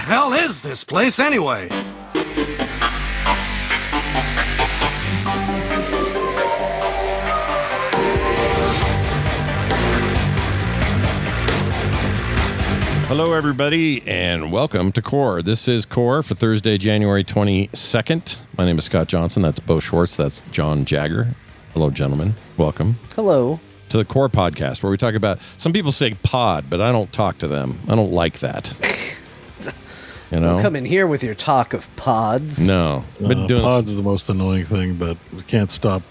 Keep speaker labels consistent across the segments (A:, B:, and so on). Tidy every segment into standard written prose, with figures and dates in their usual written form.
A: hell is this place anyway?
B: Hello, everybody, and welcome to Core. This is Core for Thursday, January 22nd. My name is Scott Johnson. That's Bo Schwartz. That's John Jagger. Hello, gentlemen. Welcome.
C: Hello.
B: To the Core podcast, where we talk about, some people say pod, but I don't talk to them. I don't like that. You know?
C: Don't come in here with your talk of pods.
B: No.
D: Pods is the most annoying thing, but we can't stop.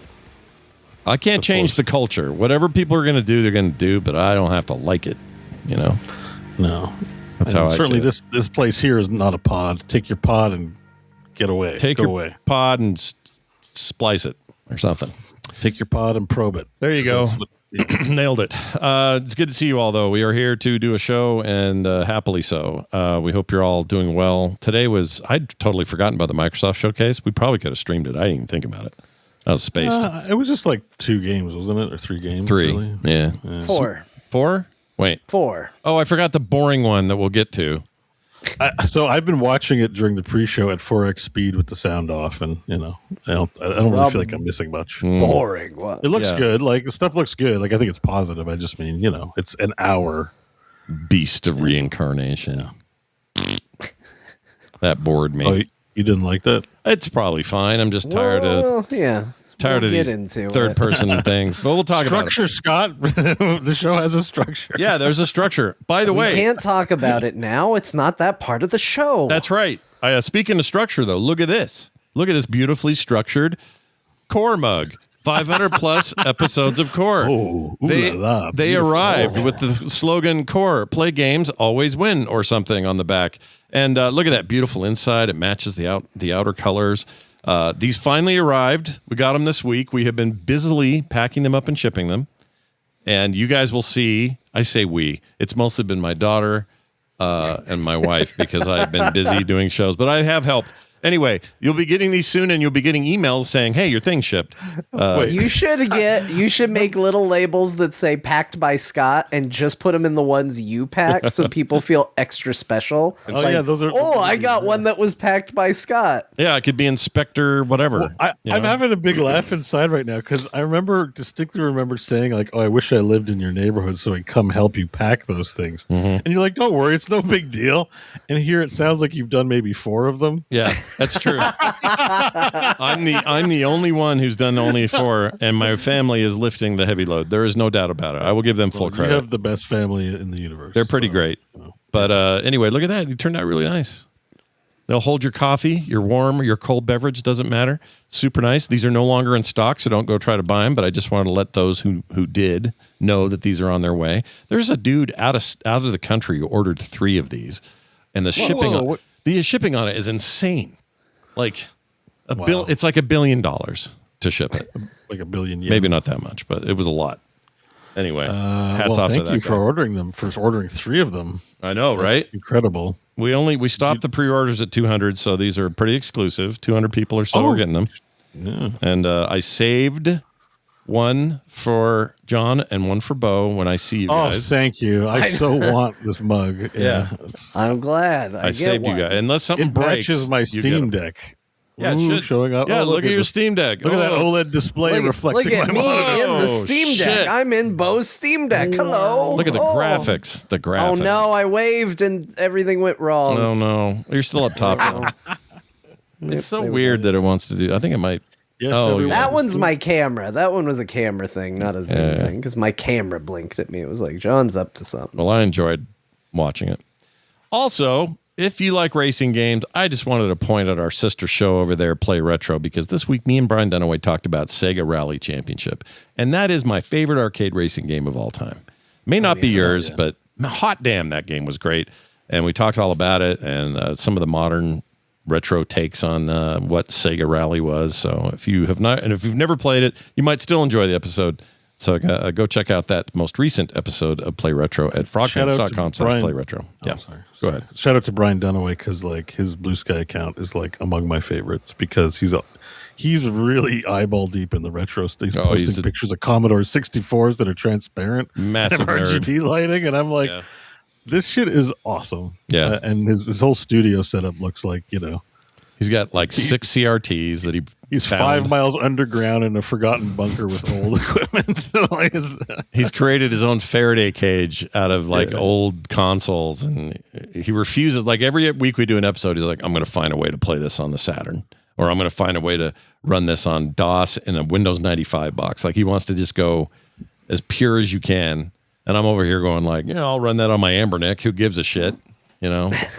B: I can't change the culture. Whatever people are going to do, they're going to do, but I don't have to like it, you know?
D: No.
B: That's how I
D: certainly
B: see it.
D: This place here is not a pod. Take your pod and get away.
B: Go away. Pod and splice it or something.
D: Take your pod and probe it.
B: There you go. Nailed it. It's good to see you all, though. We are here to do a show, and happily so. We hope you're all doing well. Today I'd totally forgotten about the Microsoft Showcase. We probably could have streamed it. I didn't even think about it. I was spaced.
D: It was just like 2 games, wasn't it? Or 3 games?
B: 3.
D: Really?
B: Yeah.
C: 4.
B: 4? Wait.
C: 4.
B: Oh, I forgot the boring one that we'll get to.
D: So I've been watching it during the pre-show at 4x speed with the sound off, and I don't really feel like I'm missing much.
C: Boring. What?
D: It looks good. Like the stuff looks good. Like I think it's positive. I just mean, it's an hour.
B: Beast of reincarnation. That bored me.
D: Oh, you didn't like that?
B: It's probably fine. I'm just tired of these third-person things. But we'll talk about it.
D: Structure, Scott. The show has a structure.
B: Yeah, there's a structure. By the way,
C: we can't talk about it now. It's not that part of the show.
B: That's right. Speaking of structure, though, look at this. Look at this beautifully structured Core mug. 500 plus episodes of Core.
D: Oh,
B: they arrived with the slogan "Core: Play games, always win" or something on the back. And look at that beautiful inside. It matches the outer colors. These finally arrived. We got them this week. We have been busily packing them up and shipping them. And you guys will see, I say we, it's mostly been my daughter and my wife because I've been busy doing shows, but I have helped. Anyway, you'll be getting these soon, and you'll be getting emails saying, "Hey, your thing's shipped."
C: You should make little labels that say "packed by Scott" and just put them in the ones you pack, so people feel extra special.
D: Those are.
C: Oh, I got one that was packed by Scott.
B: Yeah, it could be Inspector, whatever.
D: Well, I'm having a big laugh inside right now because I distinctly remember saying like, "Oh, I wish I lived in your neighborhood so I'd come help you pack those things."
B: Mm-hmm.
D: And you're like, "Don't worry, it's no big deal." And here it sounds like you've done maybe 4 of them.
B: Yeah. That's true. I'm the only one who's done only 4, and my family is lifting the heavy load. There is no doubt about it. I will give them full credit.
D: You have the best family in the universe.
B: They're pretty great. But anyway, look at that. It turned out really nice. They'll hold your coffee, your warm, your cold beverage, doesn't matter. Super nice. These are no longer in stock, so don't go try to buy them, but I just wanted to let those who did know that these are on their way. There's a dude out of the country who ordered 3 of these, and the shipping on it is insane. Like it's like $1 billion to ship it.
D: Like $1 billion.
B: Maybe not that much, but it was a lot. Anyway, hats off to that.
D: Thank you for ordering them. For ordering 3 of them.
B: I know, right?
D: Incredible.
B: We stopped the pre-orders at 200, so these are pretty exclusive. 200 people or so are getting them.
D: Yeah.
B: And I saved one for John and one for Bo when I see you guys.
D: Oh, thank you. I so want this mug.
B: Yeah.
C: I'm glad I
B: saved
C: one.
B: you guys. Unless something breaks.
D: It matches my Steam Deck.
B: Yeah, it should.
D: Showing up.
B: Yeah, look at your Steam Deck.
D: Look at that OLED display reflecting
C: look at
D: my
C: me
D: monitor.
C: in the Steam Deck.
B: Shit.
C: I'm in Bo's Steam Deck. Hello.
B: Look at the graphics. The graphics.
C: Oh no, I waved and everything went wrong.
B: Oh no, you're still up top. It's so weird that it wants to do. I think it might.
D: Yes,
C: that one's my camera. That one was a camera thing, not a Zoom thing, because my camera blinked at me. It was like, John's up to something.
B: Well, I enjoyed watching it. Also, if you like racing games, I just wanted to point at our sister show over there, Play Retro, because this week me and Brian Dunaway talked about Sega Rally Championship, and that is my favorite arcade racing game of all time. May not be yours, but hot damn, that game was great. And we talked all about it and some of the modern retro takes on what Sega Rally was. So if you have not, and if you've never played it, you might still enjoy the episode. So go check out that most recent episode of Play Retro at frogpants.com/playretro. Yeah, go ahead.
D: Shout out to Brian Dunaway because like his Blue Sky account is like among my favorites because he's really eyeball deep in the retro stuff. He's posting pictures of Commodore 64s that are transparent,
B: massive
D: RGB lighting, and I'm like. Yeah. This shit is awesome.
B: Yeah.
D: And his whole studio setup looks like,
B: He's got like 6 CRTs that
D: he's
B: found.
D: 5 miles underground in a forgotten bunker with old equipment.
B: He's created his own Faraday cage out of old consoles, and he refuses. Like every week we do an episode, he's like, I'm going to find a way to play this on the Saturn, or I'm going to find a way to run this on DOS in a Windows 95 box. Like he wants to just go as pure as you can. And I'm over here going like, I'll run that on my Ambernick. Who gives a shit?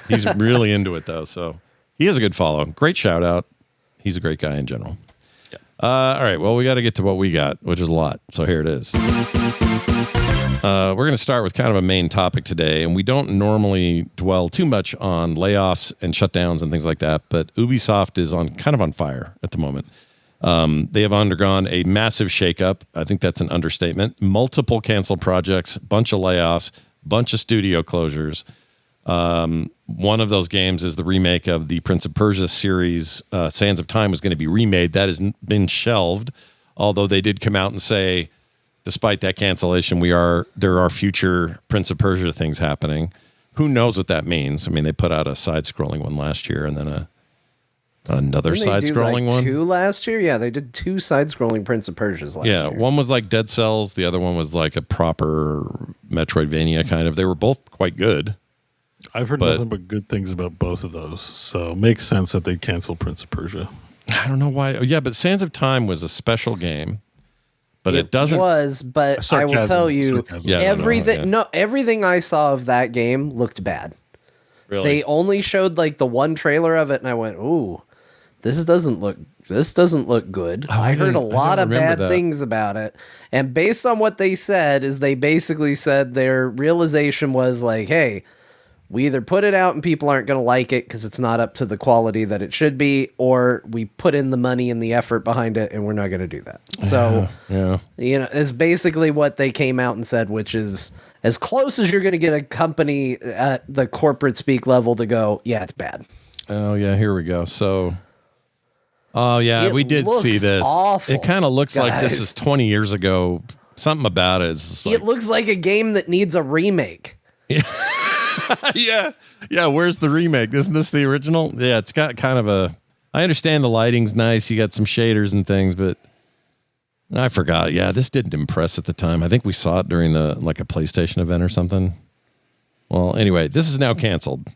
B: He's really into it though. So he is a good follow. Great shout out. He's a great guy in general. Yeah. All right. Well, we got to get to what we got, which is a lot. So here it is. We're going to start with kind of a main topic today, and we don't normally dwell too much on layoffs and shutdowns and things like that, but Ubisoft is kind of on fire at the moment. They have undergone a massive shakeup. I think that's an understatement. Multiple canceled projects, bunch of layoffs, bunch of studio closures. One of those games is the remake of the Prince of Persia series. Sands of Time was going to be remade. That has been shelved, although they did come out and say, despite that cancellation, there are future Prince of Persia things happening. Who knows what that means? I mean, they put out a side-scrolling one last year, and then another side-scrolling one.
C: 2 last year? Yeah, they did 2 side-scrolling Prince of Persias last year.
B: Yeah, one was like Dead Cells. The other one was like a proper Metroidvania kind of. They were both quite good.
D: I've heard nothing but good things about both of those, so it makes sense that they canceled Prince of Persia.
B: I don't know why. Yeah, but Sands of Time was a special game, but it doesn't.
C: It was, but
D: Sarcasm,
C: I will tell you,
D: sarcasm.
B: Yeah,
C: everything I saw of that game looked bad.
B: Really?
C: They only showed like the one trailer of it, and I went, "Ooh, this doesn't look good."
B: Oh,
C: I heard a lot of bad
B: that.
C: things about it, and based on what they said, is they basically said their realization was like, "Hey, we either put it out and people aren't going to like it because it's not up to the quality that it should be, or we put in the money and the effort behind it and we're not going to do that." So, it's basically what they came out and said, which is as close as you're going to get a company at the corporate speak level to go, yeah, it's bad.
B: Oh, yeah, here we go. So, we did see this.
C: Awful,
B: it kind of looks like this
C: guys.
B: is 20 years ago. Something about it is just like,
C: It looks like a game that needs a remake.
B: yeah. Where's the remake? Isn't this the original? Yeah, it's got kind of I understand the lighting's nice. You got some shaders and things, but I forgot. Yeah, this didn't impress at the time. I think we saw it during a PlayStation event or something. Well, anyway, this is now canceled.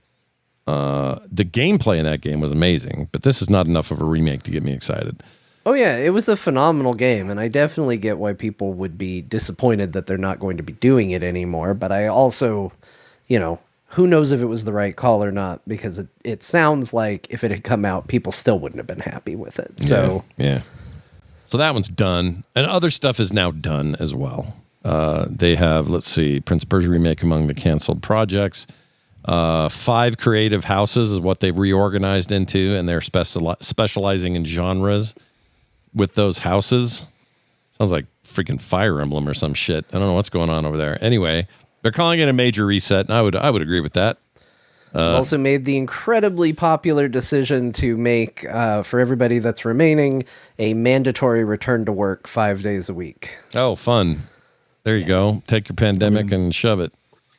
B: The gameplay in that game was amazing, but this is not enough of a remake to get me excited.
C: Oh, yeah, it was a phenomenal game, and I definitely get why people would be disappointed that they're not going to be doing it anymore, but I also, who knows if it was the right call or not, because it sounds like if it had come out, people still wouldn't have been happy with it. So
B: yeah. So that one's done, and other stuff is now done as well. They have, let's see, Prince of Persia Remake among the canceled projects. 5 creative houses is what they've reorganized into, and they're specializing in genres with those houses. Sounds like freaking Fire Emblem or some shit. I don't know what's going on over there. Anyway, they're calling it a major reset, and I would agree with that.
C: Also made the incredibly popular decision to make, for everybody that's remaining, a mandatory return to work 5 days a week.
B: Oh, fun. There you go. Take your pandemic and shove it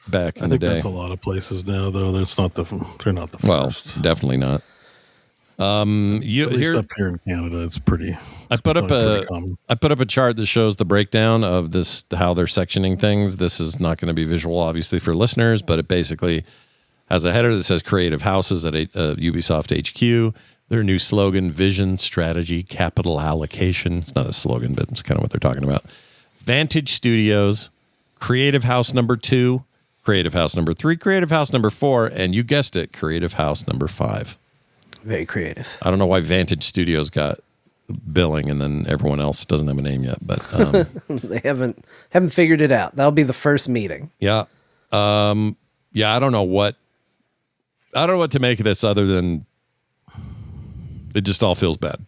B: back in the day.
D: That's a lot of places now, though. They're not the first.
B: Well, definitely not.
D: At least up here in Canada, it's pretty.
B: I put up a chart that shows the breakdown of this, how they're sectioning things. This is not going to be visual, obviously, for listeners, but it basically has a header that says Creative Houses at Ubisoft HQ. Their new slogan: Vision, Strategy, Capital Allocation. It's not a slogan, but it's kind of what they're talking about. Vantage Studios, Creative House number 2, Creative House number 3, Creative House number 4, and you guessed it, Creative House number 5.
C: Very creative.
B: I don't know why Vantage Studios got billing and then everyone else doesn't have a name yet, but
C: They haven't figured it out. That'll be the first meeting.
B: yeah. I don't know what to make of this other than it just all feels bad.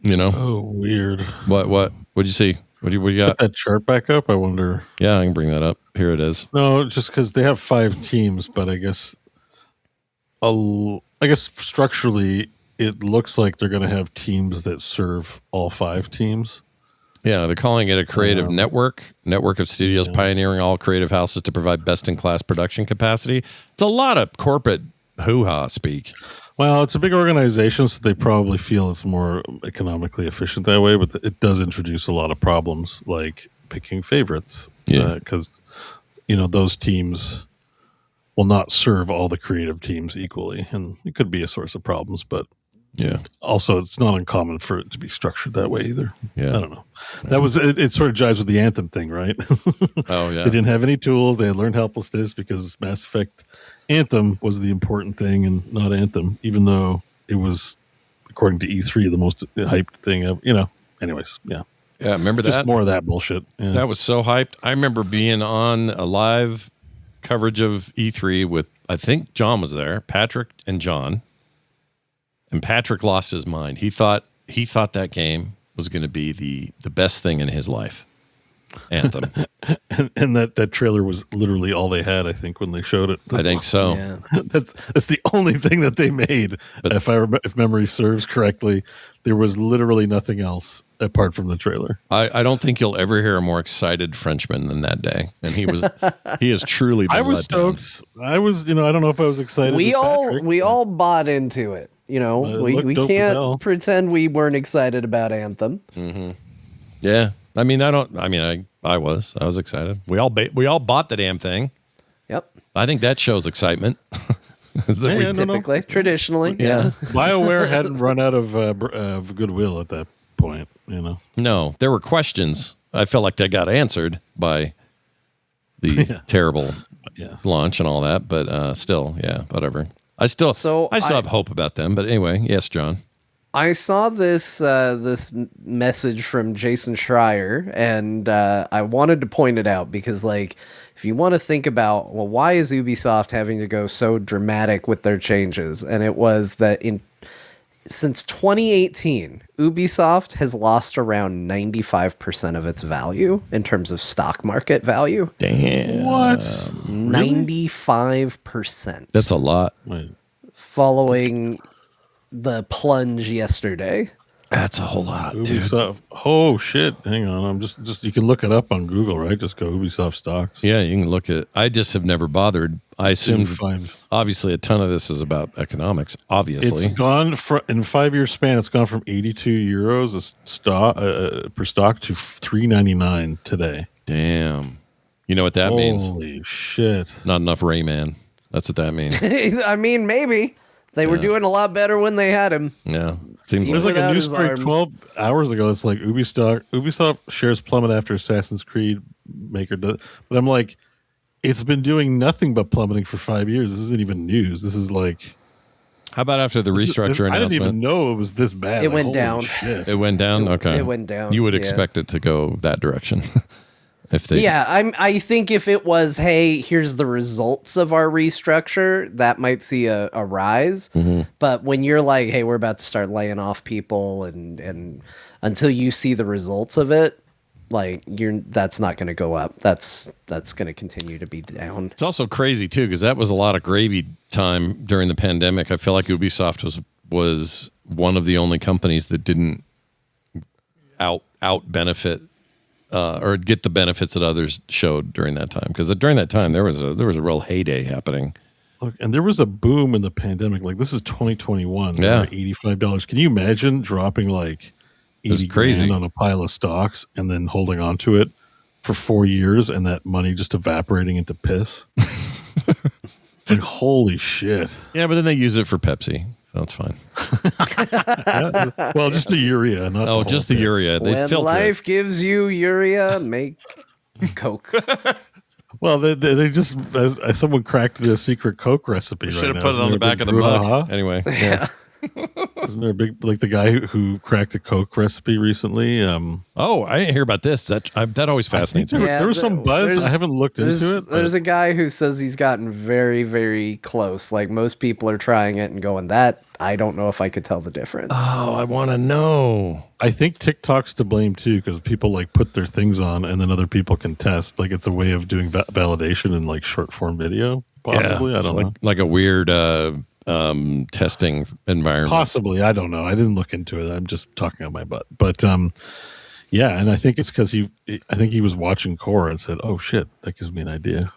D: Oh, weird.
B: What'd you see? What you got?
D: Put that chart back up. I wonder.
B: Yeah, I can bring that up. Here it is.
D: No, just because they have 5 teams, but I guess structurally it looks like they're going to have teams that serve all 5 teams.
B: Yeah, they're calling it a creative network of studios pioneering all creative houses to provide best-in-class production capacity. It's a lot of corporate hoo-ha speak.
D: Well, it's a big organization, so they probably feel it's more economically efficient that way, but it does introduce a lot of problems, like picking favorites.
B: Yeah.
D: Because, those teams will not serve all the creative teams equally, and it could be a source of problems, but
B: yeah.
D: Also, it's not uncommon for it to be structured that way either.
B: Yeah.
D: I don't know. That was it sort of jives with the Anthem thing, right?
B: Oh, yeah.
D: They didn't have any tools. They had learned helplessness because Mass Effect Anthem was the important thing and not Anthem, even though it was, according to E3, the most hyped thing ever. Anyways, yeah.
B: Yeah, remember that?
D: Just more of that bullshit. Yeah.
B: That was so hyped. I remember being on a live coverage of E3 with, I think John was there, Patrick and John. And Patrick lost his mind. He thought that game was going to be the best thing in his life. Anthem.
D: and that trailer was literally all they had, I think, when they showed it.
B: I think so.
C: Yeah.
D: That's the only thing that they made. But if memory serves correctly, there was literally nothing else apart from the trailer.
B: I don't think you'll ever hear a more excited Frenchman than that day. And he has truly been
D: I was stoked. I was, I don't know if I was excited.
C: We all bought into it. We can't pretend we weren't excited about Anthem.
B: Mm-hmm. Yeah. I was excited. We all bought the damn thing.
C: Yep.
B: I think that shows excitement.
C: Typically, traditionally, yeah.
D: BioWare hadn't run out of goodwill at that point,
B: No, there were questions. I felt like they got answered by the terrible launch and all that, but still, yeah, whatever. I still have hope about them, but anyway, yes, John.
C: I saw this message from Jason Schreier, and I wanted to point it out because, if you want to think about, well, why is Ubisoft having to go so dramatic with their changes? And it was that since 2018, Ubisoft has lost around 95% of its value in terms of stock market value.
B: Damn.
D: What?
C: 95%.
B: That's a lot.
C: Following the plunge yesterday.
B: That's a whole lot, dude.
D: Ubisoft. Oh shit! Hang on, I'm just. You can look it up on Google, right? Just go Ubisoft stocks.
B: Yeah, you can look at. I just have never bothered. I assumed obviously a ton of this is about economics. Obviously,
D: it's gone in a 5-year span. It's gone from 82 euros per stock to $3.99 today.
B: Damn. You know what that means?
D: Holy shit!
B: Not enough Rayman. That's what that means.
C: I mean, maybe. They were doing a lot better when they had him.
B: Yeah. Seems
D: There's like a news story
C: arms.
D: 12 hours ago. It's like Ubisoft shares plummet after Assassin's Creed maker does. But I'm like, it's been doing nothing but plummeting for 5 years. This isn't even news. This is like...
B: How about after the restructure announcement?
D: I didn't even know it was this bad.
C: It went down.
D: Shit.
B: It went down? Okay.
C: It went down.
B: You would expect it to go that direction.
C: I think if it was, hey, here's the results of our restructure, that might see a rise.
B: Mm-hmm.
C: But when you're like, hey, we're about to start laying off people, and until you see the results of it, that's not going to go up. That's going to continue to be down.
B: It's also crazy too, because that was a lot of gravy time during the pandemic. I feel like Ubisoft was one of the only companies that didn't out benefit. Or get the benefits that others showed during that time, because during that time there was a real heyday happening.
D: Look, and there was a boom in the pandemic. Like, this is 2021.
B: Yeah,
D: $85. Can you imagine dropping like $80,000 on a pile of stocks and then holding on to it for 4 years and that money just evaporating into piss? Like, holy shit!
B: Yeah, but then they use it for Pepsi. So it's fine.
D: Well, just the urea. Not
B: just the urea. They
C: when
B: filter
C: life gives you urea, make Coke.
D: Well, they just, as someone cracked the secret Coke recipe.
B: We should have put it on the back of the mug. Anyway.
C: Yeah.
D: Isn't there a big, the guy who cracked a Coke recipe recently?
B: Oh, I didn't hear about this. That always fascinates me.
D: There was some buzz. I haven't looked into it.
C: There's a guy who says he's gotten very, very close. Like, most people are trying it and going, I don't know if I could tell the difference.
B: Oh, I want to know.
D: I think TikTok's to blame too, because people put their things on and then other people can test. Like, it's a way of doing validation in short form video. Possibly,
B: yeah,
D: I don't know.
B: Like a weird testing environment.
D: Possibly, I don't know. I didn't look into it. I'm just talking on my butt. But Yeah, and I think it's because I think he was watching Core and said, "Oh shit, that gives me an idea."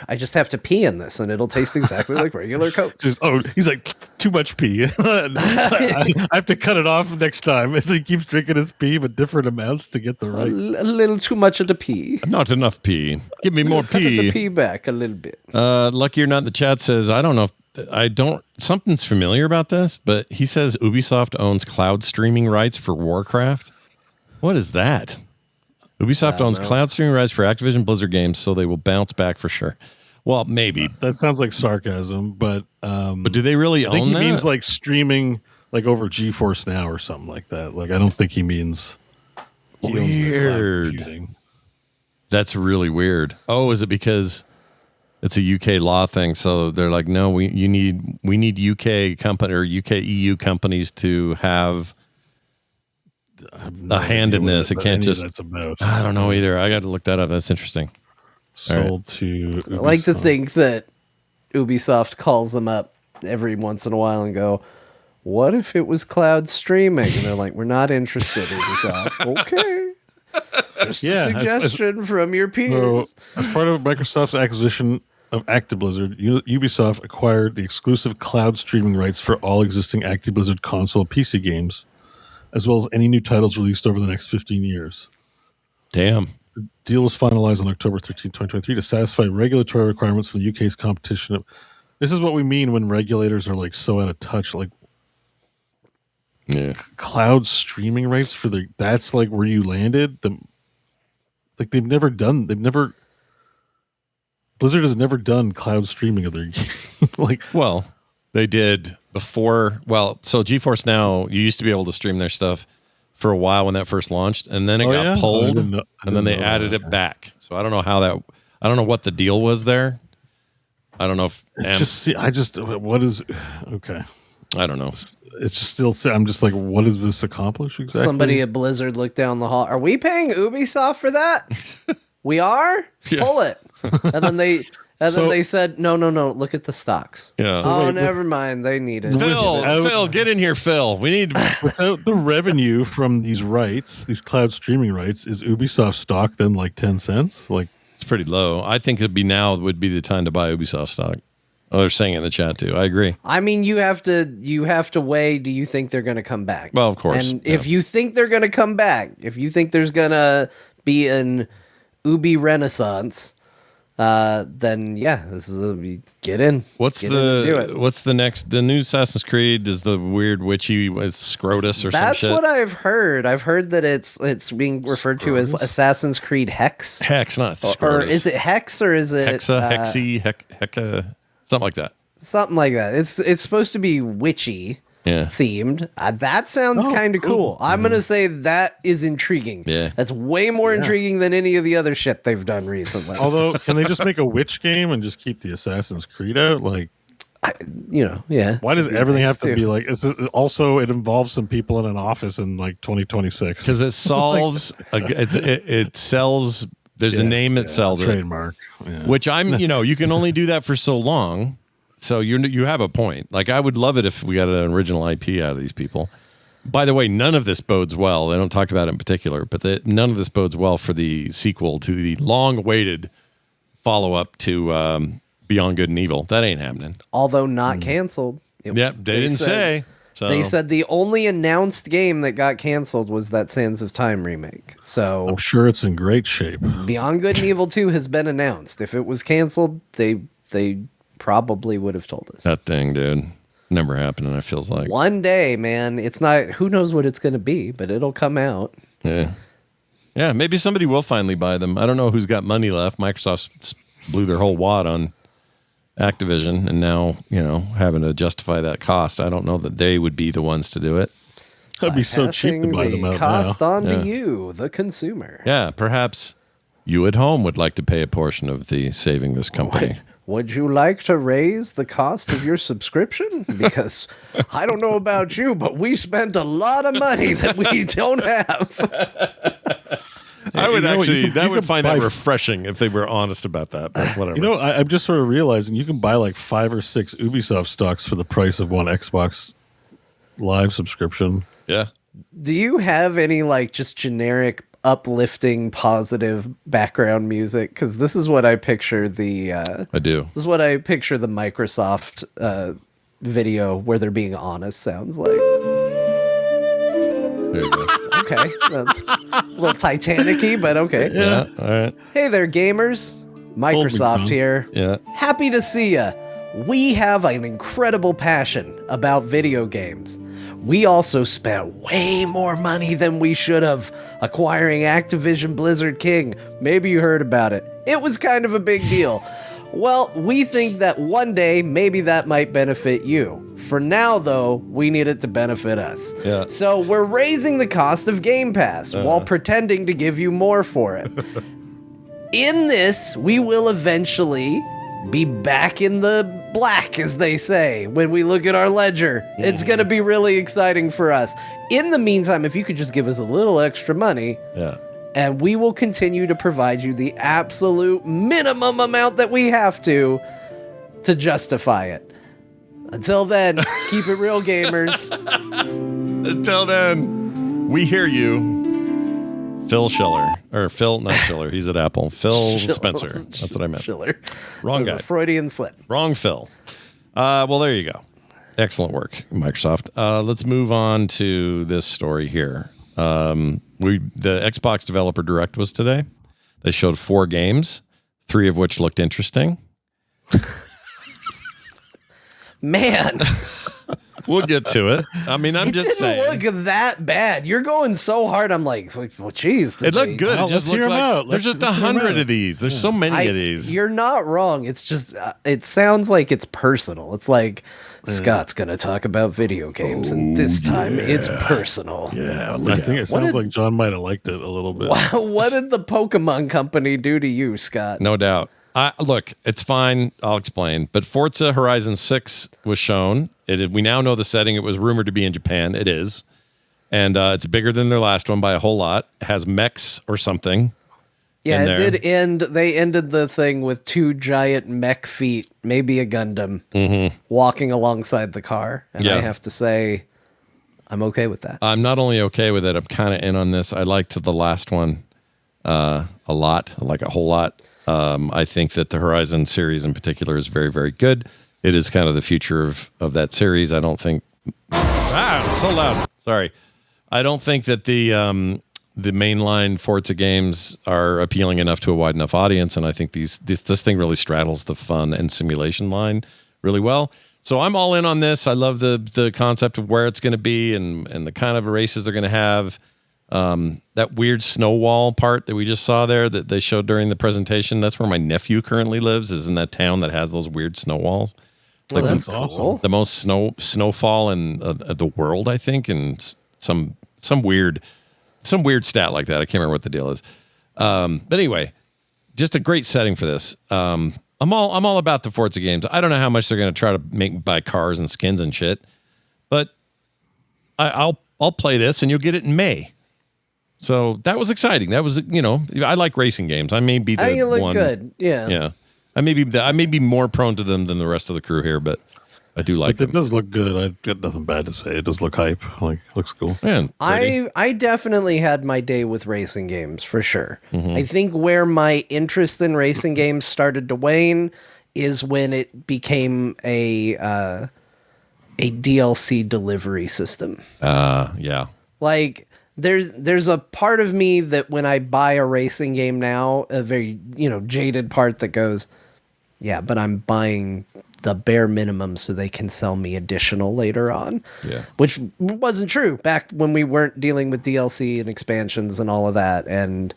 C: I just have to pee in this, and it'll taste exactly like regular Coke.
D: He's like, too much pee. I have to cut it off next time. So he keeps drinking his pee, but different amounts to get the right.
C: A little too much of the pee.
B: Not enough pee. Give me more
C: Cut
B: pee.
C: the pee back a little bit.
B: Lucky or Not in the chat says, I don't know if something's familiar about this, but he says Ubisoft owns cloud streaming rights for Warcraft. What is that? Ubisoft owns cloud streaming rights for Activision Blizzard games, so they will bounce back for sure. Well, maybe.
D: That sounds like sarcasm, but
B: do they really own that?
D: I think he means like streaming like over GeForce Now or something like that. Like I don't think he means
B: weird. That's really weird. Oh, is it because it's a UK law thing? So they're like, no, we need UK company or UK EU companies to have a hand in this. It can't just.
D: That's about.
B: I don't know either. I got to look that up. That's interesting.
D: Sold to Ubisoft.
C: I like to think that Ubisoft calls them up every once in a while and go, "What if it was cloud streaming?" And they're like, "We're not interested, Ubisoft." Okay. Just a suggestion from your peers.
D: So, as part of Microsoft's acquisition of Actiblizzard, Ubisoft acquired the exclusive cloud streaming rights for all existing Actiblizzard console PC games, as well as any new titles released over the next 15 years.
B: Damn.
D: The deal was finalized on October 13, 2023 to satisfy regulatory requirements for the UK's competition. This is what we mean when regulators are like so out of touch. Like, cloud streaming rights for that's like where you landed. Blizzard has never done cloud streaming of their game.
B: Well, they did before. Well, so GeForce Now, you used to be able to stream their stuff for a while when that first launched, and then it got pulled, and then they added it back. So I don't know how that. I don't know what the deal was there. I don't know if what is okay. I don't know.
D: It's just still. I'm just like, what does this accomplish exactly?
C: Somebody at Blizzard looked down the hall. Are we paying Ubisoft for that? We are. Yeah. Pull it. And then they said, no. Look at the stocks.
B: Yeah.
C: So never mind. They need it.
B: Phil, get in here, Phil. We need.
D: Without the revenue from these rights, these cloud streaming rights, is Ubisoft stock then like 10 cents? Like,
B: it's pretty low. I think would be the time to buy Ubisoft stock. Oh, they're saying it in the chat too. I agree.
C: I mean, you have to weigh. Do you think they're going to come back?
B: Well, of course.
C: And if you think they're going to come back, if you think there's going to be an Ubi Renaissance, then this is get in.
B: What's the next? The new Assassin's Creed is the weird witchy Scrotus or some shit.
C: That's what I've heard. I've heard that it's being referred to as Assassin's Creed Hex.
B: Hex, not Scrotus.
C: Or is it Hex or is it
B: Hexa? Something like that.
C: Something like that. It's supposed to be witchy themed. That sounds kind of cool. I'm going to say that is intriguing.
B: Yeah.
C: That's way more intriguing than any of the other shit they've done recently.
D: Although, can they just make a witch game and just keep the Assassin's Creed out? Like,
C: Why
D: does everything have to be like? It involves some people in an office in like 2026
B: because it solves. It sells. There's a name that sells
D: trademark,
B: which you can only do that for so long. So you have a point. Like, I would love it if we got an original IP out of these people. By the way, none of this bodes well. They don't talk about it in particular, but none of this bodes well for the sequel to the long-awaited follow-up to Beyond Good and Evil. That ain't happening.
C: Although not canceled.
B: They didn't say. So.
C: They said the only announced game that got canceled was that Sands of Time remake. So
D: I'm sure it's in great shape.
C: Beyond Good and Evil 2 has been announced. If it was canceled, they probably would have told us.
B: That thing, dude. Never happening, it feels like.
C: One day, man. It's not, who knows what it's going to be, but it'll come out.
B: Yeah. Yeah, maybe somebody will finally buy them. I don't know who's got money left. Microsoft blew their whole wad on Activision, and now, having to justify that cost. I don't know that they would be the ones to do it.
D: That'd be so cheap to buy them out
C: cost
D: now.
C: On to you, the consumer.
B: Yeah, perhaps you at home would like to pay a portion of the saving this company.
C: Would you like to raise the cost of your subscription? Because I don't know about you, but we spent a lot of money that we don't have.
B: I would find that refreshing if they were honest about that, but whatever.
D: I'm just sort of realizing you can buy like 5 or 6 Ubisoft stocks for the price of one Xbox Live subscription.
B: Yeah.
C: Do you have any like just generic uplifting, positive background music? Because this is what I picture the.
B: I do.
C: This is what I picture the Microsoft video where they're being honest sounds like.
B: There you go.
C: Okay, that's a little Titanic-y, but okay.
B: Yeah. All right.
C: Hey there, gamers. Microsoft here.
B: Yeah.
C: Happy to see ya. We have an incredible passion about video games. We also spent way more money than we should have acquiring Activision Blizzard King. Maybe you heard about it. It was kind of a big deal. Well, we think that one day, maybe that might benefit you. For now, though, we need it to benefit us.
B: Yeah.
C: So we're raising the cost of Game Pass while pretending to give you more for it. In this, we will eventually be back in the black, as they say, when we look at our ledger. It's going to be really exciting for us. In the meantime, if you could just give us a little extra money, and we will continue to provide you the absolute minimum amount that we have to justify it. Until then, keep it real, gamers.
B: Until then, we hear you. Phil Schiller. Or Phil, not Schiller. He's at Apple. Phil Spencer. That's what I meant.
C: Schiller.
B: Wrong guy.
C: A Freudian slip.
B: Wrong Phil. Well, there you go. Excellent work, Microsoft. Let's move on to this story here. The Xbox Developer Direct was today. They showed 4 games, 3 of which looked interesting.
C: Man.
B: We'll get to it. I mean, I'm just saying.
C: It didn't look that bad. You're going so hard. I'm like, well, geez.
B: It looked good.
D: Oh,
B: It just looked like there's just 100 of these. There's so many of these.
C: You're not wrong. It's just, it sounds like it's personal. It's like, Scott's going to talk about video games, and this time it's personal.
B: Yeah.
D: I think it sounds like John might have liked it a little bit.
C: Wow, what did the Pokemon Company do to you, Scott?
B: No doubt. Look, it's fine. I'll explain. But Forza Horizon 6 was shown. We now know the setting. It was rumored to be in Japan. It is. And it's bigger than their last one by a whole lot. It has mechs or something.
C: Yeah, it did end. They ended the thing with 2 giant mech feet, maybe a Gundam, walking alongside the car. And I have to say, I'm okay with that.
B: I'm not only okay with it, I'm kind of in on this. I liked the last one a lot, like a whole lot. I think that the Horizon series in particular is very, very good. It is kind of the future of that series. I don't think... so loud. Sorry. I don't think that the mainline Forza games are appealing enough to a wide enough audience, and I think this thing really straddles the fun and simulation line really well. So I'm all in on this. I love the concept of where it's going to be and the kind of races they're going to have. That weird snow wall part that we just saw there that they showed during the presentation, that's where my nephew currently lives, is in that town that has those weird snow walls.
C: Like that's awesome.
B: The most snowfall in the world, I think, and some weird stat like that. I can't remember what the deal is. But anyway, just a great setting for this. I'm all about the Forza games. I don't know how much they're going to try to buy cars and skins and shit, but I'll play this and you'll get it in May. So that was exciting. That was, I like racing games. I may be the
C: I think it looked
B: one.
C: good. Yeah.
B: Yeah. I may be more prone to them than the rest of the crew here, but I do like
D: It
B: them.
D: does look good. I've got nothing bad to say. It does look hype. Looks cool.
B: Man,
C: I definitely had my day with racing games for sure. I think where my interest in racing games started to wane is when it became a DLC delivery system.
B: Yeah.
C: Like there's a part of me that when I buy a racing game now, a very jaded part that goes, yeah, but I'm buying the bare minimum so they can sell me additional later on.
B: Yeah.
C: Which wasn't true back when we weren't dealing with DLC and expansions and all of that. And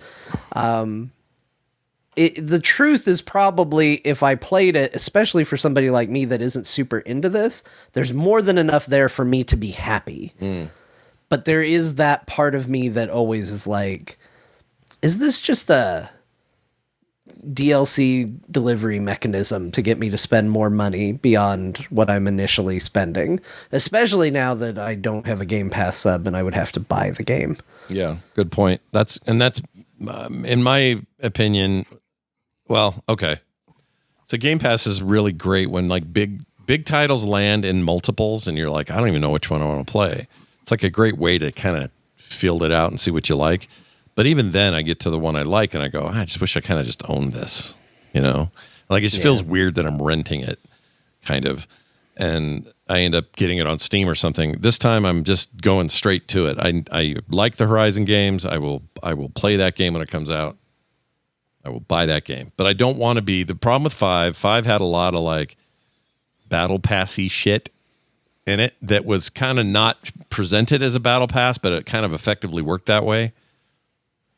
C: the truth is probably if I played it, especially for somebody like me that isn't super into this, there's more than enough there for me to be happy. But there is that part of me that always is like, is this just a DLC delivery mechanism to get me to spend more money beyond what I'm initially spending, especially now that I don't have a Game Pass sub and I would have to buy the game.
B: Yeah, good point. That's in my opinion. Well, okay. So Game Pass is really great when like big titles land in multiples and you're like, I don't even know which one I want to play. It's like a great way to kind of field it out and see what you like. But even then, I get to the one I like, and I go, I just wish I kind of just owned this, you know? Like, it just feels weird that I'm renting it, kind of. And I end up getting it on Steam or something. This time, I'm just going straight to it. I like the Horizon games. I will play that game when it comes out. I will buy that game. But I don't want to be... The problem with 5 had a lot of, like, battle passy shit in it that was kind of not presented as a battle pass, but it kind of effectively worked that way.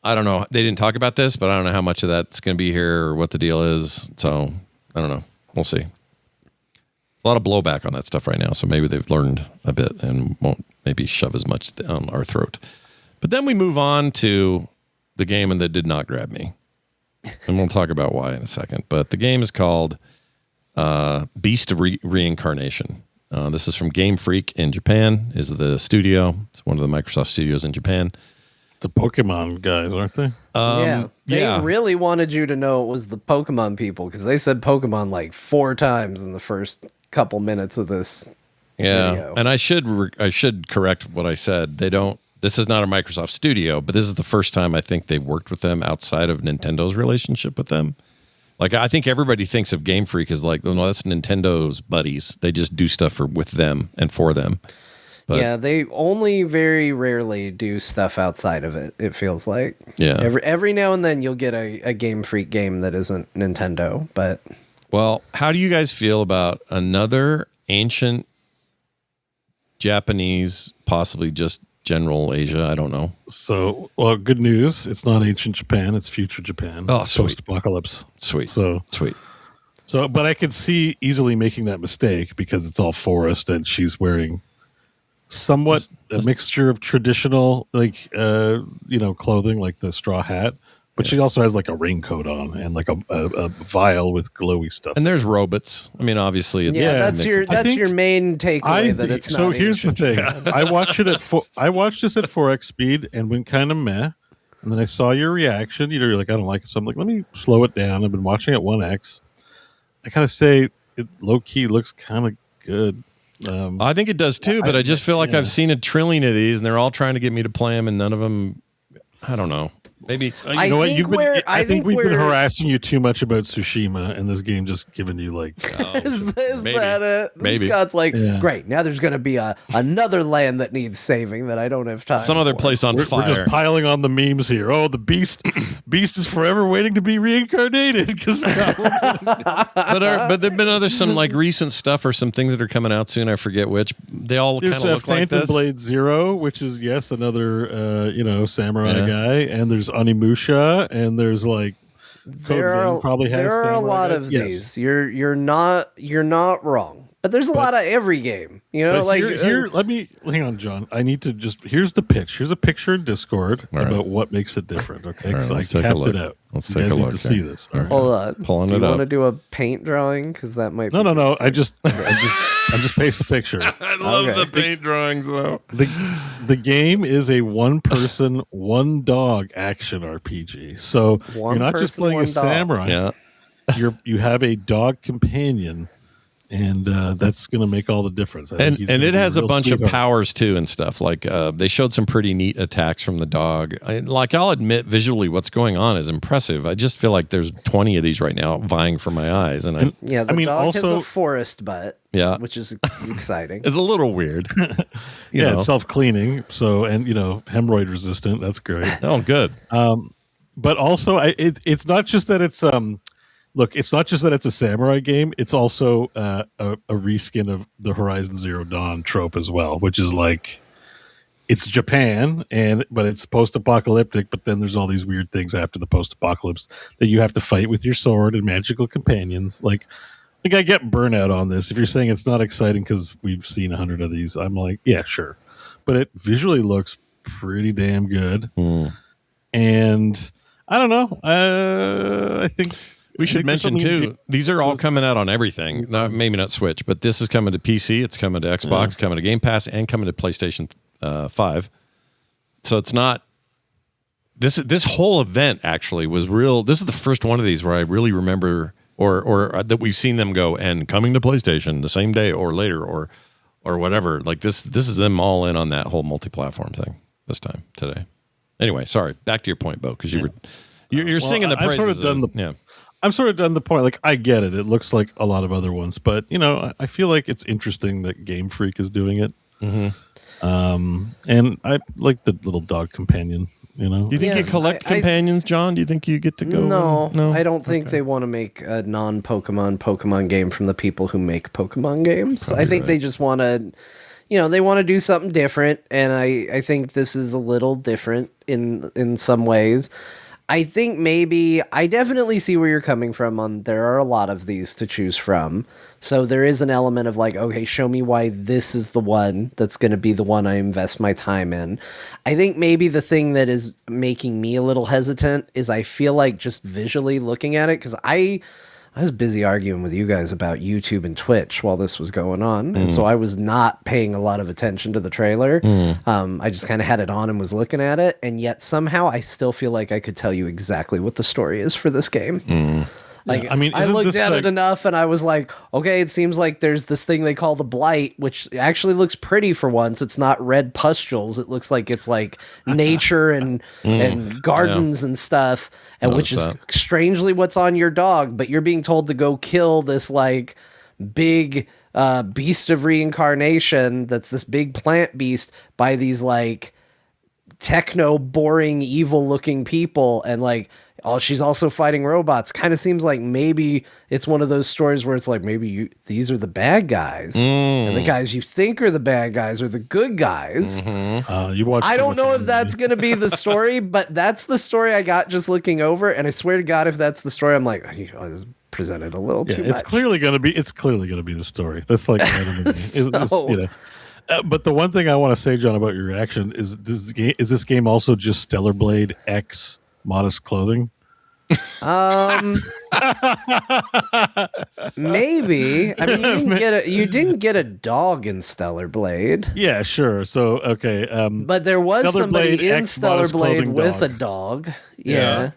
B: I don't know. They didn't talk about this, but I don't know how much of that's going to be here or what the deal is. So I don't know. We'll see. There's a lot of blowback on that stuff right now, so maybe they've learned a bit and won't maybe shove as much down our throat. But then we move on to the game that did not grab me. And we'll talk about why in a second. But the game is called Beast of Reincarnation. This is from Game Freak in Japan, is the studio. It's one of the Microsoft studios in Japan.
D: The Pokemon guys, aren't they?
C: They really wanted you to know it was the Pokemon people because they said Pokemon like 4 times in the first couple minutes of this video.
B: And I should correct what I said. This is not a Microsoft studio, but this is the first time I think they've worked with them outside of Nintendo's relationship with them. Like, I think everybody thinks of Game Freak as like, oh, no, that's Nintendo's buddies. They just do stuff with them and for them. But,
C: yeah, they only very rarely do stuff outside of it, it feels like.
B: Yeah.
C: Every now and then you'll get a Game Freak game that isn't Nintendo, but...
B: Well, how do you guys feel about another ancient Japanese, possibly just general Asia? I don't know.
D: So, well, good news. It's not ancient Japan. It's future Japan.
B: Oh, sweet.
D: Post-apocalypse.
B: Sweet.
D: Sweet. So, but I could see easily making that mistake because it's all forest and she's wearing... somewhat a mixture of traditional, like, clothing, like the straw hat, but she also has like a raincoat on and like a vial with glowy stuff.
B: And there's robots. I mean, obviously, it's
C: that's your main takeaway. That it's
D: so.
C: Not
D: here's
C: ancient.
D: the thing: I watched this at 4x speed and went kind of meh. And then I saw your reaction. You're like, I don't like it, so I'm like, let me slow it down. I've been watching it 1x. I gotta say, it low key looks kind of good.
B: I think it does too, but I just feel like I've seen a trillion of these, and they're all trying to get me to play them, and none of them. I don't know. Maybe
D: you know what? I think we've been harassing you too much about Tsushima, and this game just giving you like.
C: Is that it?
B: Maybe
C: Scott's like, great. Now there's going to be another land that needs saving that I don't have time.
B: Some other place on fire.
D: We're just piling on the memes here. Oh, the beast is forever waiting to be reincarnated because.
B: But there've been some like recent stuff or some things that are coming out soon. I forget which. They all kind of look like this.
D: Phantom Blade Zero, which is another samurai guy, and there's Onimusha, and there's like
C: there are a lot of these. You're not wrong, but there's a lot of every game.
D: Here, let me hang on, John. I need to here's the pitch. Here's a picture in Discord about what makes it different. Okay, because I capped it out.
B: Let's take a look.
D: To see this.
C: Right. Hold on,
B: pulling it up.
C: You want to do a paint drawing because that might be
D: no. I just paste the picture.
B: I love the paint drawings though.
D: The game is a one-person, one-dog action RPG. So you're not just playing a samurai.
B: Yeah.
D: You have a dog companion, and that's going to make all the difference.
B: And it has a bunch of powers too and stuff. Like they showed some pretty neat attacks from the dog. I'll admit, visually, what's going on is impressive. I just feel like there's 20 of these right now vying for my eyes.
C: The dog has a forest butt.
B: Yeah,
C: which is exciting.
B: It's a little weird.
D: It's self-cleaning. So hemorrhoid resistant. That's great.
B: Oh, good.
D: But also, it's not just that it's Look, it's not just that it's a samurai game. It's also a reskin of the Horizon Zero Dawn trope as well, which is like it's Japan, but it's post-apocalyptic. But then there's all these weird things after the post-apocalypse that you have to fight with your sword and magical companions. Like I get burnout on this. If you're saying it's not exciting because we've seen 100 of these, I'm like, yeah, sure. But it visually looks pretty damn good. And I don't know. I think.
B: We should mention too, these are all coming out on everything. Maybe not Switch, but this is coming to PC, it's coming to Xbox, coming to Game Pass, and coming to PlayStation 5. So it's not this whole event actually was real. This is the first one of these where I really remember or that we've seen them go and coming to PlayStation the same day or later or whatever. Like this is them all in on that whole multi-platform thing this time today. Anyway, sorry. Back to your point, Bo, because you're singing the praises.
D: I'm sort of done the point. Like, I get it. It looks like a lot of other ones, but I feel like it's interesting that Game Freak is doing it. And I like the little dog companion. Do
B: you think you collect companions, John? Do you think you get to go?
C: No, I don't think they want to make a non-Pokemon game from the people who make Pokemon games. Probably I think they just want to, they want to do something different, and I think this is a little different in some ways. I think maybe I definitely see where you're coming from there are a lot of these to choose from. So there is an element of like, okay, show me why this is the one that's going to be the one I invest my time in. I think maybe the thing that is making me a little hesitant is I feel like just visually looking at it, because I was busy arguing with you guys about YouTube and Twitch while this was going on. And so I was not paying a lot of attention to the trailer. I just kind of had it on and was looking at it. And yet somehow I still feel like I could tell you exactly what the story is for this game. Like, yeah, I looked at it enough and I was like, okay, it seems like there's this thing they call the blight, which actually looks pretty for once. It's not red pustules. It looks like it's like nature and gardens and stuff, and which is strangely what's on your dog. But you're being told to go kill this like big beast of reincarnation that's this big plant beast by these like techno boring evil looking people, and like, oh, she's also fighting robots. Kind of seems like maybe it's one of those stories where it's like, maybe these are the bad guys, and the guys you think are the bad guys are the good guys. I don't know if that's going to be the story, but that's the story I got just looking over. And I swear to God, if that's the story, I'm like, this is presented a little too much.
D: It's clearly going to be the story. That's like, but the one thing I want to say, John, about your reaction is this game also just Stellar Blade X modest clothing?
C: Maybe. I mean, you didn't get a dog in Stellar Blade.
D: Yeah, sure. So okay,
C: but there was Stellar somebody Blade in X Stellar Blade with a dog. Yeah.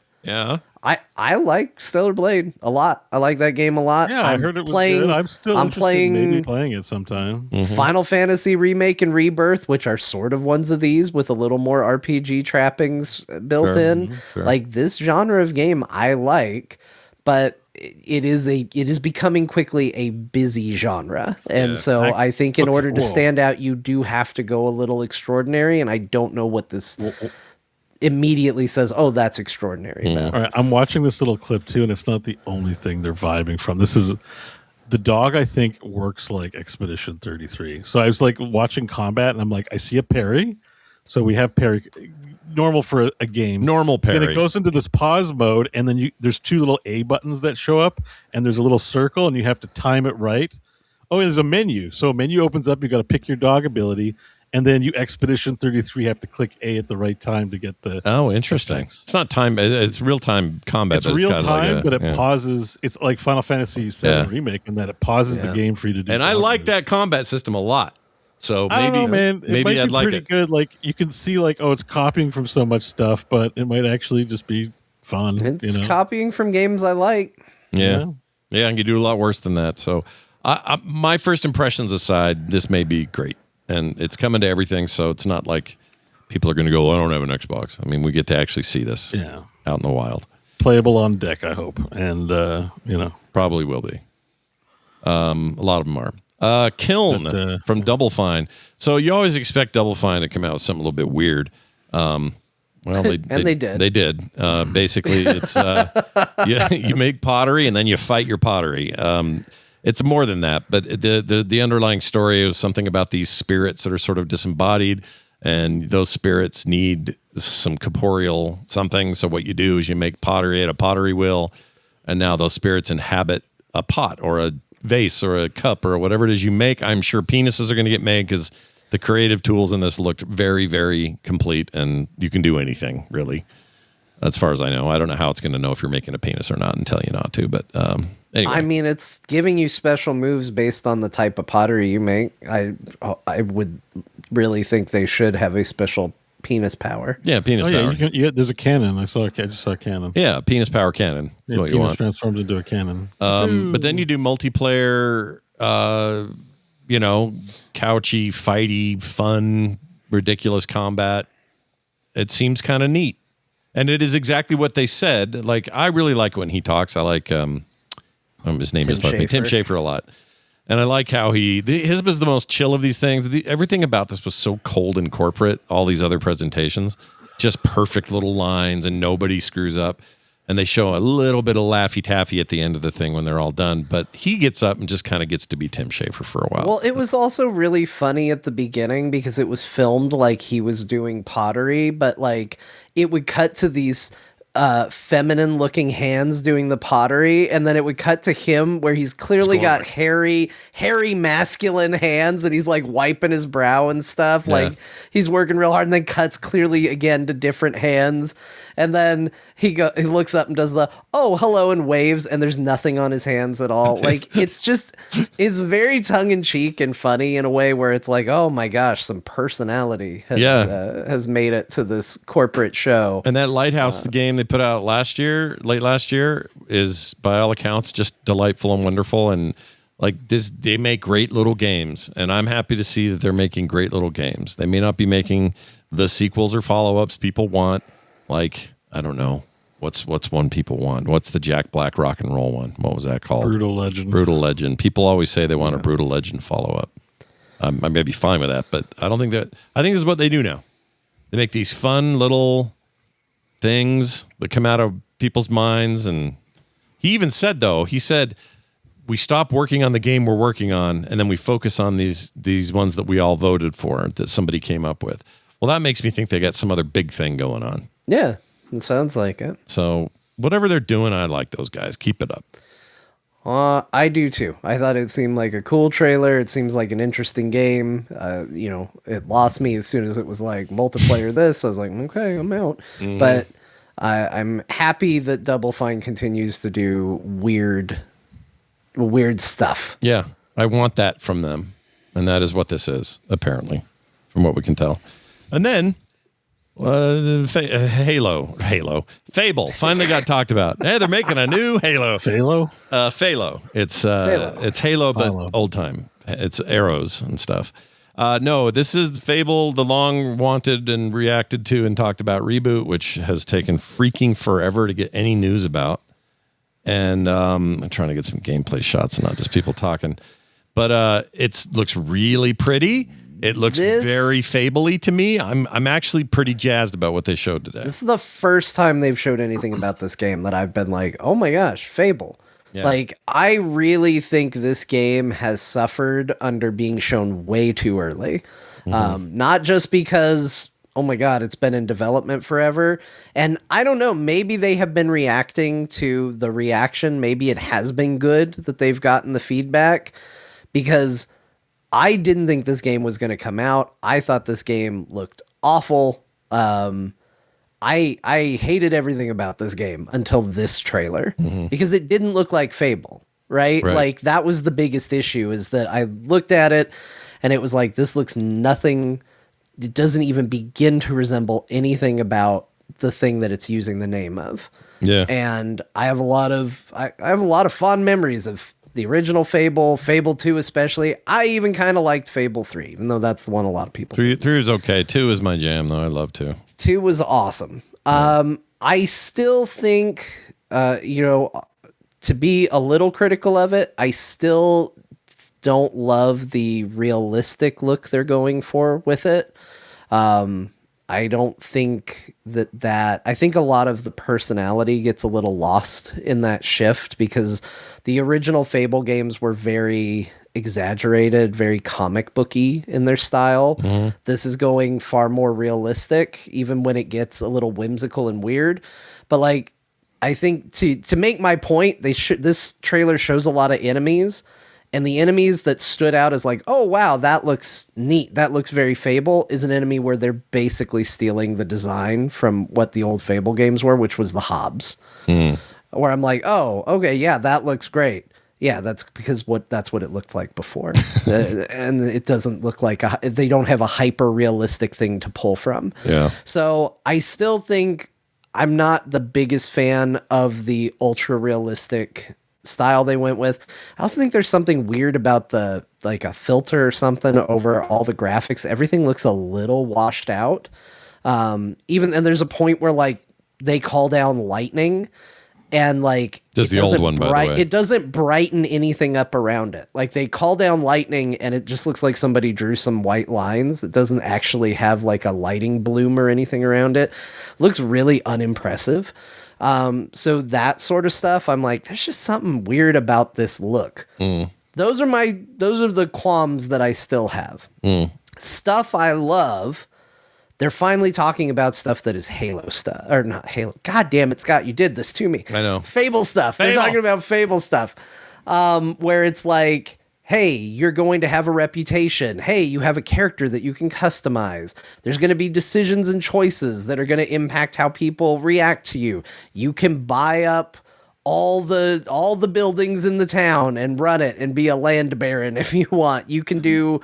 C: I like Stellar Blade a lot. I like that game a lot.
D: Yeah, I heard it was good. I'm still maybe playing it sometime.
C: Final Fantasy Remake and Rebirth, which are sort of ones of these with a little more RPG trappings built in. Sure. Like, this genre of game I like, but it is becoming quickly a busy genre. And so I think in order to stand out, you do have to go a little extraordinary, and I don't know what this immediately says, oh, that's extraordinary.
D: All right, I'm watching this little clip too, and it's not the only thing they're vibing from. This is the dog, I think, works like Expedition 33. So I was like watching combat, and I'm like, I see a parry. So we have parry, normal for a game.
B: Normal parry.
D: Then it goes into this pause mode, and then there's two little A buttons that show up, and there's a little circle, and you have to time it right. Oh, and there's a menu. So a menu opens up, you got to pick your dog ability, and then you Expedition 33 have to click A at the right time to get the...
B: Oh, interesting. It's not time. It's real-time combat.
D: It's real-time, but it pauses. It's like Final Fantasy VII Remake in that it pauses the game for you to do.
B: And I like that combat system a lot. So maybe,
D: I don't know, man.
B: Maybe I'd like it.
D: Pretty good. Like, you can see like, oh, it's copying from so much stuff, but it might actually just be fun.
C: It's copying from games I like.
B: Yeah, and you do a lot worse than that. So my first impressions aside, this may be great. And it's coming to everything, so it's not like people are going to go, I don't have an Xbox. I mean, we get to actually see this out in the wild.
D: Playable on deck, I hope. And,
B: Probably will be. A lot of them are. Kiln from Double Fine. So you always expect Double Fine to come out with something a little bit weird. Well, they
C: did.
B: They did. Basically, it's you make pottery, and then you fight your pottery. It's more than that, but the underlying story is something about these spirits that are sort of disembodied, and those spirits need some corporeal something. So what you do is you make pottery at a pottery wheel, and now those spirits inhabit a pot or a vase or a cup or whatever it is you make. I'm sure penises are going to get made because the creative tools in this looked very, very complete, and you can do anything, really, as far as I know. I don't know how it's going to know if you're making a penis or not and tell you not to, but... Anyway.
C: I mean, it's giving you special moves based on the type of pottery you make. I would really think they should have a special penis power.
B: Yeah, penis power.
D: There's a cannon. I just saw a cannon.
B: Yeah, penis power cannon.
D: Yeah, what you want. Transforms into a cannon.
B: But then you do multiplayer, couchy, fighty, fun, ridiculous combat. it seems kind of neat. And it is exactly what they said. Like, I really like when he talks. I like, his name is Tim Schafer a lot. And I like how his was the most chill of these things. Everything about this was so cold and corporate, all these other presentations. Just perfect little lines and nobody screws up. And they show a little bit of Laffy Taffy at the end of the thing when they're all done. But he gets up and just kind of gets to be Tim Schafer for a while.
C: Well, it was also really funny at the beginning because it was filmed like he was doing pottery, but like it would cut to these feminine looking hands doing the pottery, and then it would cut to him where he's clearly got hairy masculine hands and he's like wiping his brow and stuff. Yeah. Like he's working real hard, and then cuts clearly again to different hands. And then he looks up and does the, oh, hello, and waves, and there's nothing on his hands at all. Like, it's very tongue-in-cheek and funny in a way where it's like, oh my gosh, some personality has made it to this corporate show.
B: And that Lighthouse, the game they put out late last year, is, by all accounts, just delightful and wonderful. And like this, they make great little games, and I'm happy to see that they're making great little games. They may not be making the sequels or follow-ups people want. Like, I don't know. What's one people want? What's the Jack Black rock and roll one? What was that called?
D: Brutal Legend.
B: Brutal Legend. People always say they want a Brutal Legend follow-up. I may be fine with that, but I don't think that... I think this is what they do now. They make these fun little things that come out of people's minds. And he even said, though, we stop working on the game we're working on, and then we focus on these ones that we all voted for, that somebody came up with. Well, that makes me think they got some other big thing going on.
C: Yeah, it sounds like it.
B: So whatever they're doing, I like those guys. Keep it up.
C: I do too. I thought it seemed like a cool trailer. It seems like an interesting game. It lost me as soon as it was like multiplayer this. I was like, okay, I'm out. Mm-hmm. But I'm happy that Double Fine continues to do weird stuff.
B: Yeah, I want that from them. And that is what this is, apparently, from what we can tell. And then... Fable finally got talked about. Hey, they're making a new Halo.
D: Phalo?
B: Phalo. It's Halo, but old time. It's arrows and stuff. No, this is Fable, the long wanted and reacted to and talked about reboot, which has taken freaking forever to get any news about. And I'm trying to get some gameplay shots and not just people talking. But it looks really pretty. It looks very Fable-y to me. I'm actually pretty jazzed about what they showed today.
C: This is the first time they've showed anything about this game that I've been like, oh my gosh, Fable. Yeah. Like, I really think this game has suffered under being shown way too early. Mm-hmm. Not just because, oh my God, it's been in development forever. And I don't know, maybe they have been reacting to the reaction. Maybe it has been good that they've gotten the feedback, because I didn't think this game was going to come out. I thought this game looked awful. I hated everything about this game until this trailer, because it didn't look like Fable, right? Like, that was the biggest issue, is that I looked at it and it was like, this looks nothing. It doesn't even begin to resemble anything about the thing that it's using the name of.
B: Yeah.
C: And I have a lot of fond memories of the original Fable, Fable 2 especially. I even kind of liked Fable 3, even though that's the one a lot of people
B: 3 is okay. 2 is my jam, though. I love 2.
C: 2 was awesome. Yeah. I still think, to be a little critical of it, I still don't love the realistic look they're going for with it. I don't think that I think a lot of the personality gets a little lost in that shift, because the original Fable games were very exaggerated, very comic booky in their style. Mm-hmm. This is going far more realistic, even when it gets a little whimsical and weird. But like, I think to make my point, this trailer shows a lot of enemies. And the enemies that stood out as like, oh, wow, that looks neat, that looks very Fable, is an enemy where they're basically stealing the design from what the old Fable games were, which was the Hobbs. Where I'm like, oh, okay, yeah, that looks great. Yeah, that's because that's what it looked like before. And it doesn't look like they don't have a hyper realistic thing to pull from.
B: Yeah.
C: So I still think I'm not the biggest fan of the ultra realistic style they went with. I also think there's something weird about a filter or something over all the graphics. Everything looks a little washed out. Even and there's a point where like they call down lightning. And like
B: just the old one, by the way.
C: It doesn't brighten anything up around it. Like they call down lightning and it just looks like somebody drew some white lines. It doesn't actually have like a lighting bloom or anything around it. Looks really unimpressive. So that sort of stuff, I'm like, there's just something weird about this look. Those are the qualms that I still have. Stuff I love. They're finally talking about stuff that is Halo stuff. Or not Halo. God damn it, Scott, you did this to me.
B: I know.
C: Fable stuff. They're talking about Fable stuff. Where it's like, hey, you're going to have a reputation. Hey, you have a character that you can customize. There's going to be decisions and choices that are going to impact how people react to you. You can buy up all the buildings in the town and run it and be a land baron if you want. You can do.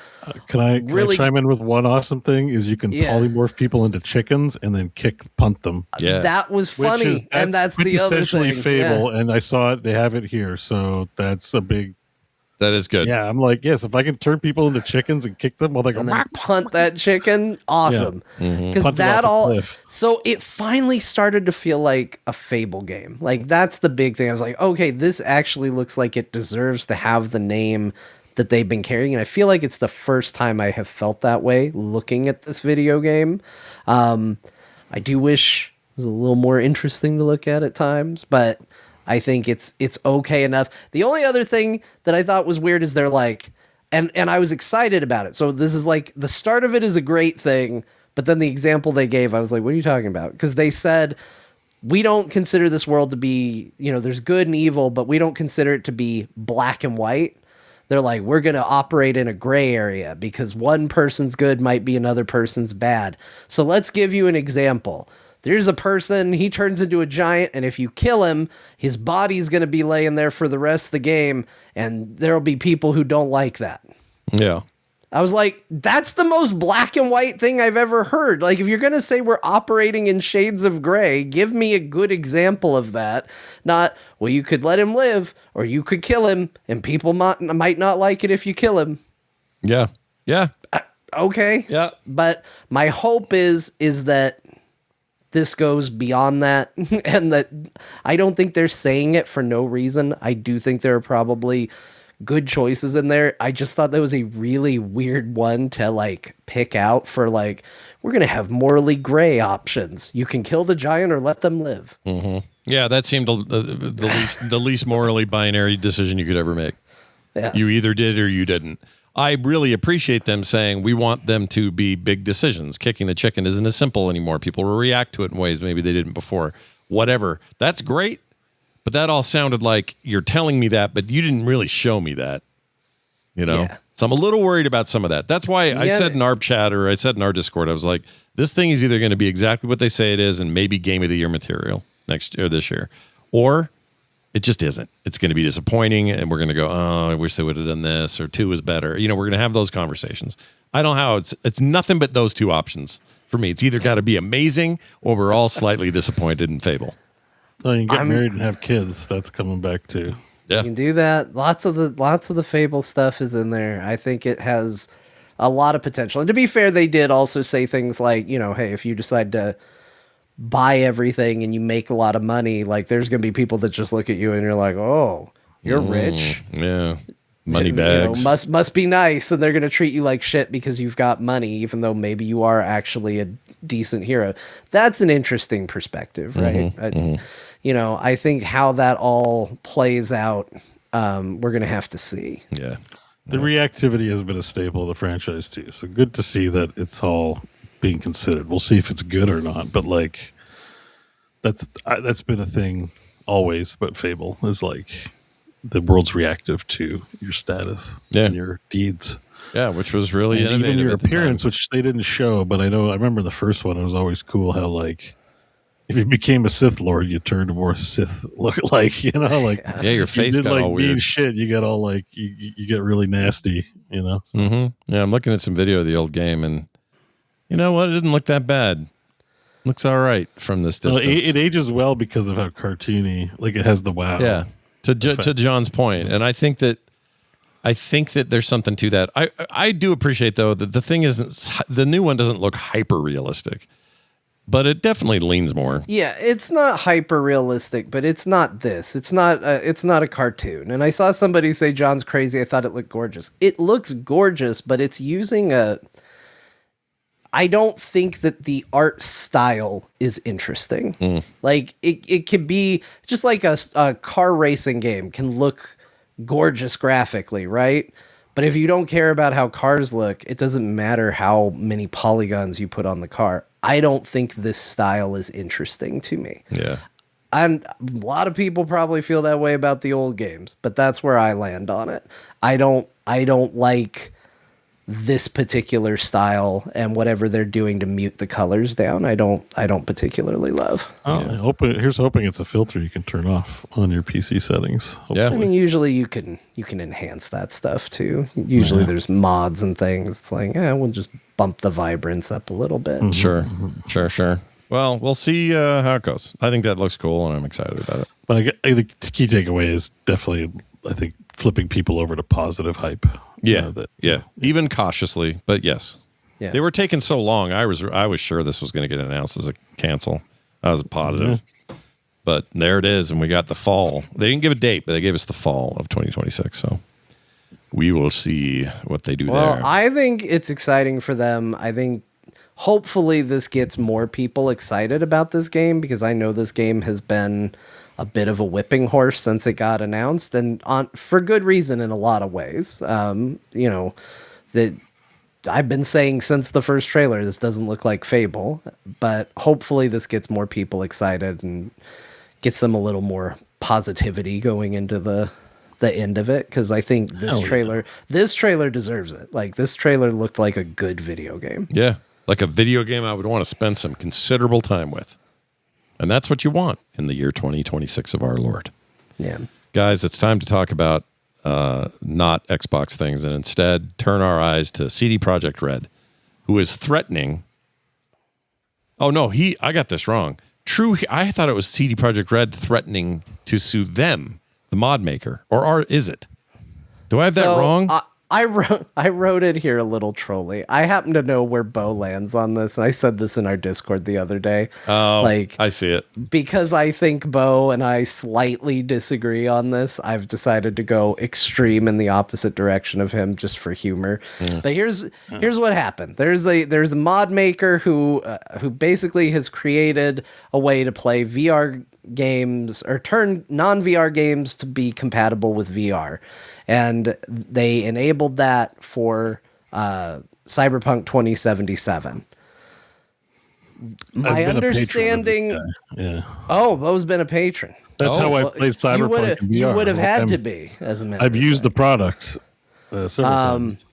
D: Can I chime in with one awesome thing? Is you can polymorph people into chickens and then punt them.
B: Yeah,
C: that was funny, and that's the other
D: essentially
C: thing.
D: Fable, and I saw it. They have it here, so that's a big.
B: That is good.
D: Yeah, I'm like, yes, if I can turn people into chickens and kick them while they go,
C: and then punt that chicken, awesome. Because that all, so it finally started to feel like a Fable game. Like that's the big thing. I was like, okay, this actually looks like it deserves to have the name that they've been carrying, and I feel like it's the first time I have felt that way looking at this video game. I do wish it was a little more interesting to look at times, but. I think it's okay enough. The only other thing that I thought was weird is they're like, and I was excited about it. So this is like the start of it is a great thing, but then the example they gave, I was like, what are you talking about? Because they said, we don't consider this world to be, there's good and evil, but we don't consider it to be black and white. They're like, we're going to operate in a gray area because one person's good might be another person's bad. So let's give you an example. There's a person, he turns into a giant, and if you kill him, his body's going to be laying there for the rest of the game, and there'll be people who don't like that.
B: Yeah.
C: I was like, that's the most black and white thing I've ever heard. Like, if you're going to say we're operating in shades of gray, give me a good example of that. Not, well, you could let him live, or you could kill him, and people might not like it if you kill him.
B: Yeah. Yeah.
C: Okay.
B: Yeah.
C: But my hope is that this goes beyond that, and that I don't think they're saying it for no reason. I do think there are probably good choices in there. I just thought that was a really weird one to like pick out for like, we're going to have morally gray options. You can kill the giant or let them live.
B: Mm-hmm. Yeah, that seemed the least morally binary decision you could ever make. Yeah. You either did or you didn't. I really appreciate them saying we want them to be big decisions. Kicking the chicken isn't as simple anymore. People will react to it in ways maybe they didn't before. Whatever. That's great. But that all sounded like you're telling me that, but you didn't really show me that. Yeah. So I'm a little worried about some of that. That's why I said in our chat, or I said in our Discord, I was like, this thing is either going to be exactly what they say it is and maybe Game of the Year material next year, this year, or it just isn't. It's going to be disappointing, and we're going to go, oh, I wish they would have done this, or 2 is better. We're going to have those conversations. I don't know how it's nothing but those 2 options for me. It's either got to be amazing, or we're all slightly disappointed in Fable.
D: Well, you get married and have kids. That's coming back too.
C: Yeah, you can do that. Lots of the Fable stuff is in there. I think it has a lot of potential. And to be fair, they did also say things like, hey, if you decide to buy everything and you make a lot of money, like there's going to be people that just look at you and you're like, oh, you're rich.
B: Yeah. Money bags.
C: Must be nice. And they're going to treat you like shit because you've got money, even though maybe you are actually a decent hero. That's an interesting perspective, right? I think how that all plays out, we're going to have to see.
B: Yeah.
D: The reactivity has been a staple of the franchise too. So good to see that it's all being considered. We'll see if it's good or not, but like that's been a thing always. But Fable is like the world's reactive to your status and your deeds.
B: Yeah, which was really innovative.
D: Even your appearance, which they didn't show, but I remember the first one. It was always cool how like if you became a Sith Lord, you turned more Sith look like
B: your face
D: you did,
B: got
D: like,
B: all weird.
D: Mean shit. You got all like you get really nasty. So.
B: Yeah, I'm looking at some video of the old game and. You know what? It didn't look that bad. Looks all right from this distance.
D: Well, it ages well because of how cartoony, like it has the wow.
B: Yeah. To John's point, and I think that there's something to that. I do appreciate though that the thing isn't, the new one doesn't look hyper realistic. but it definitely leans more.
C: Yeah, it's not hyper realistic, but it's not this. It's not a cartoon. And I saw somebody say John's crazy. I thought it looked gorgeous. It looks gorgeous, but it's using I don't think that the art style is interesting. Like it can be just like a car racing game can look gorgeous graphically, right? But if you don't care about how cars look, it doesn't matter how many polygons you put on the car. I don't think this style is interesting to me.
B: Yeah.
C: And a lot of people probably feel that way about the old games, but that's where I land on it. I don't like this particular style, and whatever they're doing to mute the colors down, I don't particularly love.
D: Here's hoping it's a filter you can turn off on your PC settings. Hopefully.
B: Yeah.
C: I mean, usually you can enhance that stuff too. Usually there's mods and things. It's like, we'll just bump the vibrance up a little bit.
B: Sure. Well, we'll see how it goes. I think that looks cool, and I'm excited about it.
D: But the key takeaway is definitely, I think, flipping people over to positive hype.
B: Yeah, even cautiously, but yes.
C: Yeah.
B: They were taking so long. I was sure this was going to get announced as a cancel. I was positive. But there it is, and we got the fall. They didn't give a date, but they gave us the fall of 2026, so we will see what they do there.
C: Well, I think it's exciting for them. I think hopefully this gets more people excited about this game, because I know this game has been a bit of a whipping horse since it got announced, and for good reason in a lot of ways. That I've been saying since the first trailer, this doesn't look like Fable, but hopefully this gets more people excited and gets them a little more positivity going into the end of it, because I think this trailer deserves it. Like, this trailer looked like a good video game.
B: Yeah, like a video game I would want to spend some considerable time with. And that's what you want in the year 2026 of our Lord.
C: Yeah.
B: Guys, it's time to talk about not Xbox things and instead turn our eyes to CDProjekt Red, who is threatening. Oh, no, I got this wrong. I thought it was CDProjekt Red threatening to sue them, the mod maker. Or is it? Do I have that wrong?
C: I wrote it here a little trolly. I happen to know where BEAU lands on this, and I said this in our Discord the other day.
B: Oh, I see it.
C: Because I think BEAU and I slightly disagree on this, I've decided to go extreme in the opposite direction of him just for humor. But here's what happened. There's a mod maker who basically has created a way to play VR games, or turn non-VR games to be compatible with VR. And they enabled that for Cyberpunk 2077. My understanding...
D: Yeah.
C: Oh, Bo's been a patron.
D: That's how I played Cyberpunk in VR.
C: You would have had to be, as a matter
D: I've used the product several times.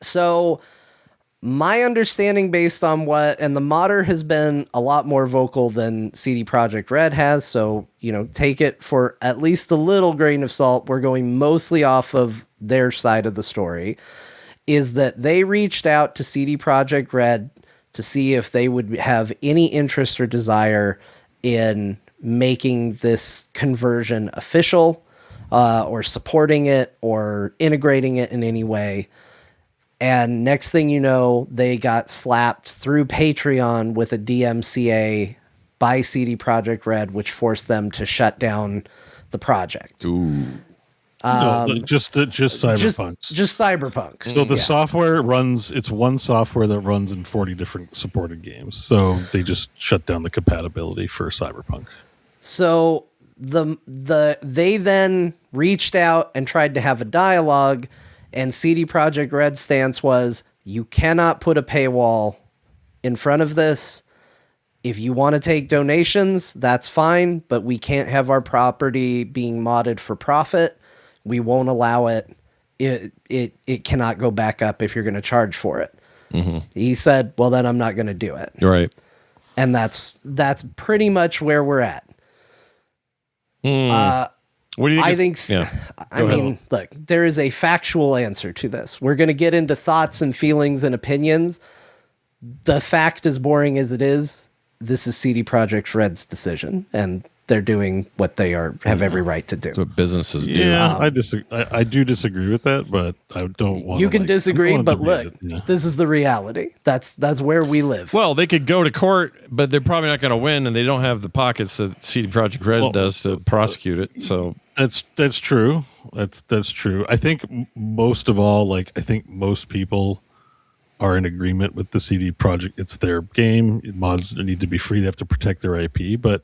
C: So my understanding, based on and the modder has been a lot more vocal than CDProjekt Red has, so take it for at least a little grain of salt. We're going mostly off of their side of the story, is that they reached out to CDProjekt Red to see if they would have any interest or desire in making this conversion official, or supporting it or integrating it in any way. And next thing you know, they got slapped through Patreon with a DMCA by CDProjekt Red, which forced them to shut down the project.
B: Ooh.
D: Just Cyberpunk.
C: Just Cyberpunk.
D: So the software runs, it's one software that runs in 40 different supported games. So they just shut down the compatibility for Cyberpunk.
C: So they then reached out and tried to have a dialogue, and CDProjekt Red's stance was, you cannot put a paywall in front of this. If you want to take donations, that's fine, but we can't have our property being modded for profit. We won't allow it. It cannot go back up if you're going to charge for it. Mm-hmm. He said, well, then I'm not going to do it.
B: Right.
C: And that's pretty much where we're at.
B: What do you think?
C: I mean, look, there is a factual answer to this. We're going to get into thoughts and feelings and opinions. The fact, as boring as it is, this is CDProjekt Red's decision, and they're doing what they have every right to do.
B: That's what businesses do.
D: Yeah, I disagree. I do disagree with that, but I don't want.
C: You can disagree, but look, this is the reality. That's where we live.
B: Well, they could go to court, but they're probably not going to win, and they don't have the pockets that CDProjekt Red does to prosecute it. So
D: that's true. That's true. I think most of all, I think most people are in agreement with the CD Projekt. It's their game. Mods need to be free. They have to protect their IP, but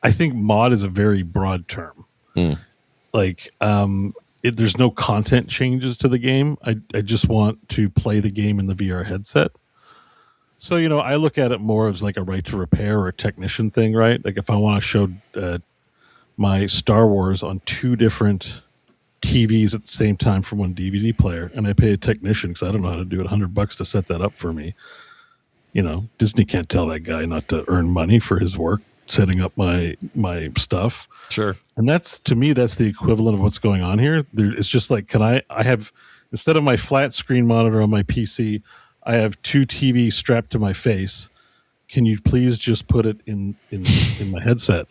D: I think mod is a very broad term. There's no content changes to the game. I just want to play the game in the VR headset. So, I look at it more as like a right to repair or a technician thing, right? Like if I want to show my Star Wars on 2 different TVs at the same time from one DVD player, and I pay a technician because I don't know how to do it, $100 to set that up for me. Disney can't tell that guy not to earn money for his work setting up my stuff.
B: Sure.
D: And to me, that's the equivalent of what's going on here. It's just like, I have, instead of my flat screen monitor on my PC, I have 2 TVs strapped to my face. Can you please just put it in my headset?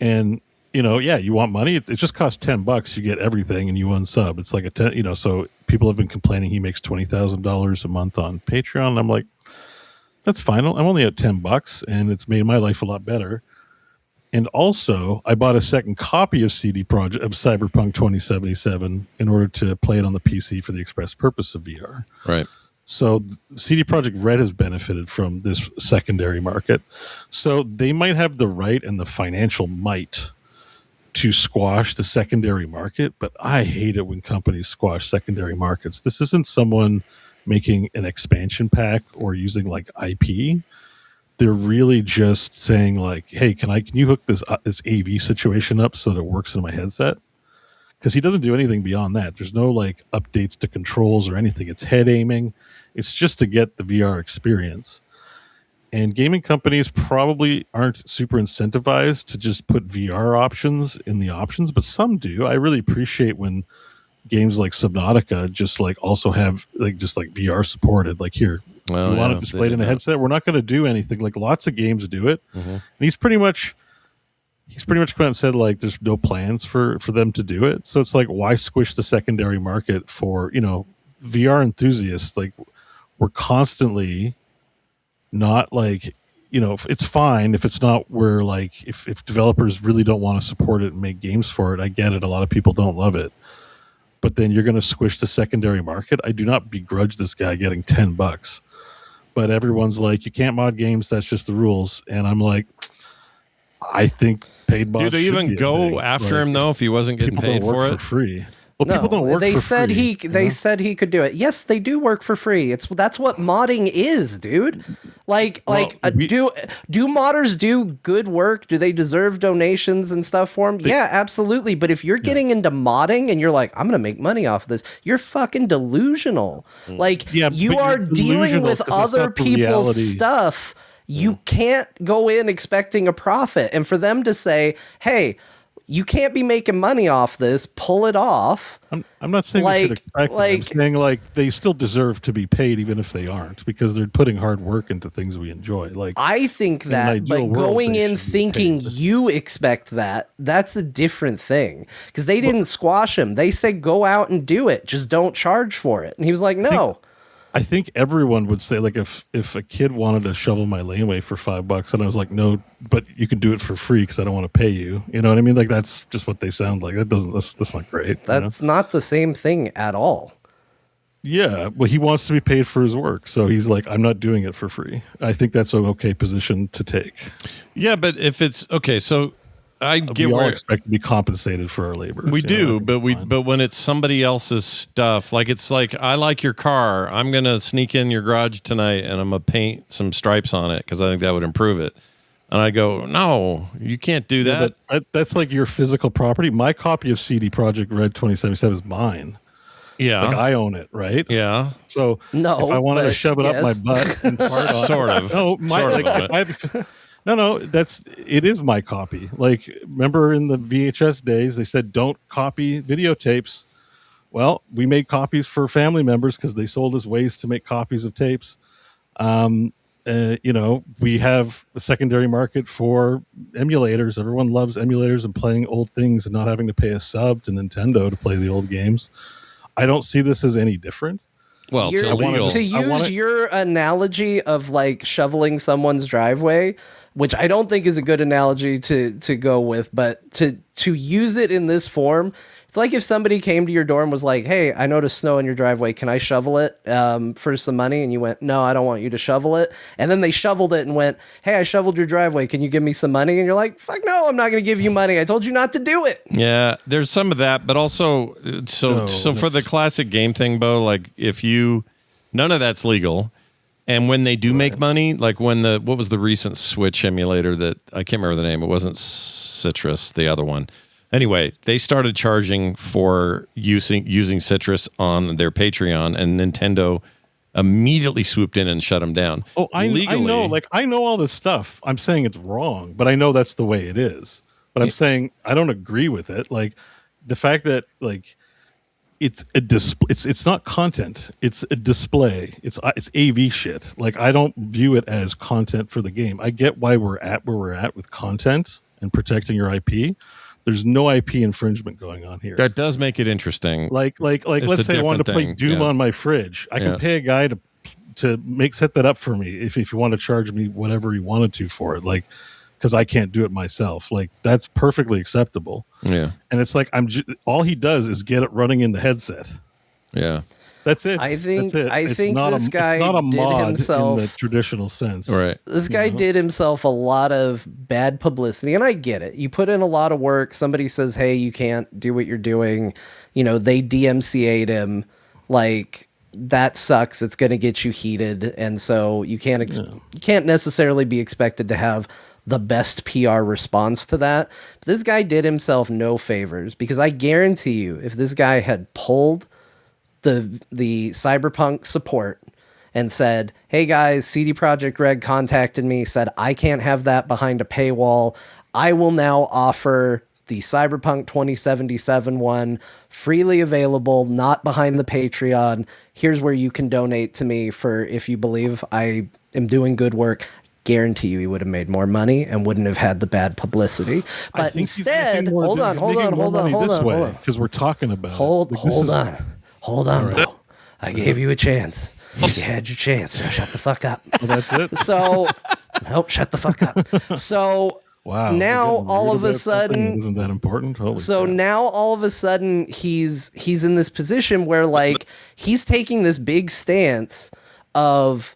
D: And, you want money? It just costs $10. You get everything and you unsub. It's like a 10, so people have been complaining he makes $20,000 a month on Patreon. And I'm like, that's fine. I'm only at $10 and it's made my life a lot better. And also, I bought a second copy of Cyberpunk 2077 in order to play it on the PC for the express purpose of VR.
B: Right.
D: So CDProjekt Red has benefited from this secondary market. So they might have the right and the financial might to squash the secondary market, but I hate it when companies squash secondary markets. This isn't someone making an expansion pack or using like IP. They're really just saying like, hey, can you hook this AV situation up so that it works in my headset? Because he doesn't do anything beyond that. There's no like updates to controls or anything. It's head aiming. It's just to get the VR experience. And gaming companies probably aren't super incentivized to just put VR options in the options, but some do. I really appreciate when games like Subnautica just like also have like just like VR supported. Like here, you want to display it in a headset? We're not going to do anything. Like lots of games do it. Mm-hmm. And he's pretty much come out and said like there's no plans for them to do it. So it's like, why squish the secondary market for, VR enthusiasts? Like we're constantly not like, it's fine if it's not where like if developers really don't want to support it and make games for it. I get it. A lot of people don't love it. But then you're going to squish the secondary market. I do not begrudge this guy getting $10. But everyone's like, you can't mod games. That's just the rules. And I'm like, I think paid mods.
B: Do they even go after him though if he wasn't getting paid for it?
D: For free. Well, people don't work
C: they
D: for
C: said
D: free.
C: They said he could do it. Yes, they do work for free. That's what modding is, dude. Do modders do good work? Do they deserve donations and stuff for them? Yeah, absolutely. But if you're getting into modding and you're like, I'm gonna make money off of this, you're fucking delusional. Like you are dealing with other people's stuff. You can't go in expecting a profit. And for them to say, hey, you can't be making money off this, pull it off.
D: I'm not saying you should expect it. I'm saying like they still deserve to be paid even if they aren't, because they're putting hard work into things we enjoy. Like
C: I think that, but going in thinking you expect that's a different thing. Because they didn't squash him. They said go out and do it. Just don't charge for it. And he was like, no.
D: I think everyone would say, like, if a kid wanted to shovel my laneway for $5 and I was like, no, but you can do it for free because I don't want to pay you. You know what I mean? Like, that's just what they sound like. That's not great.
C: That's not the same thing at all.
D: Yeah. Well, he wants to be paid for his work. So he's like, I'm not doing it for free. I think that's an okay position to take.
B: Yeah. But if it's okay, so I get
D: we all
B: where
D: expect to be compensated for our labor.
B: We do, but when it's somebody else's stuff, like it's like, I like your car. I'm gonna sneak in your garage tonight and I'm gonna paint some stripes on it because I think that would improve it. And I go, no, you can't do that.
D: That's like your physical property. My copy of CDProjekt Red 2077 is mine.
B: Yeah,
D: like I own it, right?
B: Yeah.
D: So if I wanted to shove it up my butt, and
B: sort of.
D: No, it is my copy. Like, remember in the VHS days, they said don't copy videotapes. Well, we made copies for family members because they sold us ways to make copies of tapes. And we have a secondary market for emulators. Everyone loves emulators and playing old things and not having to pay a sub to Nintendo to play the old games. I don't see this as any different.
B: Well,
C: to use your analogy of like shoveling someone's driveway, which I don't think is a good analogy to go with, but to use it in this form, it's like if somebody came to your door and was like, "Hey, I noticed snow in your driveway. Can I shovel it for some money?" And you went, "No, I don't want you to shovel it." And then they shoveled it and went, "Hey, I shoveled your driveway. Can you give me some money?" And you're like, "Fuck no, I'm not going to give you money. I told you not to do it."
B: Yeah, there's some of that, but also so for the classic game thing, Bo, like none of that's legal. And when they do make money, like what was the recent Switch emulator that I can't remember the name. It wasn't Citrus, the other one. Anyway, they started charging for using Citrus on their Patreon, and Nintendo immediately swooped in and shut them down.
D: Oh, I know. Like, I know all this stuff. I'm saying it's wrong, but I know that's the way it is. But I'm saying I don't agree with it. Like, the fact that like it's a it's not content. It's a display. It's AV shit. Like, I don't view it as content for the game. I get why we're at where we're at with content and protecting your IP. There's no IP infringement going on here.
B: That does make it interesting.
D: Like let's say I wanted to play Doom on my fridge. I can pay a guy to set that up for me if he wanted to charge me whatever he wanted to for it. Like, because I can't do it myself. Like, that's perfectly acceptable.
B: Yeah.
D: And it's like all he does is get it running in the headset.
B: Yeah.
D: That's it.
C: I think
D: it's
C: this guy
D: it's not a
C: did
D: mod
C: himself
D: in the traditional sense.
B: Right.
C: This guy did himself a lot of bad publicity, and I get it. You put in a lot of work. Somebody says, "Hey, you can't do what you're doing." They DMCA'd him. Like, that sucks. It's going to get you heated, and so you can't necessarily be expected to have the best PR response to that. But this guy did himself no favors, because I guarantee you, if this guy had pulled the Cyberpunk support and said, "Hey guys, CDProjekt Red contacted me, said I can't have that behind a paywall. I will now offer the Cyberpunk 2077 one freely available, not behind the Patreon. Here's where you can donate to me for if you believe I am doing good work." Guarantee you he would have made more money and wouldn't have had the bad publicity. But instead, hold on,
D: because we're talking about
C: Hold on, Bo. I gave you a chance. You had your chance. Now shut the fuck up.
D: Well, that's it.
C: So, nope, shut the fuck up. So,
D: wow.
C: Now all of a sudden,
D: isn't that important? Holy
C: so
D: crap.
C: now all of a sudden he's in this position where like he's taking this big stance of,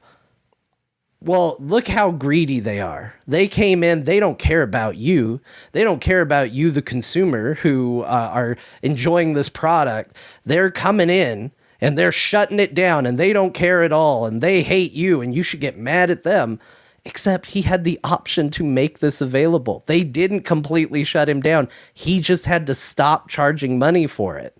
C: well, look how greedy they are. They came in. They don't care about you. They don't care about you, the consumer, who are enjoying this product. They're coming in and they're shutting it down, and they don't care at all, and they hate you, and you should get mad at them. Except he had the option to make this available. They didn't completely shut him down. He just had to stop charging money for it.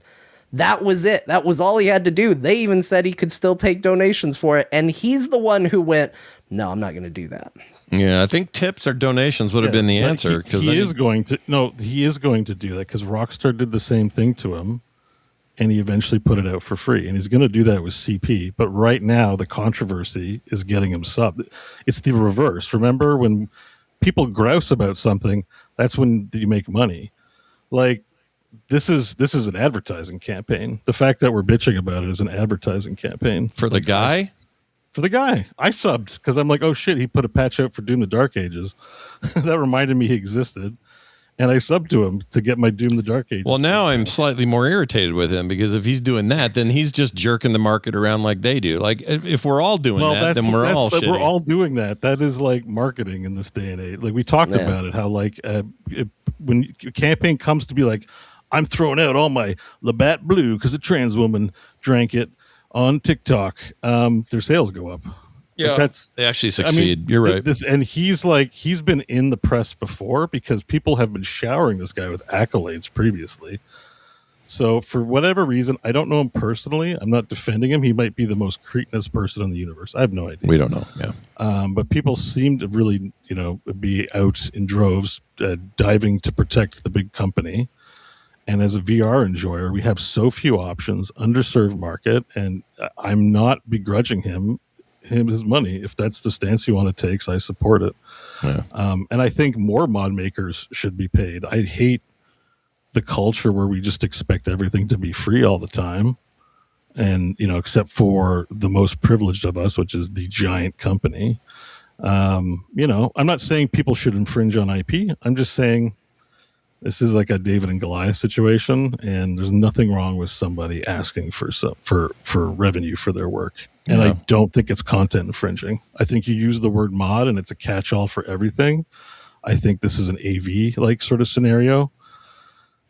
C: That was it. That was all he had to do. They even said he could still take donations for it. And he's the one who went, "No, I'm not going to do that."
B: Yeah, I think tips or donations would have been the answer.
D: He is going to do that, because Rockstar did the same thing to him, and he eventually put it out for free. And he's going to do that with CP. But right now, the controversy is getting him subbed. It's the reverse. Remember, when people grouse about something, that's when you make money. Like, this is an advertising campaign. The fact that we're bitching about it is an advertising campaign.
B: For the guy?
D: For the guy. I subbed because I'm like, oh shit, he put a patch out for Doom the Dark Ages. That reminded me he existed. And I subbed to him to get my Doom the Dark Ages.
B: Well, now I'm slightly more irritated with him, because if he's doing that, then he's just jerking the market around like they do. Like, if we're all doing that, then we're all shitty.
D: We're all doing that. That is like marketing in this day and age. Like, we talked about it, how like when a campaign comes to be like, I'm throwing out all my Labatt Blue because a trans woman drank it on TikTok, their sales go up.
B: Yeah,
D: like
B: they actually succeed. You're right.
D: And he's been in the press before, because people have been showering this guy with accolades previously. So for whatever reason, I don't know him personally. I'm not defending him. He might be the most cretinous person in the universe. I have no idea.
B: We don't know. Yeah.
D: But people seem to really, be out in droves, diving to protect the big company. And as a VR enjoyer, we have so few options, underserved market, and I'm not begrudging him him his money. If that's the stance he want to take, I support it. Yeah. And I think more mod makers should be paid. I hate the culture where we just expect everything to be free all the time. And, except for the most privileged of us, which is the giant company. I'm not saying people should infringe on IP. I'm just saying this is like a David and Goliath situation, and there's nothing wrong with somebody asking for revenue for their work. And I don't think it's content infringing. I think you use the word mod and it's a catch-all for everything. I think this is an AV like sort of scenario.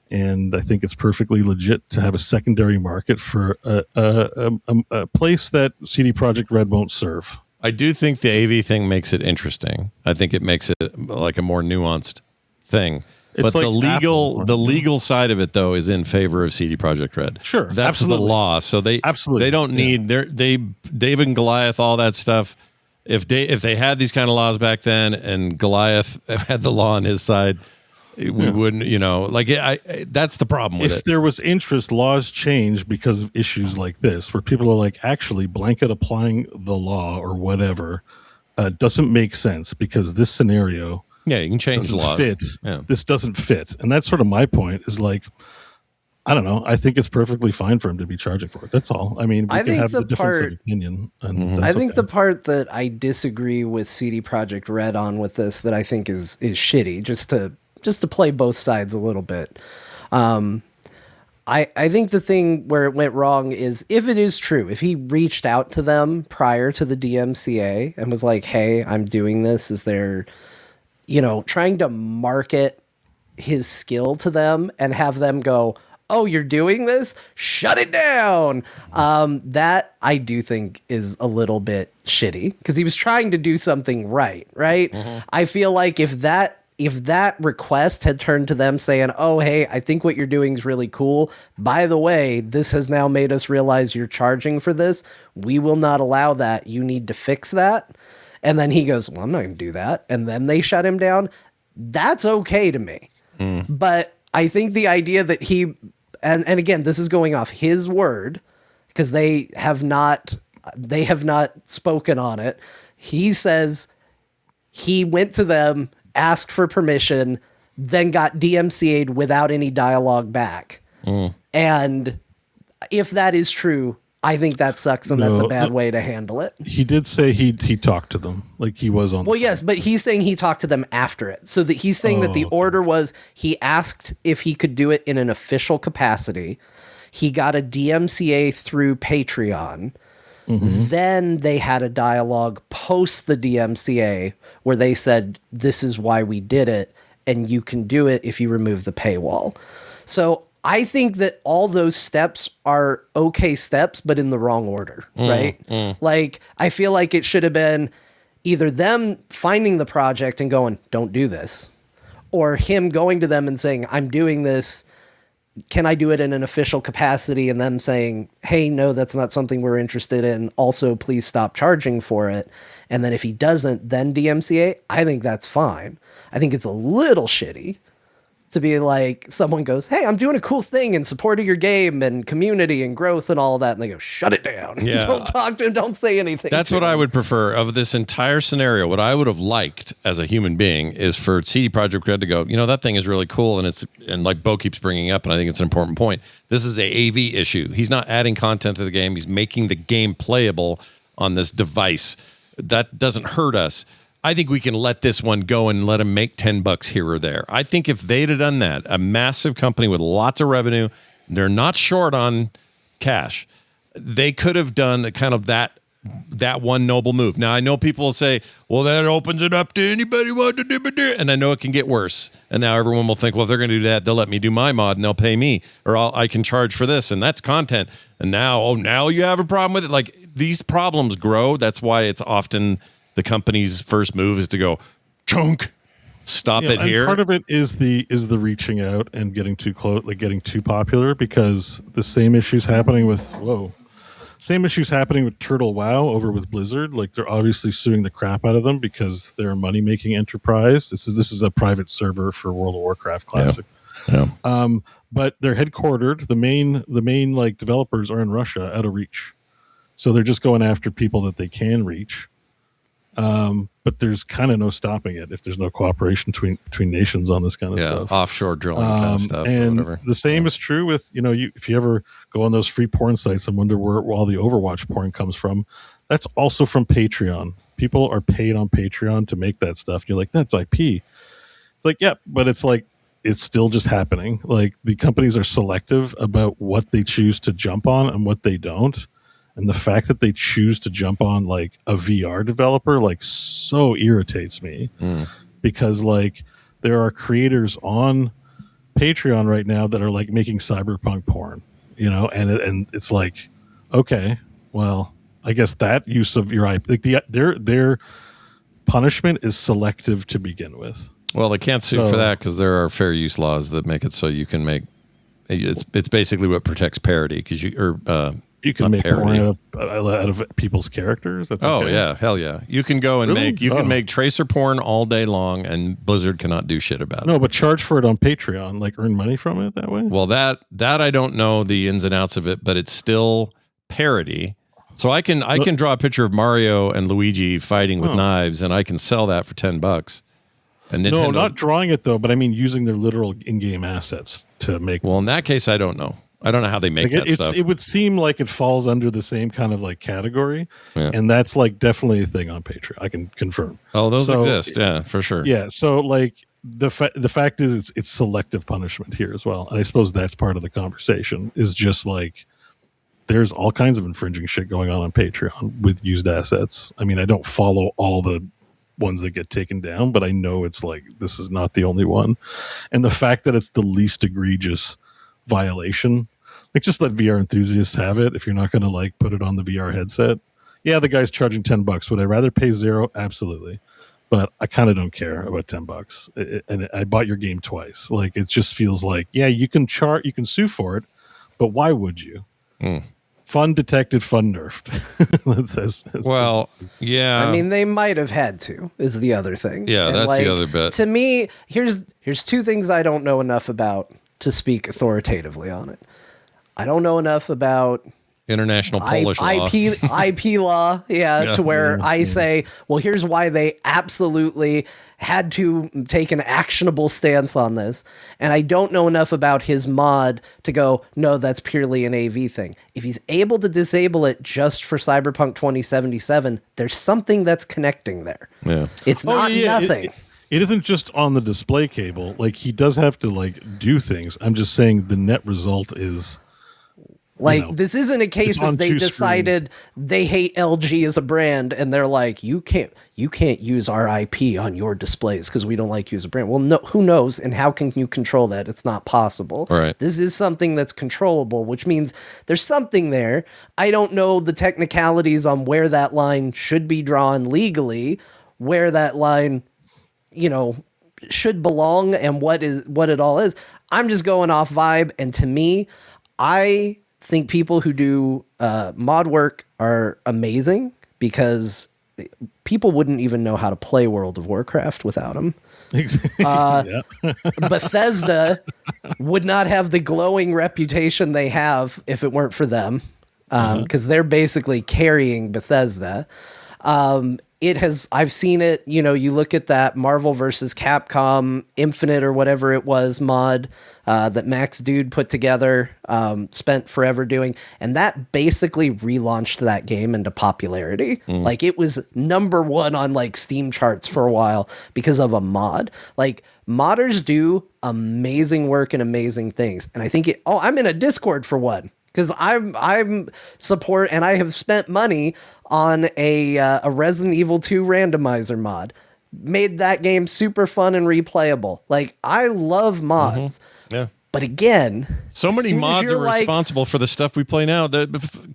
D: And I think it's perfectly legit to have a secondary market for a place that CDProjekt Red won't serve.
B: I do think the AV thing makes it interesting. I think it makes it like a more nuanced thing. But like the legal side of it, though, is in favor of CDProjekt Red.
D: Sure,
B: that's
D: absolutely.
B: the law. So they don't need David and Goliath, all that stuff. If they had these kind of laws back then, and Goliath had the law on his side, we wouldn't, that's the problem with it.
D: If there was interest, laws change because of issues like this, where people are like, actually, blanket applying the law or whatever doesn't make sense because this scenario.
B: Yeah, you can change the laws.
D: This doesn't fit. And that's sort of my point is like, I don't know. I think it's perfectly fine for him to be charging for it. That's all. I mean, we can have the difference of opinion. And
C: I think the part that I disagree with CDProjekt Red on with this that I think is shitty, just to play both sides a little bit. I think the thing where it went wrong is if it is true, if he reached out to them prior to the DMCA and was like, hey, I'm doing this, is there, trying to market his skill to them and have them go, oh, you're doing this? Shut it down. That I do think is a little bit shitty because he was trying to do something right? Mm-hmm. I feel like if that request had turned to them saying, oh, hey, I think what you're doing is really cool. By the way, this has now made us realize you're charging for this. We will not allow that. You need to fix that. And then he goes, well, I'm not going to do that. And then they shut him down. That's okay to me. But I think the idea that he, and again, this is going off his word because they have not spoken on it. He says he went to them, asked for permission, then got DMCA'd without any dialogue back. And if that is true, I think that sucks and that's a bad way to handle it.
D: He did say he talked to them, like he was on.
C: Well, yes, but he's saying he talked to them after it. So that he's saying that the order was he asked if he could do it in an official capacity. He got a DMCA through Patreon. Then they had a dialogue post the DMCA where they said, this is why we did it, and you can do it if you remove the paywall. So I think that all those steps are okay steps, but in the wrong order, right? Like, I feel like it should have been either them finding the project and going, don't do this, or him going to them and saying, I'm doing this. Can I do it in an official capacity? And them saying, hey, no, that's not something we're interested in. Also, please stop charging for it. And then if he doesn't, then DMCA, I think that's fine. I think it's a little shitty to be like, someone goes, hey, I'm doing a cool thing in support of your game and community and growth and all that. And they go, shut it down.
B: Yeah.
C: Don't talk to him. Don't say anything.
B: That's what I would prefer of this entire scenario. What I would have liked as a human being is for CDProjekt Red to go, that thing is really cool. And like Bo keeps bringing up, and I think it's an important point. This is a AV issue. He's not adding content to the game. He's making the game playable on this device. That doesn't hurt us. I think we can let this one go and let them make $10 here or there. I think if they'd have done that, a massive company with lots of revenue, they're not short on cash. They could have done kind of that one noble move. Now, I know people will say, well, that opens it up to anybody want to do it. And I know it can get worse. And now everyone will think, well, if they're going to do that, they'll let me do my mod and they'll pay me, or I can charge for this. And that's content. And now you have a problem with it. Like, these problems grow. That's why it's often the company's first move is to go, chunk, stop it here.
D: Part of it is the reaching out and getting too close, like getting too popular, because the same issues happening with Turtle WoW over with Blizzard. Like, they're obviously suing the crap out of them because they're a money making enterprise. This is a private server for World of Warcraft Classic.
B: Yeah.
D: But they're headquartered. The main like developers are in Russia, out of reach. So they're just going after people that they can reach. But there's kind of no stopping it if there's no cooperation between nations on this kind of stuff.
B: Offshore drilling kind of stuff
D: and
B: or whatever.
D: The same is true with, if you ever go on those free porn sites and wonder where all the Overwatch porn comes from, that's also from Patreon. People are paid on Patreon to make that stuff. You're like, that's IP. It's like, yeah, but it's like, it's still just happening. Like, the companies are selective about what they choose to jump on and what they don't. And the fact that they choose to jump on like a VR developer, like, so irritates me because like there are creators on Patreon right now that are like making cyberpunk porn, and it's like, okay, well, I guess that use of your IP, like their punishment is selective to begin with.
B: Well, they can't sue for that because there are fair use laws that make it so you can make it's basically what protects parody because you can
D: make
B: parody.
D: porn out of people's characters. That's okay.
B: Oh yeah, hell yeah! You can go and
D: really?
B: make tracer porn all day long, and Blizzard cannot do shit about it.
D: No, but charge for it on Patreon, like earn money from it that way.
B: Well, that I don't know the ins and outs of it, but it's still parody. So I can draw a picture of Mario and Luigi fighting with knives, and I can sell that for $10. And Nintendo,
D: no, not drawing it though, but I mean using their literal in-game assets to make.
B: Well, in that case, I don't know. I don't know how they make that stuff.
D: It would seem like it falls under the same kind of like category, and that's like definitely a thing on Patreon. I can confirm.
B: Oh, those exist, yeah, for sure.
D: Yeah, so like the fact is it's selective punishment here as well, and I suppose that's part of the conversation. Is just like there's all kinds of infringing shit going on Patreon with used assets. I mean, I don't follow all the ones that get taken down, but I know it's like this is not the only one, and the fact that it's the least egregious violation, like just let VR enthusiasts have it. If you're not going to like put it on the VR headset, yeah, the guy's charging $10. Would I rather pay $0? Absolutely, but I kind of don't care about $10. And I bought your game twice. Like, it just feels like, yeah, you can sue for it, but why would you? Fun detected, fun nerfed.
B: Well, yeah.
C: I mean, they might have had to, is the other thing.
B: Yeah, and that's the other bit.
C: To me, here's two things I don't know enough about to speak authoritatively on it. I don't know enough about
B: international Polish law.
C: IP law, to where I say, well, here's why they absolutely had to take an actionable stance on this. And I don't know enough about his mod to go, no, that's purely an AV thing. If he's able to disable it just for Cyberpunk 2077, there's something that's connecting there.
B: Yeah.
C: It's not nothing.
D: It isn't just on the display cable. Like, he does have to like do things. I'm just saying the net result is
C: like, this isn't a case if they decided they hate LG as a brand and they're like, you can't use our IP on your displays because we don't like you as a brand. Well, no, who knows? And how can you control that? It's not possible.
B: Right.
C: This is something that's controllable, which means there's something there. I don't know the technicalities on where that line should be drawn legally, where that line, should belong and what it all is. I'm just going off vibe. And to me, I think people who do mod work are amazing because people wouldn't even know how to play World of Warcraft without them. Bethesda would not have the glowing reputation they have if it weren't for them, because they're basically carrying Bethesda. I've seen it, you look at that Marvel versus Capcom Infinite or whatever it was mod that Max Dude put together, spent forever doing, and that basically relaunched that game into popularity. Like, it was #1 on like Steam charts for a while because of a mod. Like, modders do amazing work and amazing things. And I think I'm in a Discord for one. Because I'm support, and I have spent money on a Resident Evil 2 randomizer mod. Made that game super fun and replayable. Like, I love mods.
B: Yeah.
C: But again,
B: so many mods are responsible for the stuff we play now.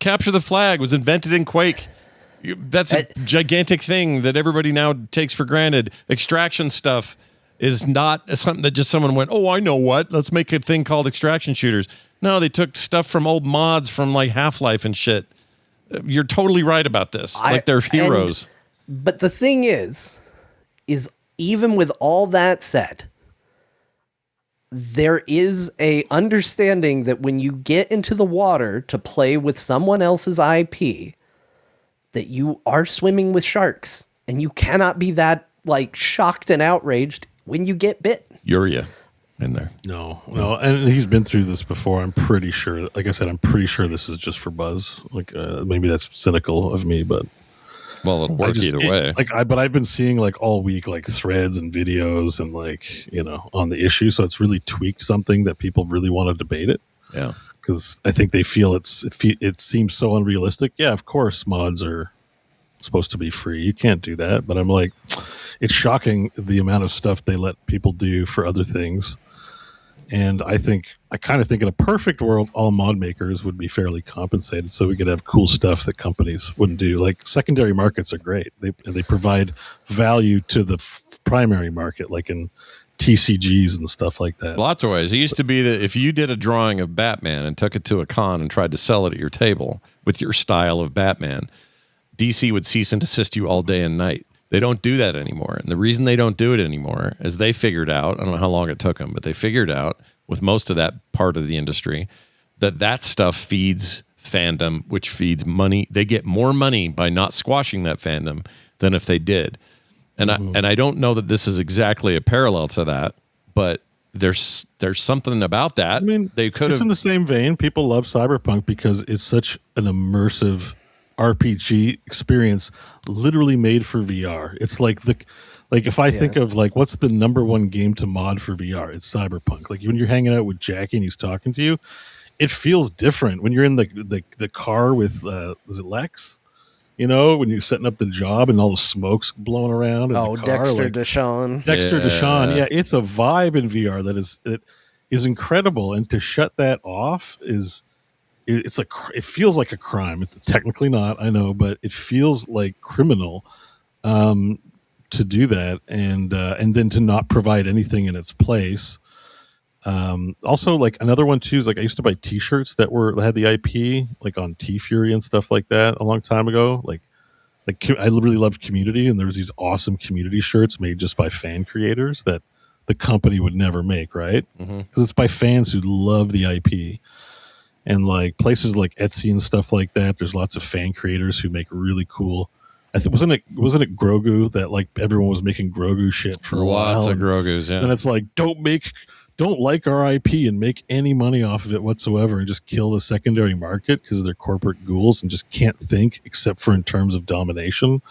B: Capture the Flag was invented in Quake. That's a gigantic thing that everybody now takes for granted. Extraction stuff is not something that just someone went, oh, I know what. Let's make a thing called extraction shooters. No, they took stuff from old mods from like Half-Life and shit. You're totally right about this. Like, they're heroes.
C: But the thing is even with all that said, there is a understanding that when you get into the water to play with someone else's IP, that you are swimming with sharks, and you cannot be that like shocked and outraged when you get bit.
B: Yuria in there.
D: No, and he's been through this before. I'm pretty sure. Like I said, I'm pretty sure this is just for buzz. Like maybe that's cynical of me, but
B: well, it'll work either way.
D: But I've been seeing like all week like threads and videos and like on the issue, so it's really tweaked something that people really want to debate it.
B: Yeah,
D: because I think they feel it seems so unrealistic. Yeah, of course, mods are supposed to be free. You can't do that. But I'm like, it's shocking the amount of stuff they let people do for other things. And I kind of think in a perfect world, all mod makers would be fairly compensated, so we could have cool stuff that companies wouldn't do. Like secondary markets are great; they provide value to the primary market, like in TCGs and stuff like that.
B: Lots of ways. It used to be that if you did a drawing of Batman and took it to a con and tried to sell it at your table with your style of Batman, DC would cease and desist you all day and night. They don't do that anymore. And the reason they don't do it anymore is they figured out, I don't know how long it took them, but they figured out with most of that part of the industry that stuff feeds fandom, which feeds money. They get more money by not squashing that fandom than if they did. And I don't know that this is exactly a parallel to that, but there's something about that.
D: I mean,
B: they could have.
D: It's in the same vein. People love Cyberpunk because it's such an immersive RPG experience, literally made for VR. It's like if I think of like what's the number one game to mod for VR, it's Cyberpunk. Like when you're hanging out with Jackie and he's talking to you, it feels different when you're in the car with was it Lex? When you're setting up the job and all the smoke's blowing around. In the car,
C: Dexter Deshawn.
D: Yeah, it's a vibe in VR that is incredible, and to shut that off it feels like a crime. It's technically not, I know, but it feels like criminal to do that, and then to not provide anything in its place. Also, like another one too is like I used to buy T-shirts that had the IP like on T-Fury and stuff like that a long time ago. Like I really loved Community, and there was these awesome Community shirts made just by fan creators that the company would never make, right? Because it's by fans who love the IP. And like places like Etsy and stuff like that, there's lots of fan creators who make really cool. I think wasn't it Grogu that like everyone was making Grogu shit for a while?
B: Lots of Grogus, yeah.
D: And it's like don't like our IP and make any money off of it whatsoever, and just kill the secondary market because they're corporate ghouls and just can't think except for in terms of domination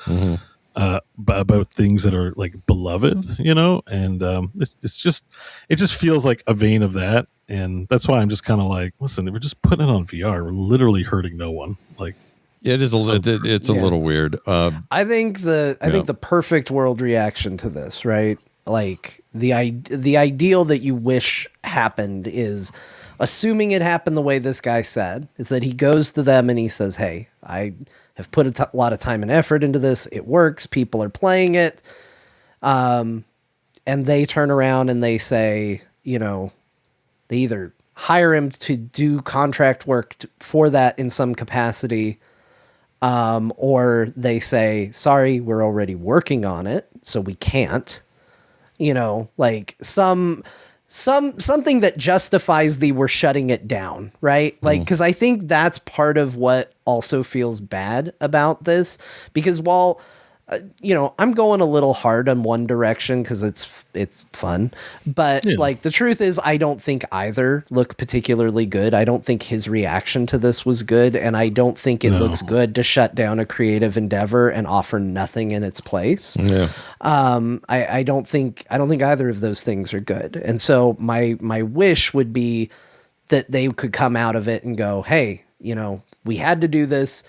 D: about things that are like beloved, And it just feels like a vein of that. And that's why I'm just kind of like, listen, we're just putting it on VR. We're literally hurting no one. Like,
B: it is it's a little weird.
C: I think the perfect world reaction to this, right? Like the ideal that you wish happened is, assuming it happened the way this guy said, is that he goes to them and he says, "Hey, I have put a lot of time and effort into this. It works. People are playing it." And they turn around and they say, they either hire him to do contract work for that in some capacity, or they say, sorry, we're already working on it, so we can't. Like something that justifies we're shutting it down, right? Like, because I think that's part of what also feels bad about this, because while I'm going a little hard on One Direction because it's fun, but like the truth is I don't think either look particularly good. I don't think his reaction to this was good, and I don't think it looks good to shut down a creative endeavor and offer nothing in its place. Yeah. I don't think either of those things are good. And so my wish would be that they could come out of it and go, hey, we had to do this.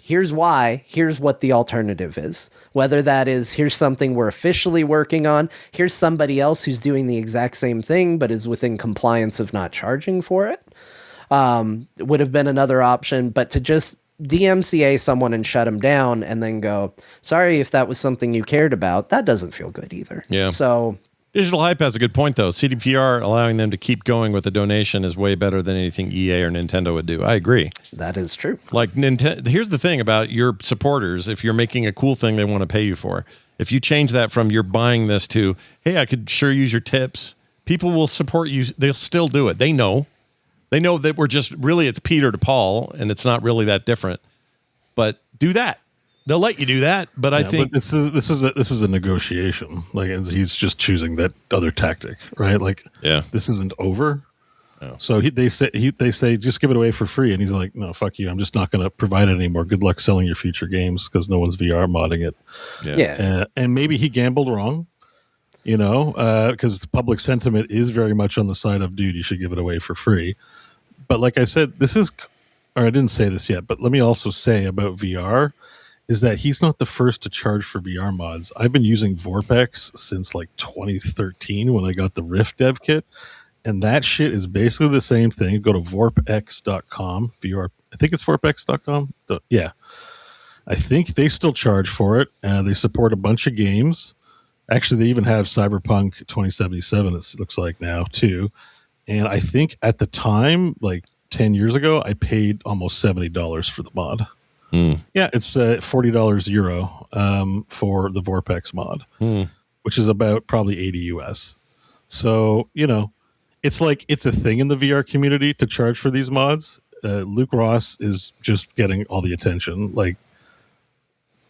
C: Here's why. Here's what the alternative is. Whether that is, here's something we're officially working on. Here's somebody else who's doing the exact same thing, but is within compliance of not charging for it. Would have been another option, but to just DMCA someone and shut them down and then go, sorry if that was something you cared about, that doesn't feel good either.
B: Yeah.
C: So
B: Digital Hype has a good point, though. CDPR allowing them to keep going with a donation is way better than anything EA or Nintendo would do. I agree.
C: That is true.
B: Like Nintendo, here's the thing about your supporters. If you're making a cool thing they want to pay you for, if you change that from you're buying this to, hey, I could sure use your tips, people will support you. They'll still do it. They know that we're just really, it's Peter to Paul, and it's not really that different. But do that. They'll let you do that, but I think
D: but this is a negotiation. Like, and he's just choosing that other tactic, right? Like, this isn't over. No. So they say just give it away for free, and he's like, no, fuck you. I'm just not going to provide it anymore. Good luck selling your future games because no one's VR modding it.
C: Yeah.
D: And maybe he gambled wrong, because public sentiment is very much on the side of, dude, you should give it away for free. But like I said, I didn't say this yet, but let me also say about VR is that he's not the first to charge for VR mods. I've been using Vorpex since like 2013 when I got the Rift dev kit, and that shit is basically the same thing. Go to vorpex.com. VR, I think it's vorpex.com. Yeah. I think they still charge for it. They support a bunch of games. Actually, they even have Cyberpunk 2077, it looks like now, too. And I think at the time, like 10 years ago, I paid almost $70 for the mod. Yeah, it's $40 Euro for the Vorpex mod, which is about probably 80 US. So, it's like it's a thing in the VR community to charge for these mods. Luke Ross is just getting all the attention. Like,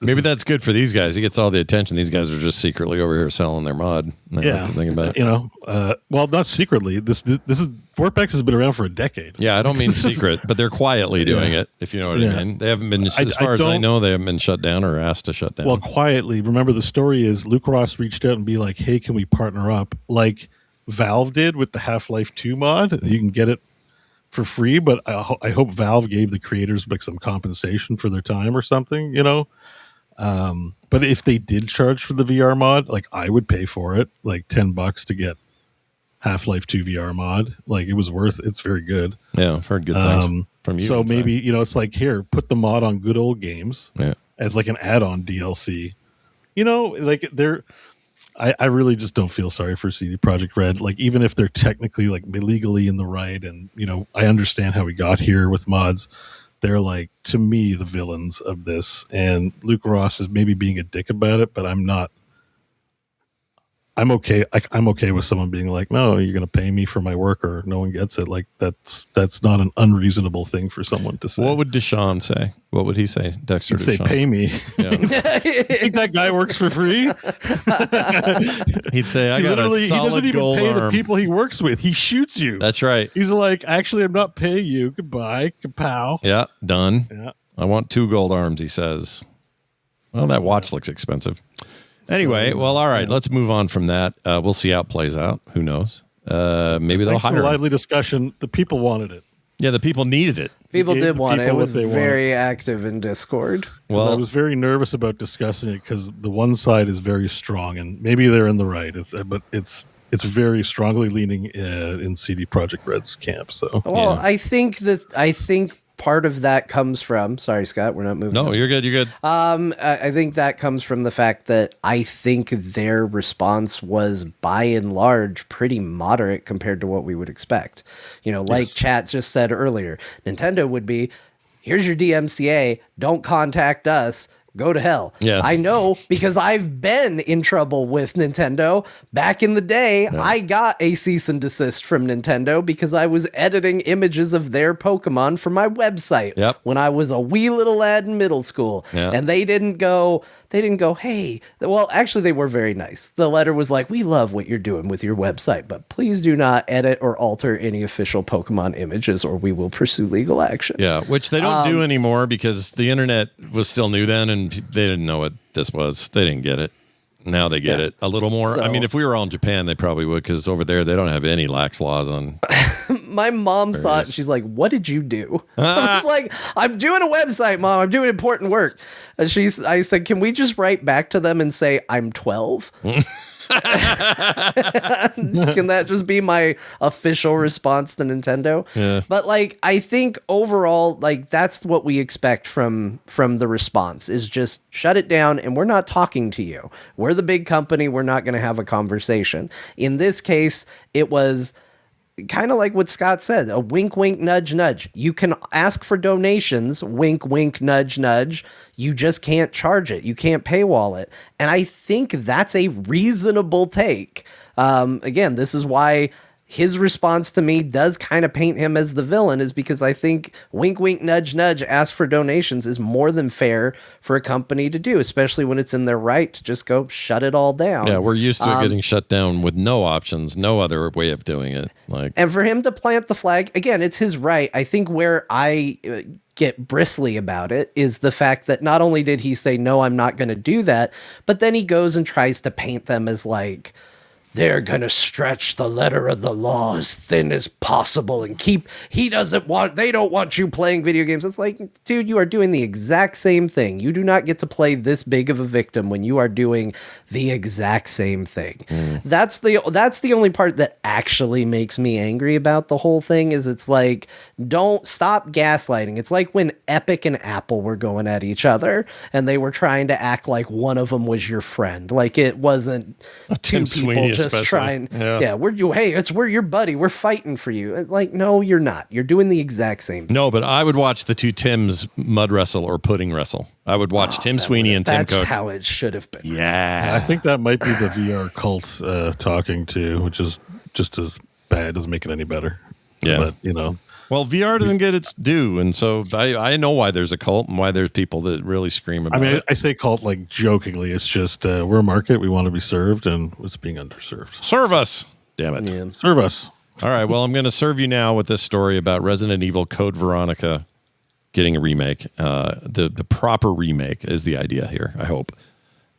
B: maybe that's good for these guys. He gets all the attention. These guys are just secretly over here selling their mod.
D: Yeah,
B: think about it.
D: Well, not secretly. This is Vorpex has been around for a decade.
B: Yeah, I don't mean secret, but they're quietly doing it. If you know what I mean. They haven't been, as far as I know, they haven't been shut down or asked to shut down.
D: Well, quietly. Remember, the story is Luke Ross reached out and be like, "Hey, can we partner up?" Like Valve did with the Half-Life 2 mod. You can get it for free, but I hope Valve gave the creators like some compensation for their time or something. But if they did charge for the VR mod, like I would pay for it, like $10 to get Half-Life 2 VR mod. Like it's very good.
B: Yeah, I've heard good things from you.
D: So maybe, it's like, here, put the mod on good old games as like an add-on DLC. Like I really just don't feel sorry for CDProjekt Red. Like, even if they're technically like legally in the right, and I understand how we got here with mods, they're like, to me, the villains of this. And Luke Ross is maybe being a dick about it, but I'm not. I'm okay. I'm okay with someone being like, no, you're going to pay me for my work, or no one gets it. Like, that's not an unreasonable thing for someone to say.
B: What would Deshaun say? What would he say? Dexter
D: He'd say,
B: Deshaun.
D: pay me. Yeah. You think that guy works for free?
B: He'd say, I got a solid
D: he doesn't even
B: gold
D: pay
B: arm.
D: the people he works with. He shoots you.
B: That's right.
D: He's like, actually, I'm not paying you. Goodbye. Kapow.
B: Yeah, done.
D: Yeah.
B: I want 2 gold arms, he says. Well, that watch looks expensive. Anyway, well, all right. Let's move on from that. We'll see how it plays out. Who knows? Maybe they'll hire
D: a lively discussion. The people wanted it.
B: Yeah, the people needed it.
C: People did want it. It was very active in Discord.
D: Well, I was very nervous about discussing it because the one side is very strong, and maybe they're in the right. But it's very strongly leaning in CDProjekt Red's camp. So,
C: well, I think part of that comes from, sorry, Scott, we're not moving.
B: No, you're good. You're good.
C: I think that comes from the fact that I think their response was by and large pretty moderate compared to what we would expect. Like chat just said earlier, Nintendo would be, here's your DMCA, don't contact us. Go to hell. Yeah. I know, because I've been in trouble with Nintendo. Back in the day, I got a cease and desist from Nintendo because I was editing images of their Pokemon for my website when I was a wee little lad in middle school. And they didn't go, hey, well, actually they were very nice. The letter was like, we love what you're doing with your website, but please do not edit or alter any official Pokemon images or we will pursue legal action.
B: Yeah, which they don't do anymore because the internet was still new then and they didn't know what this was. They didn't get it. Now they get it a little more. I mean, if we were all in Japan, they probably would, because over there they don't have any lax laws on.
C: My mom saw it and she's like, what did you do? I was like, I'm doing a website, Mom. I'm doing important work. And I said, can we just write back to them and say, I'm 12? Can that just be my official response to Nintendo? Yeah. But I think overall, that's what we expect from the response is just shut it down and we're not talking to you. We're the big company. We're not going to have a conversation. In this case, it was kind of like what Scott said, a wink, wink, nudge, nudge. You can ask for donations, wink, wink, nudge, nudge. You just can't charge it. You can't paywall it. And I think that's a reasonable take. Again, this is why his response to me does kind of paint him as the villain, is because I think wink, wink, nudge, nudge, ask for donations is more than fair for a company to do, especially when it's in their right to just go shut it all down.
B: Yeah, we're used to it getting shut down with no options, no other way of doing it.
C: And for him to plant the flag, again, it's his right. I think where I get bristly about it is the fact that not only did he say, no, I'm not going to do that, but then he goes and tries to paint them as like, they're going to stretch the letter of the law as thin as possible and they don't want you playing video games. It's like, dude, you are doing the exact same thing. You do not get to play this big of a victim when you are doing the exact same thing. That's the only part that actually makes me angry about the whole thing is it's like, don't stop gaslighting. It's like when Epic and Apple were going at each other and they were trying to act like one of them was your friend. Like it wasn't two people just trying. Yeah, we're your buddy. We're fighting for you. Like, no, you're not. You're doing the exact same thing.
B: No, but I would watch the two Tims mud wrestle or pudding wrestle. I would watch Tim Sweeney and Tim Cook.
C: That's how it should have been.
B: Yeah.
D: I think that might be the VR cult talking to, which is just as bad. Doesn't make it any better.
B: Yeah.
D: But,
B: well, VR doesn't get its due, and so I know why there's a cult and why there's people that really scream about it.
D: I say cult like jokingly. It's just we're a market. We want to be served, and it's being underserved.
B: Serve us. Damn it.
D: Yeah. Serve us.
B: All right, well, I'm going to serve you now with this story about Resident Evil Code Veronica getting a remake. The proper remake is the idea here, I hope.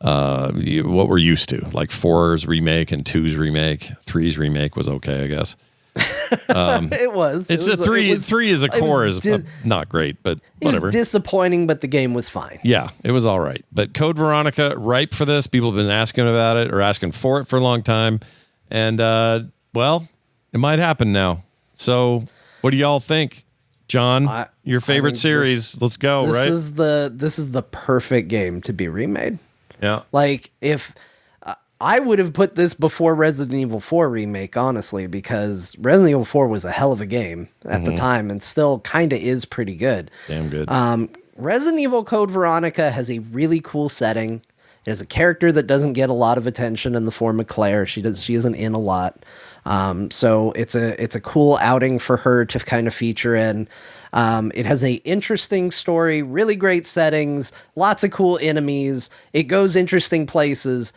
B: What we're used to, like 4's remake and 2's remake. 3's remake was okay, I guess.
C: It was.
B: It's a 3. 3 as a core is not great, but whatever.
C: It was disappointing, but the game was fine.
B: Yeah, it was all right. But Code Veronica, ripe for this. People have been asking about it or asking for it for a long time. And, well, it might happen now. So what do y'all think? John, your favorite series. Let's go, right?
C: This is the perfect game to be remade.
B: Yeah.
C: Like, if I would have put this before Resident Evil 4 remake, honestly, because Resident Evil 4 was a hell of a game at the time and still kind of is pretty good.
B: Damn good.
C: Resident Evil Code Veronica has a really cool setting. It has a character that doesn't get a lot of attention in the form of Claire. She isn't in a lot. So it's a cool outing for her to kind of feature in. It has a interesting story, really great settings, lots of cool enemies. It goes interesting places.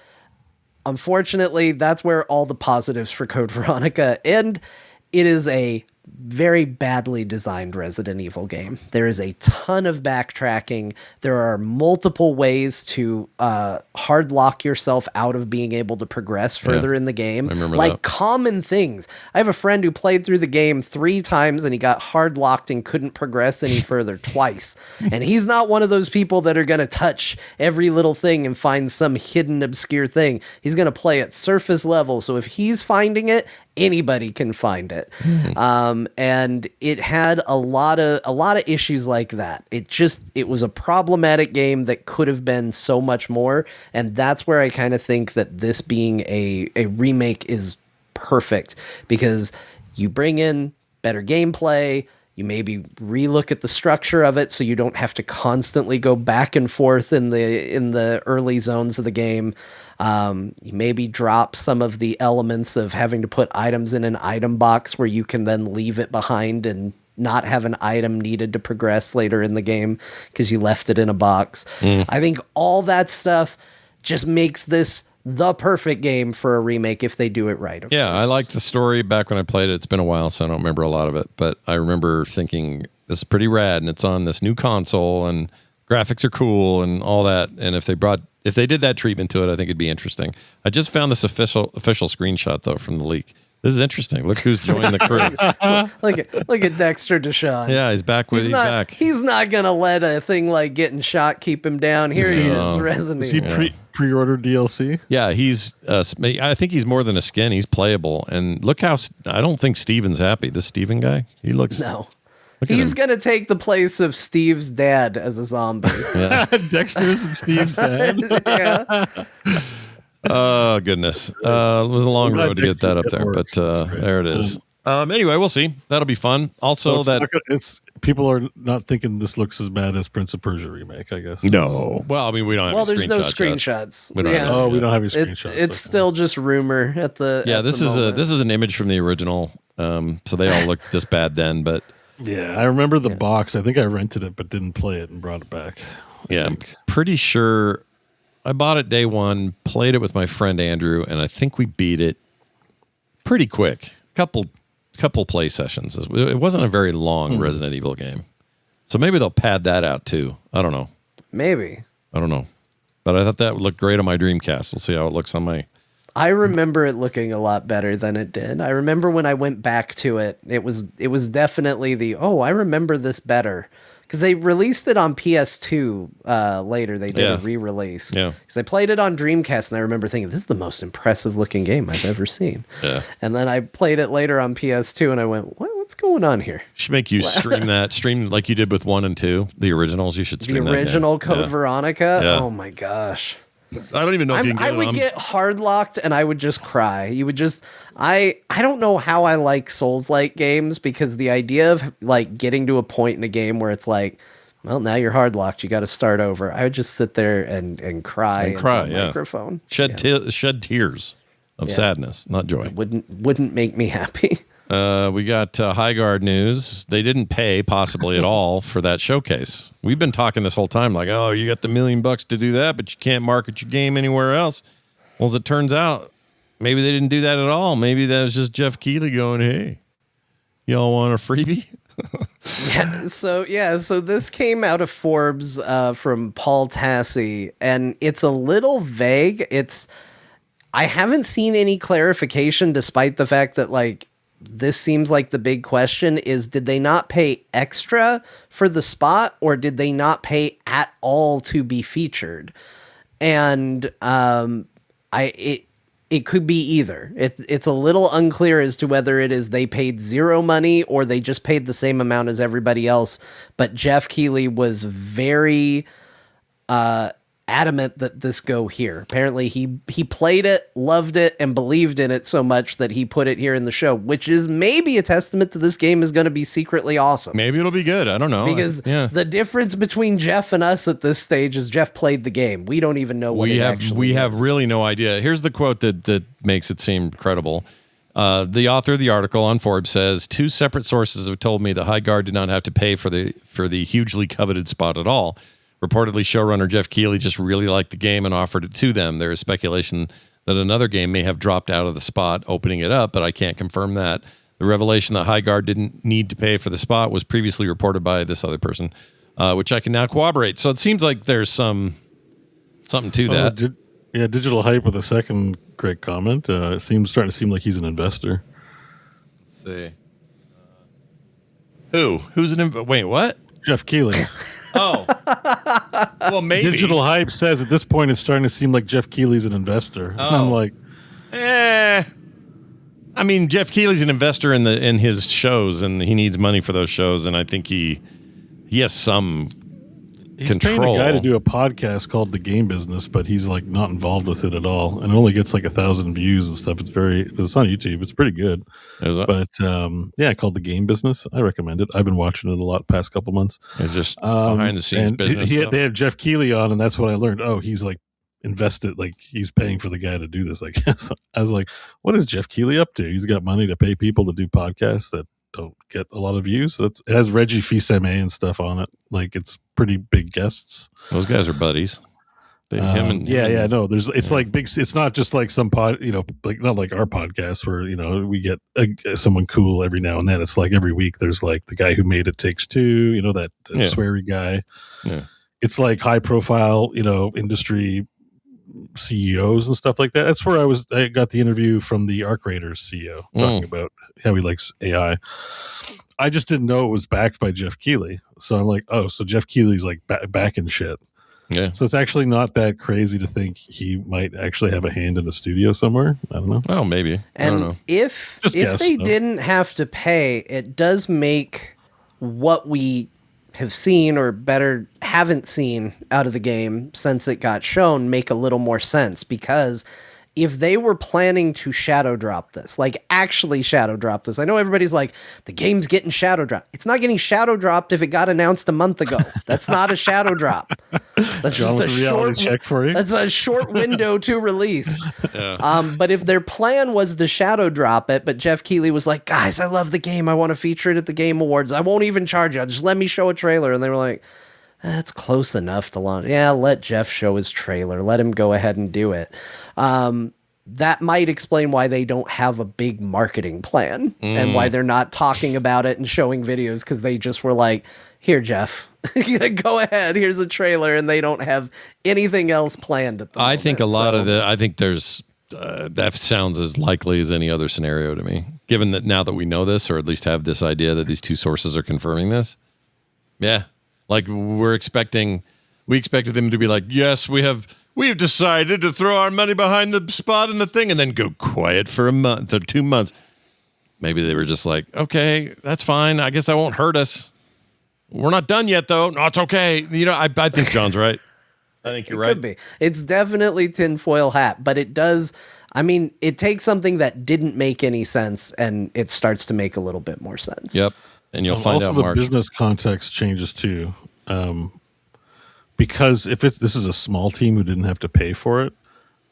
C: Unfortunately, that's where all the positives for Code Veronica end. It is a very badly designed Resident Evil game. There is a ton of backtracking. There are multiple ways to hard lock yourself out of being able to progress further in the game.
B: I remember
C: like
B: that.
C: Common things. I have a friend who played through the game 3 times and he got hard locked and couldn't progress any further twice. And he's not one of those people that are going to touch every little thing and find some hidden obscure thing. He's going to play at surface level. So if he's finding it, anybody can find it. And it had a lot of issues like that. It was a problematic game that could have been so much more. And that's where I kind of think that this being a remake is perfect, because you bring in better gameplay. You maybe relook at the structure of it so you don't have to constantly go back and forth in the early zones of the game. You maybe drop some of the elements of having to put items in an item box where you can then leave it behind and not have an item needed to progress later in the game because you left it in a box. I think all that stuff just makes this the perfect game for a remake if they do it right.
B: Yeah, I liked the story back when I played it. It's been a while, so I don't remember a lot of it. But I remember thinking, this is pretty rad, and it's on this new console, and graphics are cool and all that. And if they did that treatment to it, I think it'd be interesting. I just found this official screenshot, though, from the leak. This is interesting. Look who's joined the crew.
C: look at Dexter Deshawn.
B: Yeah, he's back with back.
C: He's not gonna let a thing like getting shot keep him down. Here he is, Resident Evil.
D: Is he pre-ordered DLC?
B: Yeah, he's. I think he's more than a skin. He's playable. And look how I don't think Steven's happy. This Steven guy, he looks.
C: No. He's going to take the place of Steve's dad as a zombie.
B: Yeah.
D: Dexter's and Steve's dad.
C: Yeah.
B: Oh, goodness. It was a long road to get that up there, but there it is. Anyway, we'll see. That'll be fun. Also,
D: so people are not thinking this looks as bad as Prince of Persia remake, I guess.
B: No. Well, I mean, we don't have
C: there's no
B: screenshots.
C: screenshots.
B: We don't have
D: we don't have any screenshots.
C: It's still just rumor at the.
B: Yeah,
C: at
B: this
C: the
B: is
C: moment.
B: this is an image from the original. So they all look this bad then, but
D: Yeah, I remember the box. I think I rented it but didn't play it and brought it back.
B: I'm pretty sure I bought it day one, played it with my friend Andrew, and I think we beat it pretty quick. Couple play sessions. It wasn't a very long Resident Evil game. So maybe they'll pad that out too. I don't know.
C: Maybe.
B: I don't know. But I thought that would look great on my Dreamcast. We'll see how it looks on my...
C: I remember it looking a lot better than it did. I remember when I went back to it, it was definitely I remember this better. Because they released it on PS2 later. They did a re-release.
B: Yeah.
C: Because I played it on Dreamcast, and I remember thinking, this is the most impressive looking game I've ever seen.
B: Yeah.
C: And then I played it later on PS2, and I went, what's going on here?
B: Should make you stream like you did with 1 and 2. The originals, you should stream
C: The original Code Veronica?
B: Yeah.
C: Oh my gosh.
B: I don't even know if you can get
C: I would get hard locked and I would just cry. You would just I don't know how I like Souls-like games, because the idea of like getting to a point in a game where it's like, well, now you're hard locked, you got to start over. I would just sit there and cry into the microphone.
B: Shed tears of sadness, not joy.
C: It wouldn't make me happy.
B: We got Highguard news. They didn't pay possibly at all for that showcase. We've been talking this whole time like, oh, you got the $1 million to do that, but you can't market your game anywhere else. Well, as it turns out, maybe they didn't do that at all. Maybe that was just Jeff Keighley going, hey, y'all want a freebie?
C: So this came out of Forbes from Paul Tassi, and it's a little vague. I haven't seen any clarification, despite the fact that like this seems like the big question is, did they not pay extra for the spot, or did they not pay at all to be featured? And it could be either. It's a little unclear as to whether it is they paid zero money or they just paid the same amount as everybody else. But Jeff Keighley was very adamant that this go here. Apparently he played it, loved it, and believed in it so much that he put it here in the show, which is maybe a testament to this game is going to be secretly awesome.
B: Maybe it'll be good. I don't know.
C: Because the difference between Jeff and us at this stage is Jeff played the game. We don't even know what
B: we have really no idea. Here's the quote that makes it seem credible. The author of the article on Forbes says, 2 separate sources have told me the Highguard did not have to pay for the hugely coveted spot at all. Reportedly, showrunner Jeff Keighley just really liked the game and offered it to them. There is speculation that another game may have dropped out of the spot, opening it up, but I can't confirm that. The revelation that Highguard didn't need to pay for the spot was previously reported by this other person, which I can now corroborate. So it seems like there's something to that.
D: Digital Hype with a second great comment. Starting to seem like he's an investor.
B: Let's see. Who's an wait, what?
D: Jeff Keighley.
B: Oh, well, maybe.
D: Digital Hype says at this point it's starting to seem like Jeff Keighley's an investor. And I'm like,
B: I mean, Jeff Keighley's an investor in his shows, and he needs money for those shows, and I think he has some control.
D: He's paying a guy to do a podcast called The Game Business, but he's like not involved with it at all, and it only gets like 1,000 views and stuff. It's on YouTube. It's pretty good. But called The Game Business. I recommend it. I've been watching it a lot the past couple months.
B: It's just behind the scenes business.
D: They have Jeff Keighley on, and that's what I learned. Oh, he's like invested, like he's paying for the guy to do this. I guess I was like, what is Jeff Keighley up to? He's got money to pay people to do podcasts that don't get a lot of views. It has Reggie Fils-Aimé and stuff on it. Like it's pretty big guests.
B: Those guys are buddies.
D: It's like big. It's not just like some pod, like not like our podcast where we get someone cool every now and then. It's like every week there's like the guy who made It Takes Two, that sweary guy. Yeah. It's like high profile, industry CEOs and stuff like that. That's where I got the interview from the Arc Raiders CEO talking about how he likes AI. I just didn't know it was backed by Jeff Keighley. So I'm like, oh, so Jeff Keighley's like backing shit. Yeah. So it's actually not that crazy to think he might actually have a hand in the studio somewhere. I don't know.
B: Oh, maybe.
C: And
B: I don't know.
C: If they didn't have to pay, it does make what we have seen, or better, haven't seen out of the game since it got shown, make a little more sense, because if they were planning to shadow drop this, like actually shadow drop this, I know everybody's like, the game's getting shadow dropped. It's not getting shadow dropped if it got announced a month ago. That's not a shadow drop. That's just a short
D: check for you.
C: That's a short window to release. Yeah. But if their plan was to shadow drop it, but Jeff Keighley was like, guys, I love the game. I want to feature it at the Game Awards. I won't even charge you. Just let me show a trailer. And they were like, that's close enough to launch. Yeah, let Jeff show his trailer. Let him go ahead and do it. That might explain why they don't have a big marketing plan and why they're not talking about it and showing videos, because they just were like, here, Jeff, go ahead. Here's a trailer, and they don't have anything else planned at the moment.
B: I think I think there's, that sounds as likely as any other scenario to me, given that now that we know this, or at least have this idea that these two sources are confirming this. Yeah. Like we expected them to be like, yes, we have decided to throw our money behind the spot and the thing, and then go quiet for a month or 2 months. Maybe they were just like, okay, that's fine. I guess that won't hurt us. We're not done yet, though. No, it's okay. You know, I think John's right. I think you're right.
C: Could be. It's definitely tinfoil hat, but it does. I mean, it takes something that didn't make any sense, and it starts to make a little bit more sense.
B: Yep. And you'll find out
D: the
B: March.
D: Business context changes too, because if this is a small team who didn't have to pay for it,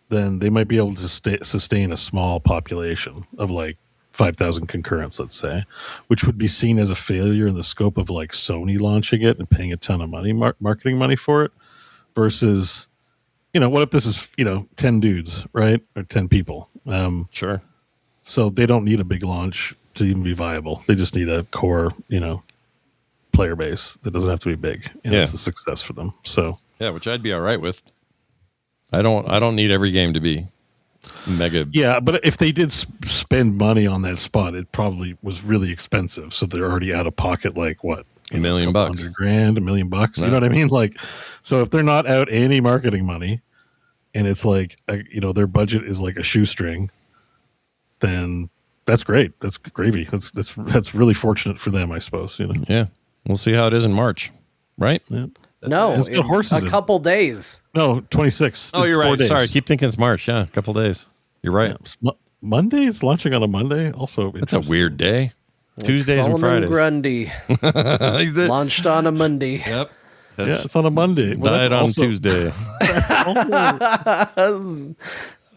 D: then they might be able to sustain a small population of like 5,000 concurrents, let's say, which would be seen as a failure in the scope of like Sony launching it and paying a ton of money, marketing money for it, versus, what if this is 10 dudes, right, or 10 people?
B: Sure.
D: So they don't need a big launch to even be viable. They just need a core, player base that doesn't have to be big, and it's a success for them. So
B: yeah, which I'd be all right with. I don't need every game to be mega.
D: Yeah, but if they did spend money on that spot, it probably was really expensive. So they're already out of pocket, like what?
B: $1 million,
D: $100,000, $1 million. No. You know what I mean? Like, so if they're not out any marketing money, and it's like their budget is like a shoestring, then that's great. That's gravy. That's really fortunate for them, I suppose.
B: Yeah, we'll see how it is in March, right?
C: Yeah. No, it's got horses. A couple days.
D: No, 26.
B: Oh, you're right. Sorry, I keep thinking it's March. Yeah, a couple days. You're right.
D: Yeah. Monday. It's launching on a Monday. Also,
B: it's a weird day. Tuesdays
C: Solomon
B: and Fridays.
C: Grundy launched on a Monday.
D: Yep. It's on a Monday.
B: Died on Tuesday. I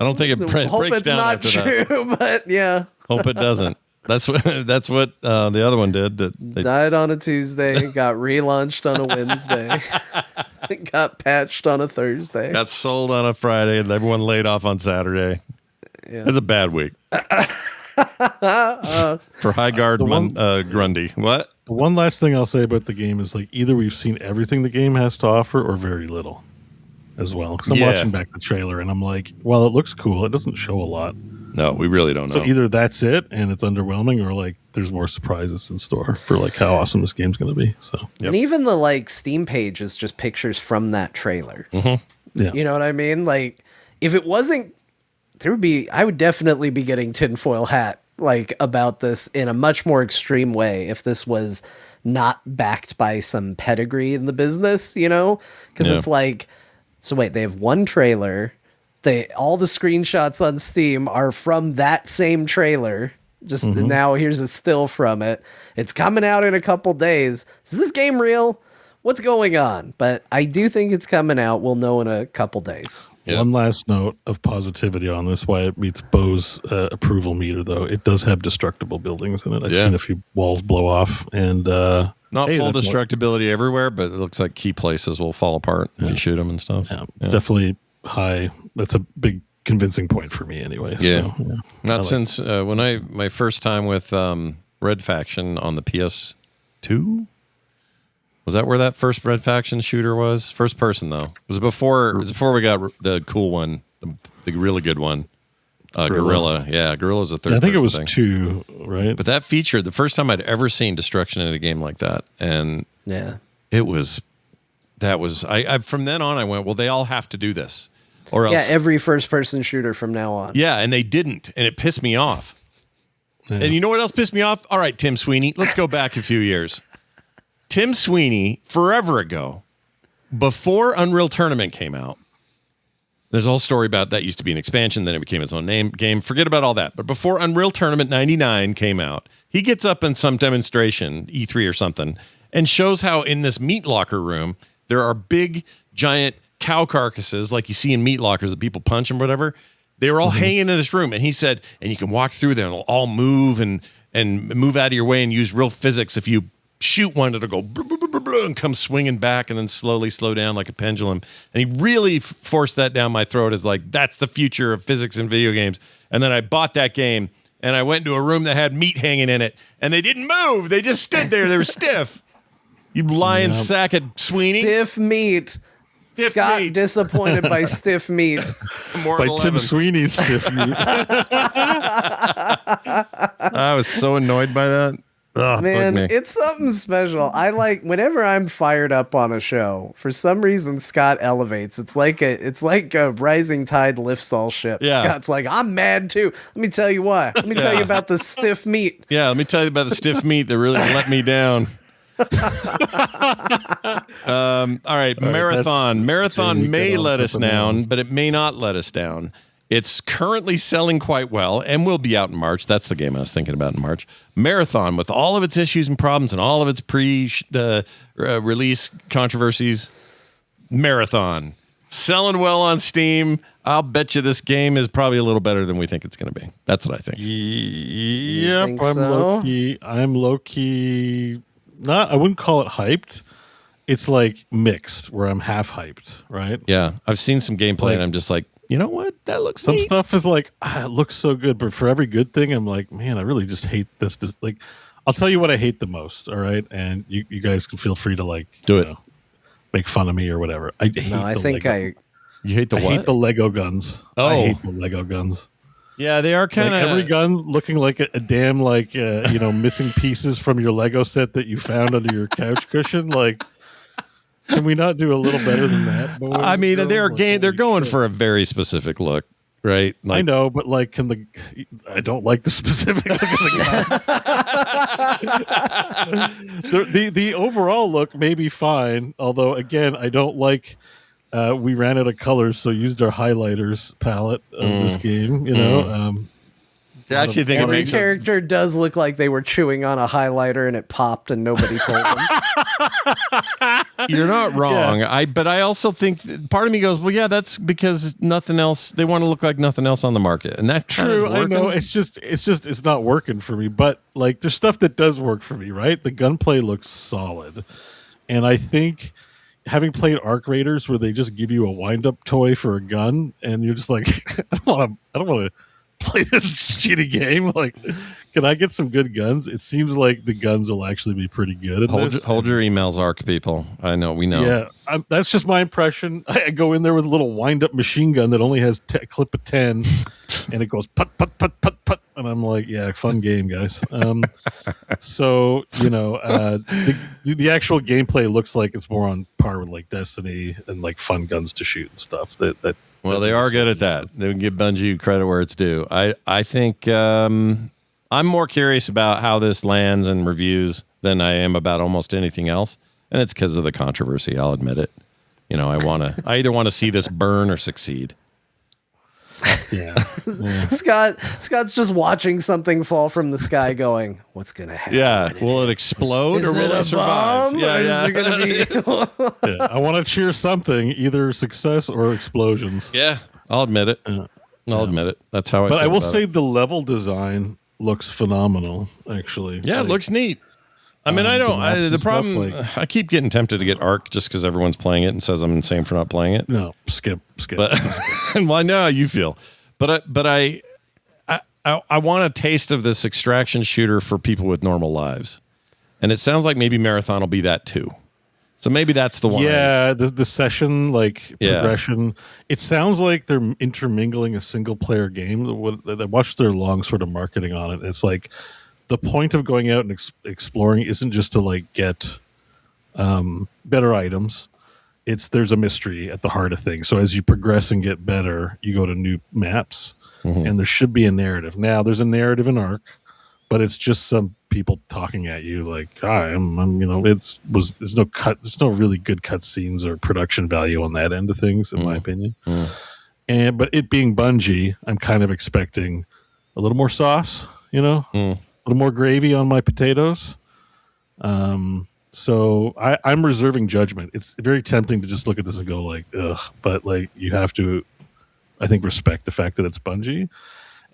B: don't think it breaks down
C: not
B: after
C: true,
B: that.
C: But yeah.
B: Hope it doesn't. That's what the other one did. They
C: died on a Tuesday, got relaunched on a Wednesday, got patched on a Thursday,
B: got sold on a Friday, and everyone laid off on Saturday. Yeah. It's a bad week for Highguard Grundy. What?
D: The one last thing I'll say about the game is like either we've seen everything the game has to offer or very little as well. Because I'm watching back the trailer and I'm like, while it looks cool, it doesn't show a lot.
B: No, we really don't know.
D: So either that's it and it's underwhelming, or like there's more surprises in store for like how awesome this game's going to be. So
C: And even the like Steam page is just pictures from that trailer.
B: Mm-hmm.
D: Yeah,
C: you know what I mean? Like if it wasn't, I would definitely be getting tinfoil hat like about this in a much more extreme way if this was not backed by some pedigree in the business, because it's like, so wait, they have one trailer. All the screenshots on Steam are from that same trailer. Just now, here's a still from it. It's coming out in a couple days. Is this game real? What's going on? But I do think it's coming out. We'll know in a couple days.
B: Yep.
D: One last note of positivity on this, why it meets BEAU's approval meter, though. It does have destructible buildings in it. I've seen a few walls blow off. And
B: not full destructibility everywhere, but it looks like key places will fall apart if you shoot them and stuff.
D: Yeah. Definitely high. That's a big convincing point for me anyway.
B: Yeah.
D: So,
B: Not since when my first time with Red Faction on the PS2. Was that where that first Red Faction shooter was? First person though. Was it before we got the cool one, the really good one? Guerrilla. Yeah, Guerrilla's a third.
D: I think it was
B: thing.
D: 2, right?
B: But that featured the first time I'd ever seen destruction in a game like that, and it was. That was I from then on I went, well, they all have to do this, or else.
C: Yeah, every first-person shooter from now on.
B: Yeah, and they didn't, and it pissed me off. Yeah. And you know what else pissed me off? All right, Tim Sweeney, let's go back a few years. Tim Sweeney, forever ago, before Unreal Tournament came out, There's a whole story about that used to be an expansion, then it became its own game. Forget about all that. But before Unreal Tournament 99 came out, he gets up in some demonstration, E3 or something, and shows how in this meat locker room, there are big, giant cow carcasses like you see in meat lockers that people punch and whatever. They were all hanging in this room. And he said, and you can walk through there and it'll all move and move out of your way and use real physics. If you shoot one, it'll go and come swinging back and then slowly slow down like a pendulum. And he really forced that down my throat as like, that's the future of physics in video games. And then I bought that game and I went into a room that had meat hanging in it and they didn't move. They just stood there. They were stiff. You lying sack at Sweeney.
C: Stiff meat. Scott meat. Disappointed by stiff meat.
D: By Tim Sweeney's stiff meat.
B: I was so annoyed by that. Oh,
C: man, it's something special. I like whenever I'm fired up on a show. For some reason, Scott elevates. It's like a rising tide lifts all ships.
B: Yeah.
C: Scott's like, I'm mad too. Let me tell you why. Let me tell you about the stiff meat.
B: Yeah, let me tell you about the stiff meat that really let me down. All right, Marathon. Marathon may let us down, but it may not let us down. It's currently selling quite well and will be out in March. That's the game I was thinking about in March. Marathon, with all of its issues and problems and all of its pre-release controversies. Marathon. Selling well on Steam. I'll bet you this game is probably a little better than we think it's going to be. That's what I think.
D: Yep, I'm low-key. I wouldn't call it hyped. It's like mixed, where I'm half hyped, right?
B: Yeah, I've seen some gameplay and I'm just like, you know what? That looks
D: some
B: neat.
D: Stuff is like, it looks so good, but for every good thing, I'm like, man, I really just hate this. Like, I'll tell you what I hate the most, all right? And you guys can feel free to like make fun of me or whatever.
B: You hate the what?
D: I hate the Lego guns.
B: Oh,
D: I hate the Lego guns.
B: Yeah, they are kind of
D: like every gun looking like a damn missing pieces from your Lego set that you found under your couch cushion. Like, can we not do a little better than that? Boys,
B: I mean, they're going for a very specific look, right? Like,
D: I know, but like, I don't like the specific look of the gun. The overall look may be fine, although again, I don't like. We ran out of colors, so used our highlighters palette of this game. You know,
B: I actually think
C: every character does look like they were chewing on a highlighter and it popped and nobody told them.
B: You're not wrong. Yeah. But I also think part of me goes, well, yeah, that's because nothing else. They want to look like nothing else on the market, and that's true.
D: I know it's not working for me. But like, there's stuff that does work for me, right? The gunplay looks solid, and I think. Having played Arc Raiders, where they just give you a wind-up toy for a gun, and you're just like, I don't want to play this shitty game. Like, can I get some good guns? It seems like the guns will actually be pretty good.
B: Hold your emails, Arc people. I know, we know.
D: Yeah, that's just my impression. I go in there with a little wind-up machine gun that only has a clip of 10, and it goes put put put put put, and I'm like, yeah, fun game, guys. So the actual gameplay looks like it's more on par with like Destiny and like fun guns to shoot and stuff.
B: Well, they are good at that. They can give Bungie credit where it's due. I think I'm more curious about how this lands in reviews than I am about almost anything else, and it's because of the controversy. I'll admit it. You know, I either want to see this burn or succeed.
D: Yeah.
C: Scott's just watching something fall from the sky going, what's going to happen?
B: Yeah. Will it explode or will it survive?
C: Yeah. Is it gonna be...
D: Yeah. I want to cheer something, either success or explosions.
B: Yeah. I'll admit it. I'll admit it. That's how I feel.
D: But I will say the level design looks phenomenal, actually.
B: Yeah, it looks neat. I mean, the problem, I keep getting tempted to get Arc just because everyone's playing it and says I'm insane for not playing it.
D: No, skip.
B: But, well, I know how you feel. But I want a taste of this extraction shooter for people with normal lives. And it sounds like maybe Marathon will be that too. So maybe that's the one.
D: Yeah, the session, progression. It sounds like they're intermingling a single-player game. I watched their long sort of marketing on it. It's like, the point of going out and exploring isn't just to get better items. There's a mystery at the heart of things. So as you progress and get better, you go to new maps, and there should be a narrative. Now there's a narrative in Arc, but it's just some people talking at you like, there's no really good cutscenes or production value on that end of things, in my opinion. But it being Bungie, I'm kind of expecting a little more sauce, a little more gravy on my potatoes. So I'm reserving judgment. It's very tempting to just look at this and go like, ugh, but like you have to, I think, respect the fact that it's Bungie.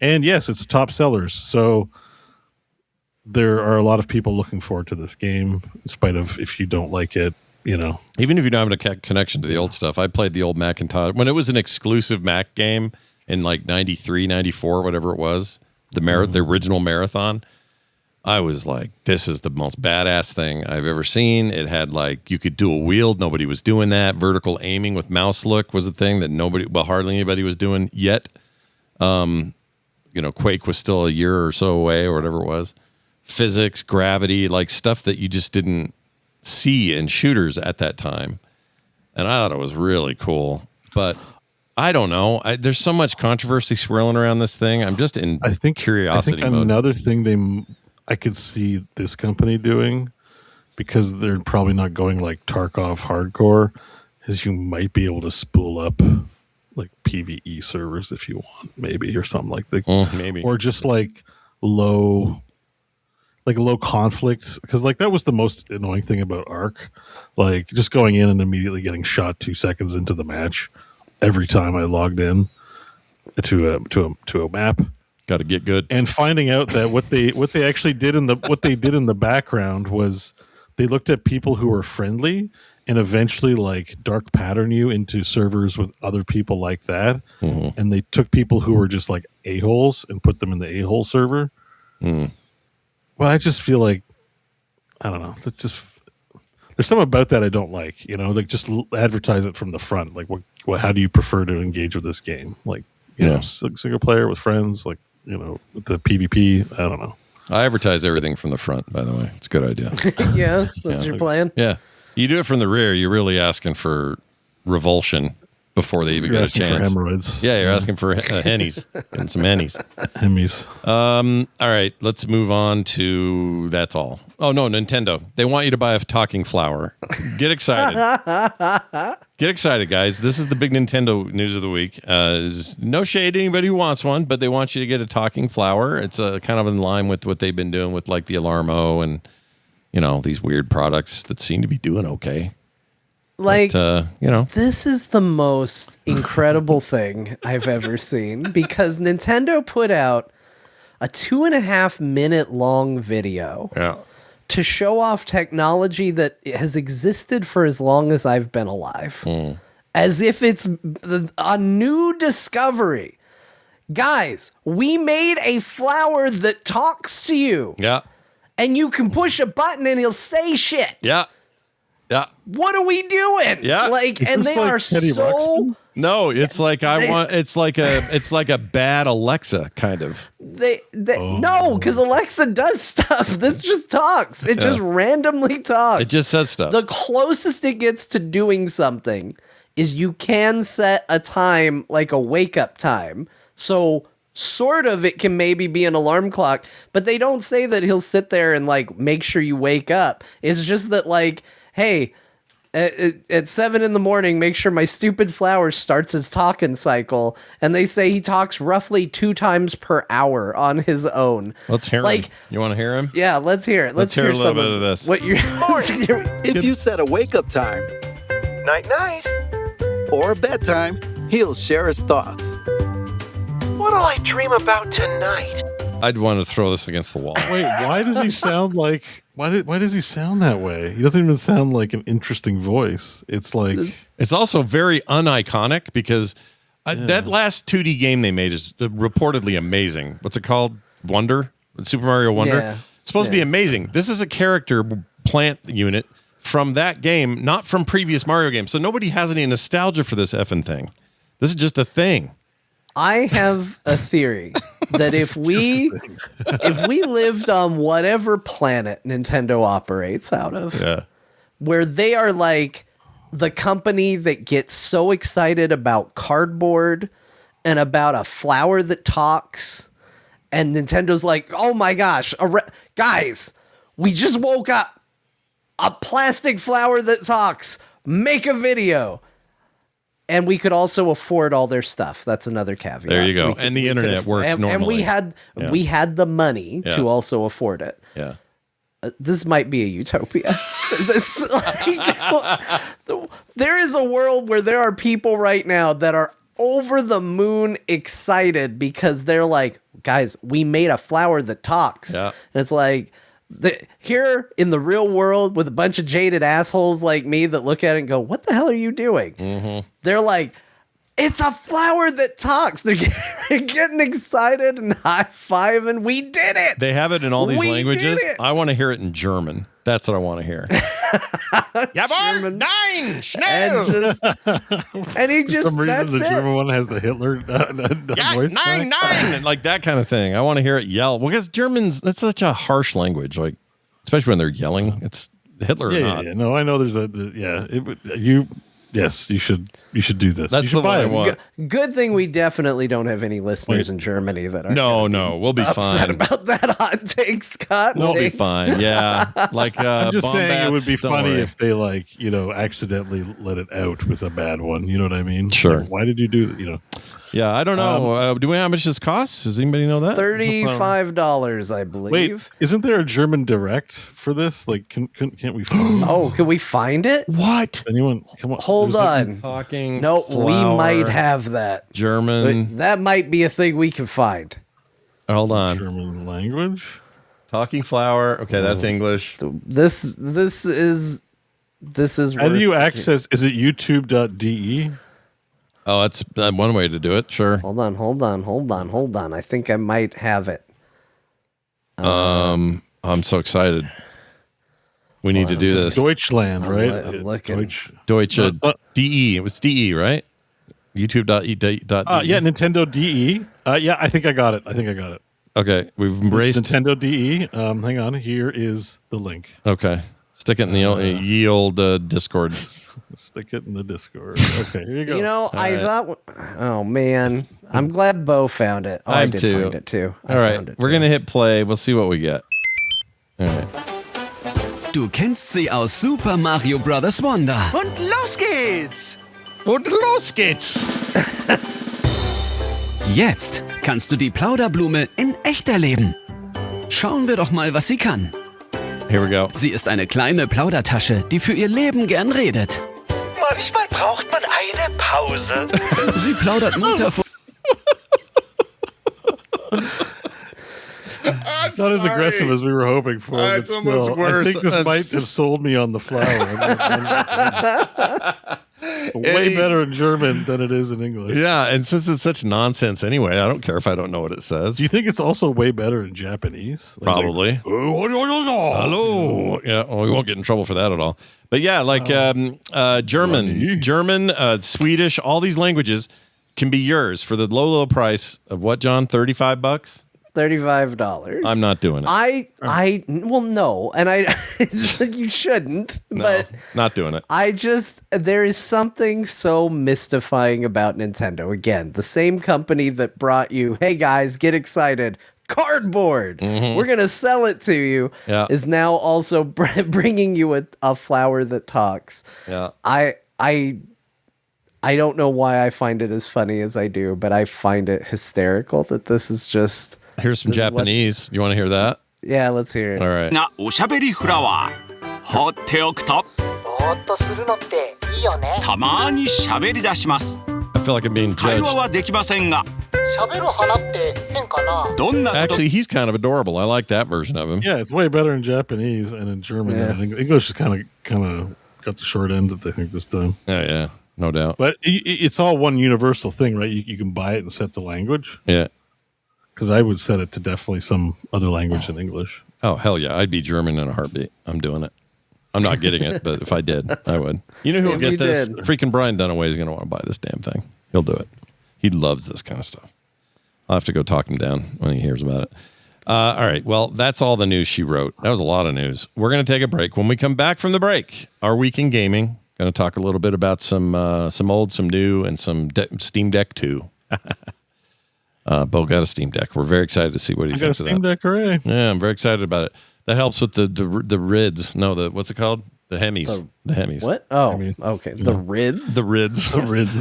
D: And yes, it's top sellers. So there are a lot of people looking forward to this game, in spite of if you don't like it,
B: Even if you don't have a connection to the old stuff. I played the old Macintosh when it was an exclusive Mac game in like 93, 94, whatever it was, the original Marathon. I was like, this is the most badass thing I've ever seen. It had like, you could dual wield. Nobody was doing that. Vertical aiming with mouse look was a thing that hardly anybody was doing yet. Quake was still a year or so away or whatever it was. Physics, gravity, like stuff that you just didn't see in shooters at that time. And I thought it was really cool. But I don't know. There's so much controversy swirling around this thing. I'm just in curiosity mode.
D: Another thing I could see this company doing, because they're probably not going like Tarkov hardcore, is you might be able to spool up like PvE servers if you want, maybe, or something like that.
B: Maybe.
D: Or just like low conflict, because like that was the most annoying thing about Ark, like just going in and immediately getting shot 2 seconds into the match every time I logged in to a map.
B: Got to get good.
D: And finding out that what they actually did in the background was they looked at people who were friendly and eventually like dark pattern you into servers with other people like that. Mm-hmm. And they took people who were just like a-holes and put them in the a-hole server. Mm. But I just feel like, I don't know. There's something about that I don't like, like just advertise it from the front. Like how do you prefer to engage with this game? Like, single player with friends, like, with the PvP, I don't know.
B: I advertise everything from the front, by the way. It's a good idea.
C: Yeah, that's your plan.
B: Yeah. You do it from the rear, you're really asking for revulsion before they even get a chance.
D: For hemorrhoids.
B: Yeah, you're asking for hennies and some hennies.
D: Hemis.
B: All right, let's move on to that's all. Oh, no, Nintendo. They want you to buy a talking flower. Get excited. Get excited, guys. This is the big Nintendo news of the week. No shade to anybody who wants one, but they want you to get a talking flower. It's kind of in line with what they've been doing with like the Alarmo and, these weird products that seem to be doing okay.
C: Like,
B: but,
C: this is the most incredible thing I've ever seen, because Nintendo put out a 2.5 minute long video to show off technology that has existed for as long as I've been alive, as if it's a new discovery. Guys, we made a flower that talks to you.
B: Yeah.
C: And you can push a button and he'll say shit.
B: Yeah. Yeah.
C: What are we doing?
B: Yeah.
C: And they are
D: Teddy
C: so
D: Ruxpin?
B: No, it's like it's like a bad Alexa kind of.
C: No, because Alexa does stuff. This just talks. It just randomly talks.
B: It just says stuff.
C: The closest it gets to doing something is you can set a time, like a wake up time. So sort of it can maybe be an alarm clock, but they don't say that he'll sit there and like make sure you wake up. It's just that like, hey, at 7 a.m, make sure my stupid flower starts his talking cycle. And they say he talks roughly 2 times per hour on his own.
B: Let's hear him. You want to hear him?
C: Yeah, let's hear it.
B: Let's hear a little bit of this.
C: What you're
E: if you set a wake-up time, night-night, or bedtime, he'll share his thoughts. What'll I dream about tonight?
B: I'd want to throw this against the wall.
D: Wait, why does he sound like... Why does he sound that way? He doesn't even sound like an interesting voice. It's like...
B: It's also very uniconic because that last 2D game they made is reportedly amazing. What's it called? Wonder? Super Mario Wonder?
C: Yeah.
B: It's supposed to be amazing. This is a character plant unit from that game, not from previous Mario games. So nobody has any nostalgia for this effing thing. This is just a thing.
C: I have a theory that if we lived on whatever planet Nintendo operates out of, where they are like the company that gets so excited about cardboard and about a flower that talks, and Nintendo's like, oh my gosh, guys, we just woke up, a plastic flower that talks, make a video. And we could also afford all their stuff. That's another caveat.
B: There you go. And the internet works normally.
C: And we had the money to also afford it.
B: Yeah.
C: This might be a utopia. There is a world where there are people right now that are over the moon excited because they're like, guys, we made a flower that talks.
B: Yeah.
C: And it's like, here in the real world with a bunch of jaded assholes like me that look at it and go, what the hell are you doing? Mm-hmm. They're like, it's a flower that talks. They're getting excited and high-fiving. We did it.
B: They have it in all these languages.
C: Did it.
B: I want to hear it in German. That's what I want to hear. Jawohl, nein, schnell.
C: And he just,
D: For some reason, the German one has the Hitler voice.
B: Nein, like that kind of thing. I want to hear it yell. Well, because German's, that's such a harsh language, like especially when they're yelling. It's Hitler or not.
D: Yeah. No, I know there's Yes, you should do this.
B: That's the one I want.
C: Good thing we definitely don't have any listeners in Germany that are
B: we'll be fine
C: about that hot take, Scott.
B: We'll be fine. Yeah, like
D: I'm just saying it would be funny
B: worry.
D: if they accidentally let it out with a bad one. You know what I mean?
B: Sure.
D: Like, why did you do that?
B: Yeah, I don't know. Do we know how much this costs? Does anybody know that?
C: $35, I believe.
D: Wait, isn't there a German direct for this? Like, can't we find it?
C: Oh, can we find it?
B: What?
D: Anyone? Come on.
C: Hold on.
B: Talking.
C: No,
B: flower,
C: we might have that.
B: German.
C: That might be a thing we can find.
B: Hold on.
D: German language.
B: Talking flower. Okay, that's English.
C: This is.
D: How do you access? Is it YouTube.de?
B: Oh, that's one way to do it. Sure.
C: Hold on. I think I might have it.
B: I'm so excited. We need to do this.
D: Deutschland, right?
C: I'm looking.
B: Deutsche DE. It was DE, right? YouTube.de.
D: Yeah, Nintendo DE. Yeah, I think I got it.
B: Okay, we've embraced
D: Nintendo DE. Hang on. Here is the link.
B: Okay. Stick it in the old Discord.
D: Stick it in the Discord. Okay, here you go.
C: I thought. Oh man, I'm glad Bo found it. Oh, I did find it too.
B: All right, we're gonna hit play. We'll see what we get. All right.
F: Du kennst sie aus Super Mario Bros. Wonder.
A: Und los geht's!
B: Und los geht's!
F: Jetzt kannst du die Plauderblume in echt erleben. Schauen wir doch mal, was sie kann.
B: Here we go.
F: Sie ist eine kleine Plaudertasche, die für ihr Leben gern redet.
A: Manchmal braucht man eine Pause.
F: Sie plaudert munter vor.
D: Not as aggressive as we were hoping for. But
B: It's almost
D: still,
B: worse.
D: I think this might have sold me on the flower. Way better in German than it is in English.
B: Yeah, and since it's such nonsense anyway, I don't care if I don't know what it says.
D: Do you think it's also way better in Japanese?
B: Probably. Hello. Yeah, well, we won't get in trouble for that at all. But yeah, like German, Swedish, all these languages can be yours for the low price of what, John? $35?
C: $35.
B: I'm not doing it.
C: Well, no, and you shouldn't.
B: No,
C: but
B: not doing it.
C: There is something so mystifying about Nintendo. Again, the same company that brought you, hey guys, get excited, cardboard. We're gonna sell it to you.
B: Yeah.
C: Is now also bringing you a flower that talks.
B: Yeah.
C: I don't know why I find it as funny as I do, but I find it hysterical that this is just.
B: Here's some Japanese. You want to hear that?
C: Yeah, let's hear it.
B: All right.
G: なおしゃべりフラワー放っておくと
H: ぼーっとするのっていいよね。
G: たまにしゃべり出します
B: I feel like I'm being
G: 会話
B: judged.
G: はできませんが
H: 喋る花って変かな。
G: どんなこと
B: Actually, he's kind of adorable. I like that version of him.
D: Yeah, it's way better in Japanese and in German.
C: Yeah.
D: I think English is kind of got the short end, I think, this time.
B: Yeah, no doubt.
D: But it's all one universal thing, right? You can buy it and set the language.
B: Yeah.
D: Because I would set it to definitely some other language than English.
B: Oh, hell yeah. I'd be German in a heartbeat. I'm doing it. I'm not getting it, but if I did, I would. You know who will
C: If
B: get
C: you
B: this?
C: did.
B: Freaking Brian Dunaway is going to want to buy this damn thing. He'll do it. He loves this kind of stuff. I'll have to go talk him down when he hears about it. All right. Well, that's all the news she wrote. That was a lot of news. We're going to take a break. When we come back from the break, our week in gaming, going to talk a little bit about some old, some new, and some Steam Deck 2. Bo got a Steam Deck. We're very excited to see what he
D: I got a
B: thinks of
D: Steam
B: that.
D: Deck, hooray.
B: Yeah, I'm very excited about it. That helps with the rids. No, what's it called? The Hemis. The Hemis.
C: What? Oh,
D: I mean,
C: okay. The Rids?
B: The Rids.
D: The Rids.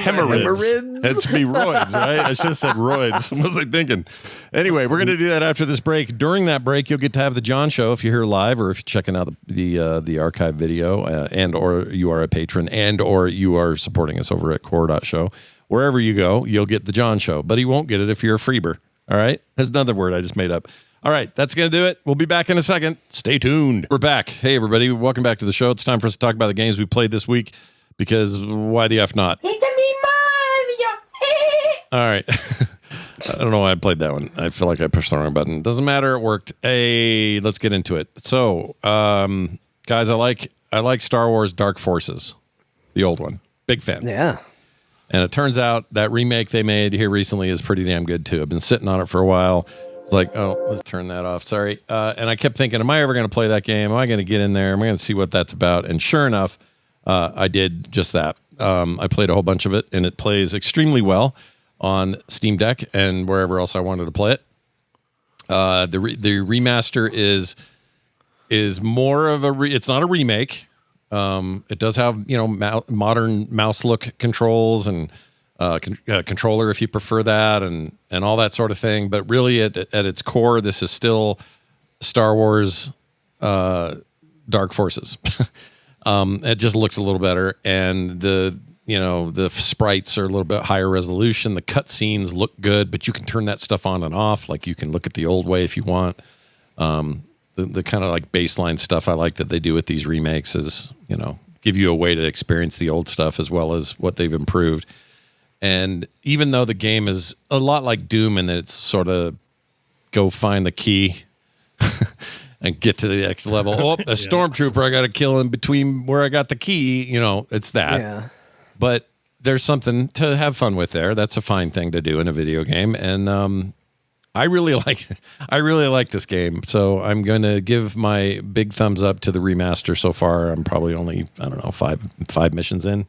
B: Hemorrhoids. It's be roids, right? I should have said roids. What was I thinking? Anyway, we're going to do that after this break. During that break, you'll get to have the John Show if you're here live, or if you're checking out the archive video, and or you are a patron, and or you are supporting us over at core.show. Wherever you go, you'll get the John Show, but he won't get it if you're a freeber. All right? That's another word I just made up. All right, that's going to do it. We'll be back in a second. Stay tuned. We're back. Hey, everybody. Welcome back to the show. It's time for us to talk about the games we played this week, because why the F not?
H: It's me, Mario!
B: All right. I don't know why I played that one. I feel like I pushed the wrong button. Doesn't matter. It worked. Hey, let's get into it. So, guys, I like Star Wars Dark Forces, the old one. Big fan.
C: Yeah.
B: And it turns out that remake they made here recently is pretty damn good, too. I've been sitting on it for a while. Like, oh, let's turn that off. Sorry. And I kept thinking, am I ever going to play that game? Am I going to get in there? Am I going to see what that's about? And sure enough, I did just that. I played a whole bunch of it, and it plays extremely well on Steam Deck and wherever else I wanted to play it. The remaster is more of a it's not a remake. It does have modern mouse look controls and controller if you prefer that, and all that sort of thing. But really, at its core, this is still Star Wars Dark Forces. It just looks a little better, and the sprites are a little bit higher resolution. The cutscenes look good, but you can turn that stuff on and off. Like, you can look at the old way if you want. The kind of like baseline stuff I like that they do with these remakes is, give you a way to experience the old stuff as well as what they've improved. And even though the game is a lot like Doom in that it's sort of go find the key and get to the next level. Oh, a stormtrooper, I got to kill in between where I got the key. It's that. Yeah. But there's something to have fun with there. That's a fine thing to do in a video game. And I really like this game. So I'm going to give my big thumbs up to the remaster so far. I'm probably only, five missions in.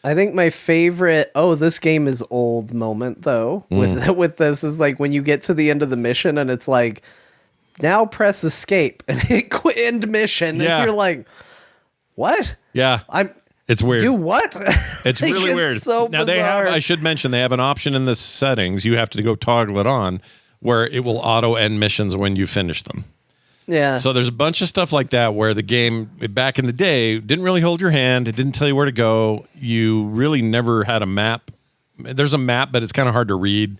C: I think my favorite, this game is old moment, though, with this is like when you get to the end of the mission and it's like, now press escape and hit end mission.
B: Yeah.
C: And you're like, what?
B: Yeah. It's weird.
C: Do what?
B: It's really weird.
C: So
B: now
C: bizarre.
B: I should mention, they have an option in the settings. You have to go toggle it on where it will auto end missions when you finish them.
C: Yeah.
B: So there's a bunch of stuff like that where the game back in the day didn't really hold your hand. It didn't tell you where to go. You really never had a map. There's a map, but it's kind of hard to read,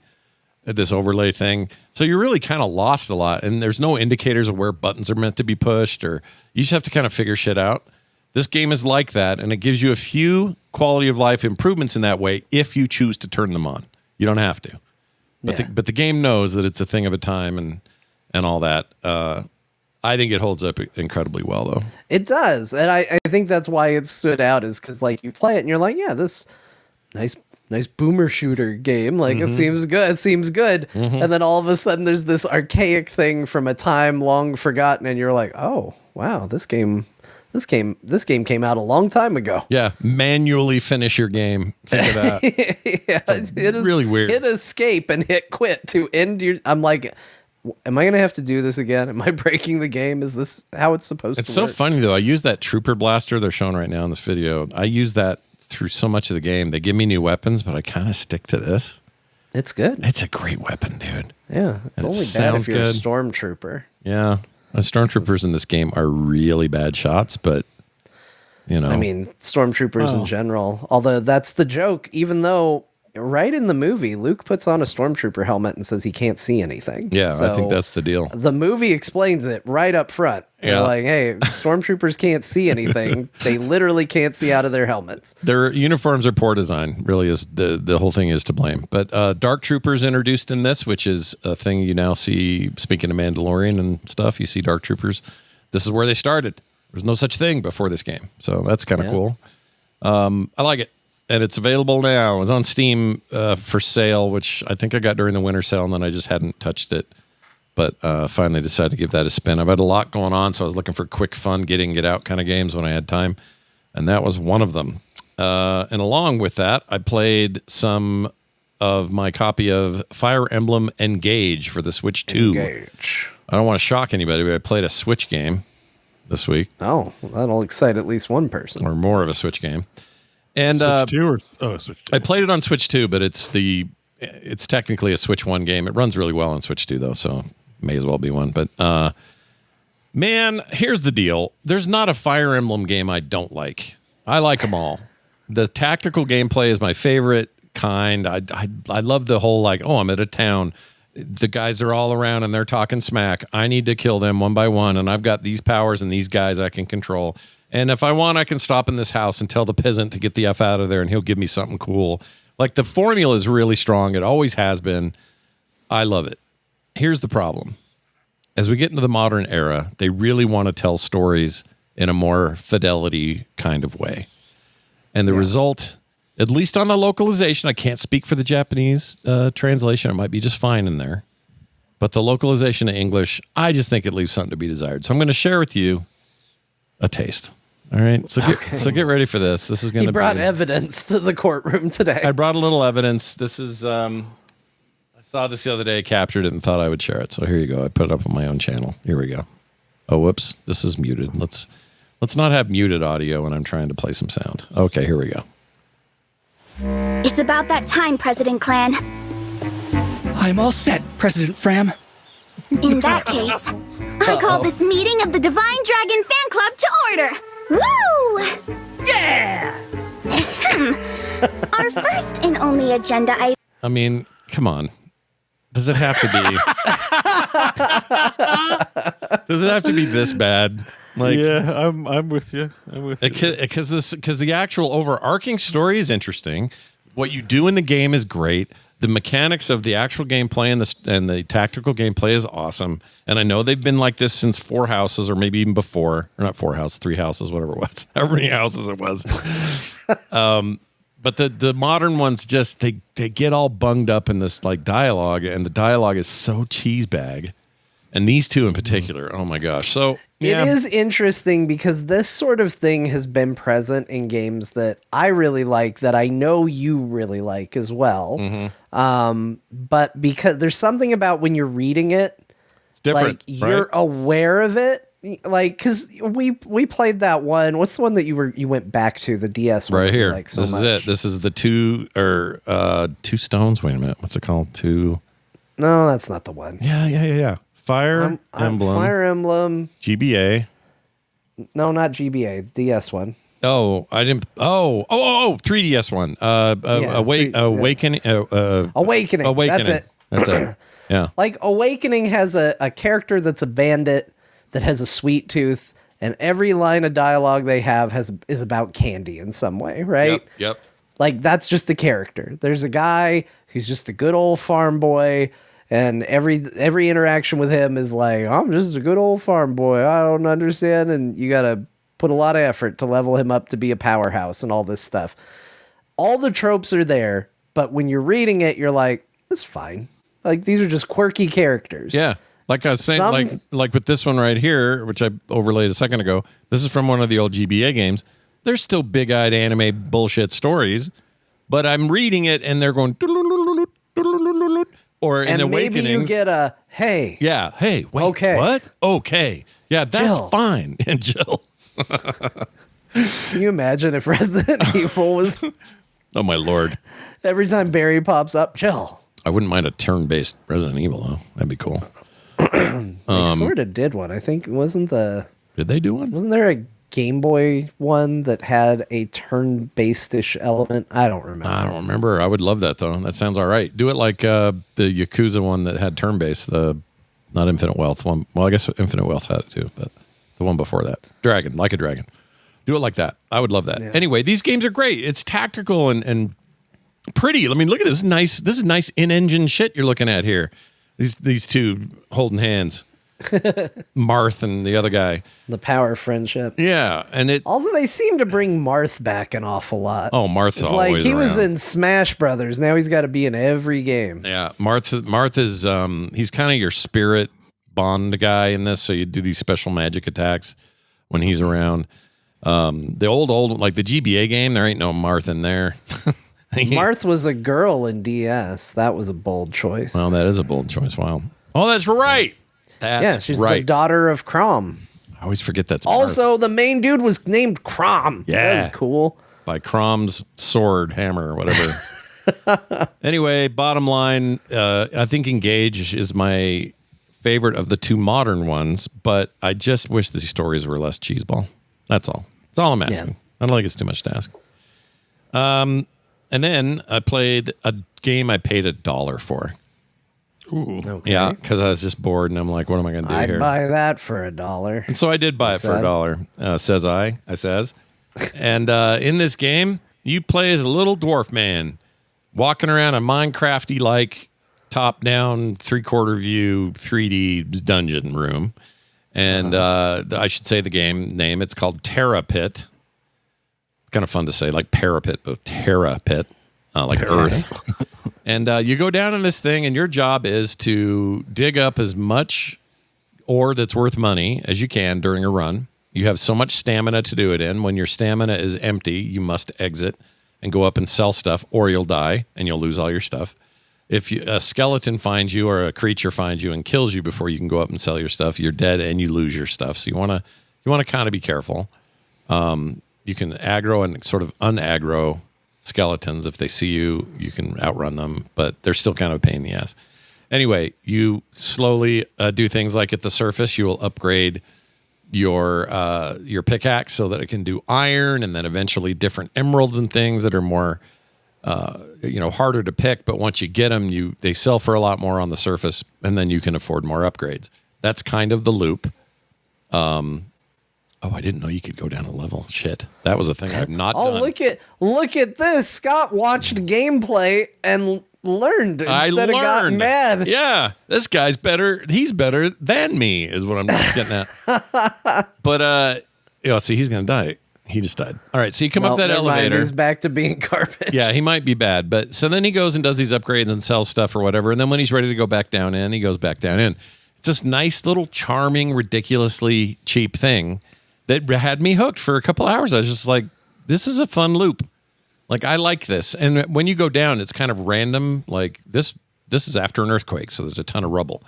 B: this overlay thing. So you're really kind of lost a lot. And there's no indicators of where buttons are meant to be pushed, or you just have to kind of figure shit out. This game is like that, and it gives you a few quality of life improvements in that way if you choose to turn them on. You don't have to. But the game knows that it's a thing of a time and all that. I think it holds up incredibly well, though.
C: It does. And I think that's why it stood out, is because like you play it and you're like, yeah, this nice boomer shooter game. Like, it seems good. It seems good. Mm-hmm. And then all of a sudden there's this archaic thing from a time long forgotten. And you're like, oh, wow, this game came out a long time ago.
B: Yeah. Manually finish your game. Think of that.
C: It is
B: really weird.
C: Hit escape and hit quit to end your... I'm like... Am I going to have to do this again? Am I breaking the game? Is this how it's supposed to work?
B: It's so funny, though. I use that trooper blaster they're showing right now in this video. I use that through so much of the game. They give me new weapons, but I kind of stick to this.
C: It's good.
B: It's a great weapon, dude.
C: Yeah. It's only bad if you're a stormtrooper.
B: Yeah. The stormtroopers in this game are really bad shots, but, I mean,
C: stormtroopers in general. Although that's the joke, even though... Right in the movie, Luke puts on a stormtrooper helmet and says he can't see anything.
B: Yeah, so I think that's the deal.
C: The movie explains it right up front. Yeah. They're like, hey, stormtroopers can't see anything. They literally can't see out of their helmets.
B: Their uniforms are poor design, really is the whole thing is to blame. But Dark Troopers introduced in this, which is a thing you now see, speaking of Mandalorian and stuff, you see Dark Troopers. This is where they started. There's no such thing before this game. So that's kind of cool. I like it. And it's available now. It was on Steam for sale, which I think I got during the winter sale, and then I just hadn't touched it. But finally decided to give that a spin. I've had a lot going on, so I was looking for quick, fun, get in, get out kind of games when I had time. And that was one of them. And along with that, I played some of my copy of Fire Emblem Engage for the Switch 2.
C: Engage.
B: I don't want to shock anybody, but I played a Switch game. this week.
C: Oh, that'll excite at least one person.
B: Or more of a Switch game. And
D: Switch 2 or Switch 2?
B: I played it on Switch 2, but it's technically a Switch 1 game. It runs really well on Switch 2, though, so may as well be one. But, man, here's the deal. There's not a Fire Emblem game I don't like. I like them all. The tactical gameplay is my favorite kind. I love the whole, like, I'm at a town. The guys are all around and they're talking smack. I need to kill them one by one, and I've got these powers and these guys I can control. And if I want, I can stop in this house and tell the peasant to get the F out of there, and he'll give me something cool. Like, the formula is really strong. It always has been. I love it. Here's the problem. As we get into the modern era, they really want to tell stories in a more fidelity kind of way. And the result, at least on the localization, I can't speak for the Japanese translation. It might be just fine in there. But the localization to English, I just think it leaves something to be desired. So I'm going to share with you a taste. All right, so get ready for this. This is going to be...
C: He brought evidence to the courtroom today.
B: I brought a little evidence. This is... I saw this the other day, captured it, and thought I would share it. So here you go. I put it up on my own channel. Here we go. Oh, whoops. This is muted. Let's not have muted audio when I'm trying to play some sound. Okay, here we go.
I: It's about that time, President Clan.
J: I'm all set, President Fram.
I: In that case, I call this meeting of the Divine Dragon Fan Club to order. Woo!
J: Yeah!
I: Our first and only agenda item.
B: I mean, come on. Does it have to be? Does it have to be this bad? Like,
D: yeah, I'm with you.
B: Because the actual overarching story is interesting. What you do in the game is great. The mechanics of the actual gameplay and the tactical gameplay is awesome. And I know they've been like this since 4 Houses, or maybe even before. Or not 4 Houses, 3 Houses, whatever it was. However many houses it was. But the modern ones just they get all bunged up in this like dialogue, and the dialogue is so cheesebag. And these two in particular, oh my gosh. So yeah.
C: It is interesting because this sort of thing has been present in games that I really like, that I know you really like as well.
B: Mm-hmm.
C: But because there's something about when you're reading it,
B: it's different,
C: like you're aware of it. Like, because we played that one. What's the one that you went back to, the DS one?
B: Right here.
C: Like so
B: this
C: much?
B: is it. This is the two stones. Wait a minute. What's it called?
C: No, that's not the one.
B: Yeah. Fire Emblem.
C: Fire Emblem.
B: GBA.
C: No, not GBA. DS one.
B: Oh, I didn't. Oh, 3DS one. Awakening.
C: Awakening.
B: That's it. Yeah.
C: Like, Awakening has a character that's a bandit that has a sweet tooth, and every line of dialogue they have is about candy in some way, right?
B: Yep.
C: Like, that's just the character. There's a guy who's just a good old farm boy, and every interaction with him is like, I'm just a good old farm boy. I don't understand, and you got to put a lot of effort to level him up to be a powerhouse and all this stuff. All the tropes are there, but when you're reading it, you're like, it's fine. Like, these are just quirky characters.
B: Yeah. Like I was saying, like with this one right here, which I overlaid a second ago, this is from one of the old GBA games. There's still big-eyed anime bullshit stories, but I'm reading it and they're going, or in Awakenings.
C: Maybe you get a, hey.
B: Yeah, hey, wait,
C: okay.
B: What? Okay. Yeah, that's
C: Jill.
B: fine. And Jill.
C: Can you imagine if Resident Evil was...
B: Oh, my Lord.
C: Every time Barry pops up, Jill.
B: I wouldn't mind a turn-based Resident Evil, though. That'd be cool.
C: They sort of did one. I think
B: Did they do one?
C: Wasn't there a Game Boy one that had a turn-based-ish element? I don't remember.
B: I would love that, though. That sounds all right. Do it like the Yakuza one that had turn-based, not Infinite Wealth one. Well, I guess Infinite Wealth had it, too, but the one before that. Dragon, like a dragon. Do it like that. I would love that. Yeah. Anyway, these games are great. It's tactical and pretty. I mean, look at this. This is nice in-engine shit you're looking at here. These two holding hands. Marth and the other guy.
C: The power of friendship.
B: Yeah, and
C: also they seem to bring Marth back an awful lot.
B: Oh, Marth's
C: it's
B: always
C: like he
B: around.
C: was in Smash Brothers. Now he's got to be in every game.
B: Yeah, Marth is he's kind of your spirit bond guy in this. So you do these special magic attacks when he's around. The old like the GBA game, there ain't no Marth in there.
C: Marth was a girl in DS. That was a bold choice.
B: Well, that is a bold choice. Wow. Oh, that's right. That's
C: she's
B: right.
C: the daughter of Crom.
B: I always forget that's
C: also the main dude was named Crom.
B: Yeah.
C: That was cool.
B: By Crom's sword, hammer, or whatever. Anyway, bottom line, I think Engage is my favorite of the two modern ones, but I just wish these stories were less cheeseball. That's all. That's all I'm asking.
C: Yeah.
B: I don't think it's too much to ask. And then I played a game I paid $1 for.
D: Ooh.
C: Okay.
B: Yeah, because I was just bored, and I'm like, what am I going to do here?
C: I'd buy that for $1.
B: And so I did buy it for $1, says I. I says. And in this game, you play as a little dwarf man walking around a Minecrafty-like top-down, three-quarter view 3D dungeon room. And I should say the game name. It's called Terra Pit. It's kind of fun to say, like parapet, but Terra Pit, like Earth. And you go down in this thing, and your job is to dig up as much ore that's worth money as you can during a run. You have so much stamina to do it in. When your stamina is empty, you must exit and go up and sell stuff, or you'll die, and you'll lose all your stuff. If a skeleton finds you or a creature finds you and kills you before you can go up and sell your stuff, you're dead and you lose your stuff. So you want to kind of be careful. You can aggro and sort of unaggro skeletons. If they see you, you can outrun them, but they're still kind of a pain in the ass. Anyway, you slowly do things like at the surface, you will upgrade your pickaxe so that it can do iron, and then eventually different emeralds and things that are more harder to pick, but once you get them, they sell for a lot more on the surface, and then you can afford more upgrades. That's kind of the loop. I didn't know you could go down a level. Shit, that was a thing I've not done.
C: Look at this. Scott watched gameplay and learned instead of got mad.
B: Yeah, this guy's better. He's better than me, is what I'm getting at. But see, he's gonna die. He just died. All right, so you come up that elevator.
C: He's back to being garbage.
B: Yeah, he might be bad. But so then he goes and does these upgrades and sells stuff or whatever. And then when he's ready to go back down in, he goes back down in. It's this nice little charming, ridiculously cheap thing that had me hooked for a couple hours. I was just like, this is a fun loop. Like, I like this. And when you go down, it's kind of random. Like this is after an earthquake, so there's a ton of rubble.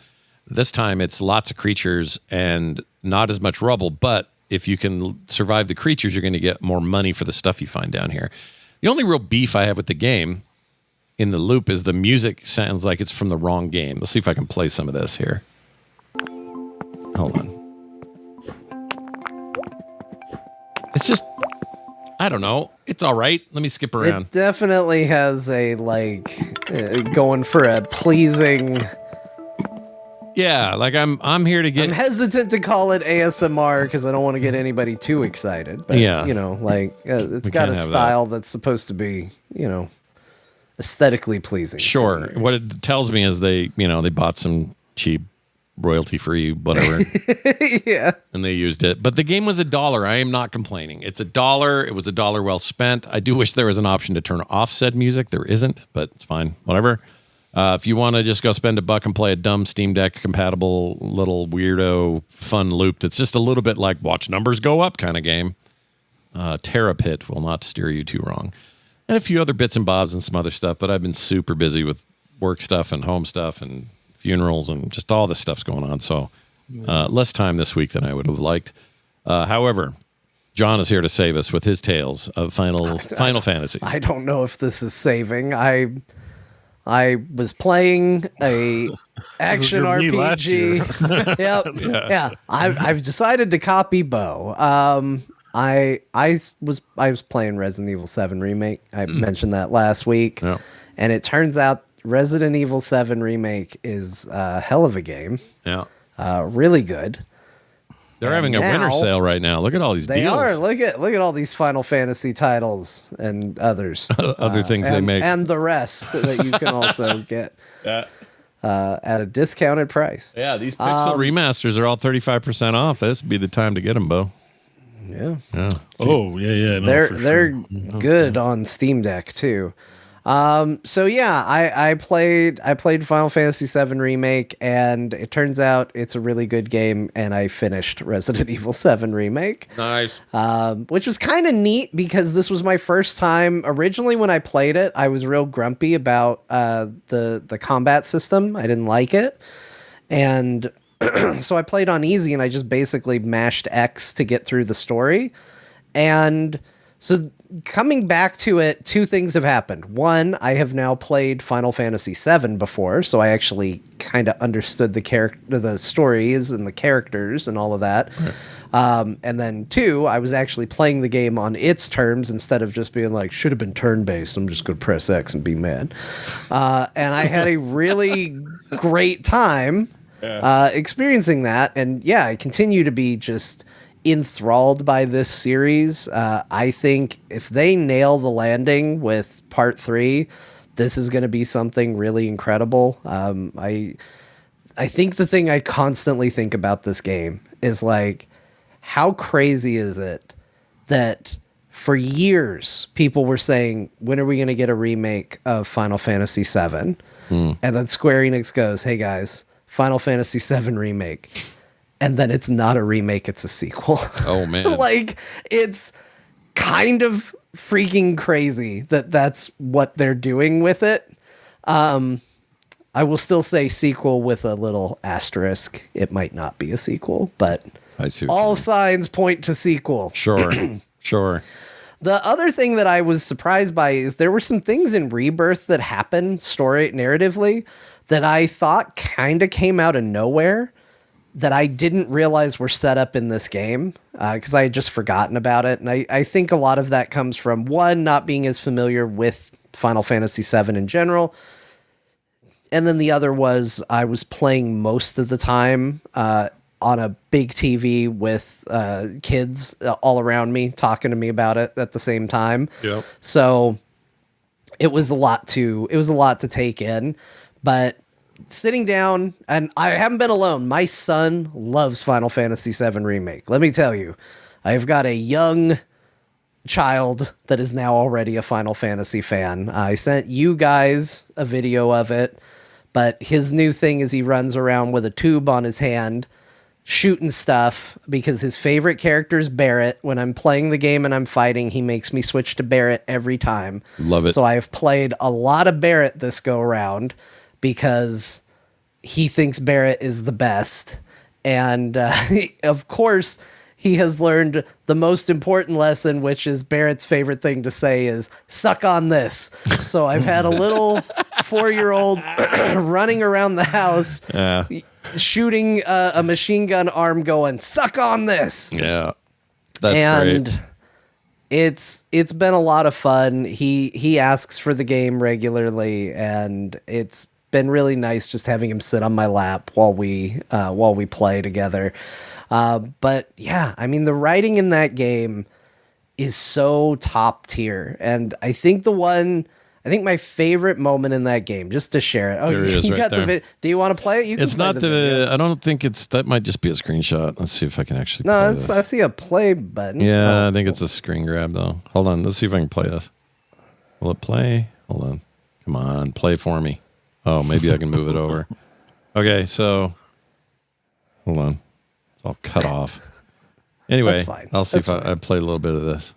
B: This time it's lots of creatures and not as much rubble, but if you can survive the creatures, you're going to get more money for the stuff you find down here. The only real beef I have with the game in the loop is the music sounds like it's from the wrong game. Let's see if I can play some of this here. Hold on. It's just, I don't know. It's all right. Let me skip around.
C: It definitely has a, going for a pleasing...
B: Yeah, like I'm here to get...
C: I'm hesitant to call it ASMR because I don't want to get anybody too excited. But,
B: yeah.
C: It's got a style that's supposed to be, aesthetically pleasing.
B: Sure. What it tells me is they bought some cheap royalty-free whatever.
C: Yeah.
B: And they used it. But the game was $1. I am not complaining. It's $1. It was $1 well spent. I do wish there was an option to turn off said music. There isn't, but it's fine. Whatever. If you want to just go spend $1 and play a dumb Steam Deck compatible little weirdo fun loop that's just a little bit like watch numbers go up kind of game, Terra Pit will not steer you too wrong. And a few other bits and bobs and some other stuff, but I've been super busy with work stuff and home stuff and funerals and just all this stuff's going on. So less time this week than I would have liked. However, John is here to save us with his tales of Final Fantasies.
C: I don't know if this is saving. I was playing a action RPG. Yeah. I've decided to copy BEAU. I was playing Resident Evil 7 Remake. I mentioned that last week.
B: Yeah.
C: And it turns out Resident Evil 7 Remake is a hell of a game.
B: Yeah.
C: Really good.
B: They're having a winter sale right now. Look at all these deals.
C: They are. Look at all these Final Fantasy titles and others.
B: Other things they make.
C: And the rest that you can also get at a discounted price.
B: Yeah, these Pixel remasters are all 35% off. This would be the time to get them, Bo.
C: Yeah.
D: Oh, yeah.
C: No, they're good on Steam Deck too. So yeah, I played Final Fantasy VII Remake, and it turns out it's a really good game, and I finished Resident Evil 7 Remake.
B: Nice.
C: Which was kind of neat because this was my first time. Originally, when I played it, I was real grumpy about the combat system. I didn't like it. And So I played on easy and I just basically mashed X to get through the story. And so coming back to it, two things have happened. One, I have now played Final Fantasy VII before, so I actually kind of understood the stories and the characters and all of that. Right. And then two, I was actually playing the game on its terms instead of just being like, should have been turn-based. I'm just going to press X and be mad. And I had a really great time experiencing that. And yeah, I continue to be just enthralled by this series. I think if they nail the landing with part 3, this is going to be something really incredible. I think the thing I constantly think about this game is like, how crazy is it that for years people were saying, when are we going to get a remake of Final Fantasy VII? And then Square Enix goes, hey guys, Final Fantasy VII remake. And then it's not a remake, it's a sequel.
B: Oh, man.
C: Like, it's kind of freaking crazy that that's what they're doing with it. I will still say sequel with a little asterisk. It might not be a sequel, but
B: I see
C: all signs point to sequel.
B: Sure, sure.
C: The other thing that I was surprised by is there were some things in Rebirth that happened narratively that I thought kind of came out of nowhere, that I didn't realize were set up in this game because I had just forgotten about it. And I think a lot of that comes from, one, not being as familiar with Final Fantasy VII in general. And then the other was I was playing most of the time on a big TV with kids all around me talking to me about it at the same time.
B: Yep.
C: So it was a lot to take in, but sitting down, and I haven't been alone. My son loves Final Fantasy VII Remake. Let me tell you, I've got a young child that is now already a Final Fantasy fan. I sent you guys a video of it, but his new thing is he runs around with a tube on his hand shooting stuff because his favorite character is Barrett. When I'm playing the game and I'm fighting, he makes me switch to Barrett every time.
B: Love it.
C: So I have played a lot of Barrett this go around because he thinks Barrett is the best. And of course, he has learned the most important lesson, which is Barrett's favorite thing to say is, suck on this. So I've had a little 4-year-old running around the house, shooting a machine gun arm going, suck on this.
B: Yeah, that's great.
C: It's been a lot of fun. He asks for the game regularly, and it's been really nice just having him sit on my lap while we play together. But yeah, I mean, the writing in that game is so top tier, and I think my favorite moment in that game, just to share it. Oh,
B: there it is, right there.
C: Do you want to play it? You can.
B: It's not the. I don't think it's. That might just be a screenshot. Let's see if I can actually.
C: No,
B: play this.
C: I see a play button.
B: Yeah, I think it's a screen grab though. Hold on. Let's see if I can play this. Will it play? Hold on. Come on, play for me. Oh, maybe I can move it over. Okay, so hold on. It's all cut off. Anyway, I'll see if I play a little bit of this.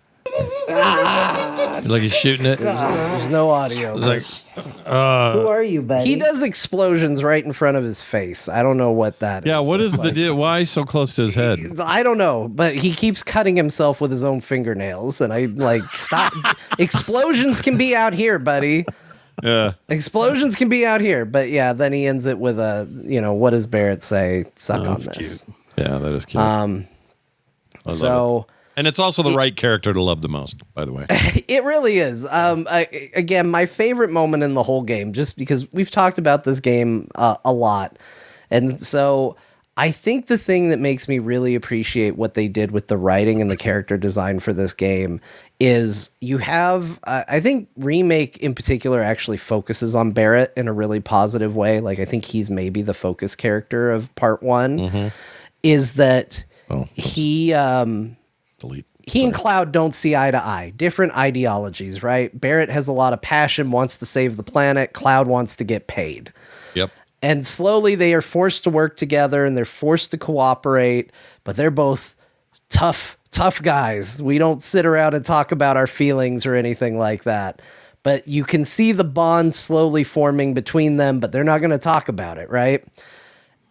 B: Like he's shooting it.
C: There's no audio.
B: It's like,
C: who are you, buddy? He does explosions right in front of his face. I don't know what that is.
B: Yeah, what is the deal? Why so close to his head?
C: I don't know, but he keeps cutting himself with his own fingernails, and I like, stop. Explosions can be out here, buddy.
B: Yeah.
C: Explosions can be out here, but yeah, then he ends it with a, what does Barrett say? Suck on this.
B: Cute. Yeah, that is cute. I love it. And it's also the right character to love the most, by the way.
C: It really is. Again, my favorite moment in the whole game, just because we've talked about this game a lot. And so I think the thing that makes me really appreciate what they did with the writing and the character design for this game is you have, I think Remake in particular actually focuses on Barrett in a really positive way. Like, I think he's maybe the focus character of part 1, is that he and Cloud don't see eye to eye. Different ideologies, right? Barrett has a lot of passion, wants to save the planet. Cloud wants to get paid.
B: Yep.
C: And slowly they are forced to work together and they're forced to cooperate, but they're both tough guys. We don't sit around and talk about our feelings or anything like that. But you can see the bond slowly forming between them, but they're not going to talk about it, right?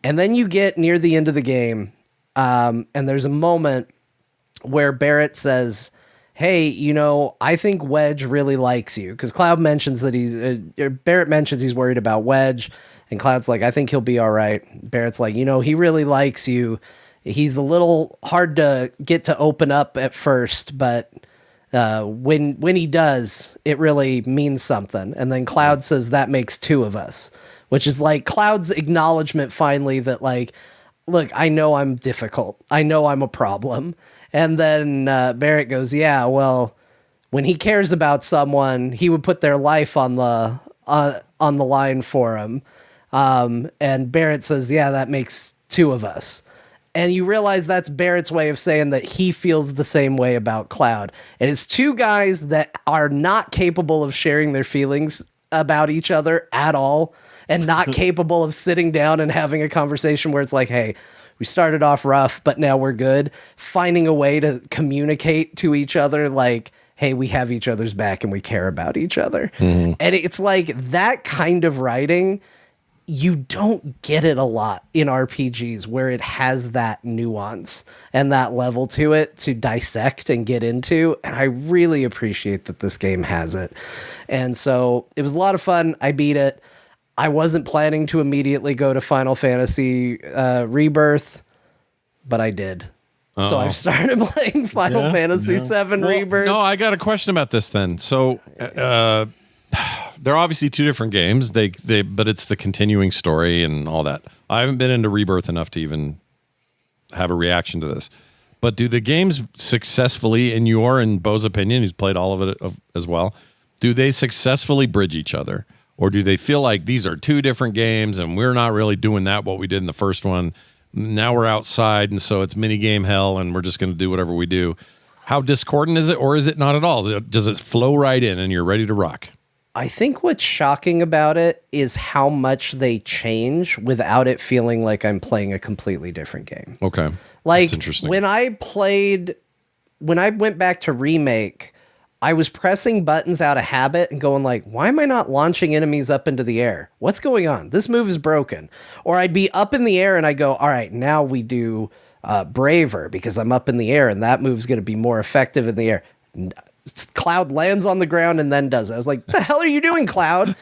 C: And then you get near the end of the game, and there's a moment where Barrett says, hey, you know, I think Wedge really likes you. Because Cloud mentions that Barrett mentions he's worried about Wedge. And Cloud's like, I think he'll be all right. Barrett's like, you know, he really likes you. He's a little hard to get to open up at first, but when he does, it really means something. And then Cloud says that makes two of us, which is like Cloud's acknowledgement finally that like, look, I know I'm difficult. I know I'm a problem. And then Barrett goes, yeah, well, when he cares about someone, he would put their life on the line for him. And Barrett says, yeah, that makes two of us. And you realize that's Barrett's way of saying that he feels the same way about Cloud. And it's two guys that are not capable of sharing their feelings about each other at all, and not capable of sitting down and having a conversation where it's like, hey, we started off rough, but now we're good. Finding a way to communicate to each other like, hey, we have each other's back and we care about each other. Mm-hmm. And it's like that kind of writing, you don't get it a lot in RPGs where it has that nuance and that level to it to dissect and get into. And I really appreciate that this game has it. And so it was a lot of fun. I beat it. I wasn't planning to immediately go to Final Fantasy Rebirth, but I did. Uh-oh. So I've started playing Final Fantasy VII Rebirth.
B: No, I got a question about this then. So they're obviously two different games. But it's the continuing story and all that. I haven't been into Rebirth enough to even have a reaction to this. But do the games successfully, in your and Bo's opinion, who's played all of it as well, do they successfully bridge each other? Or do they feel like these are two different games and we're not really doing what we did in the first one? Now we're outside, and so it's mini game hell, and we're just going to do whatever we do. How discordant is it, or is it not at all? Does it flow right in and you're ready to rock?
C: I think what's shocking about it is how much they change without it feeling like I'm playing a completely different game.
B: Okay.
C: Like,
B: that's interesting.
C: when I went back to Remake, I was pressing buttons out of habit and going like, why am I not launching enemies up into the air? What's going on? This move is broken. Or I'd be up in the air and I go, all right, now we do Braver because I'm up in the air and that move's going to be more effective in the air. Cloud lands on the ground and then does it. I was like, the hell are you doing, Cloud?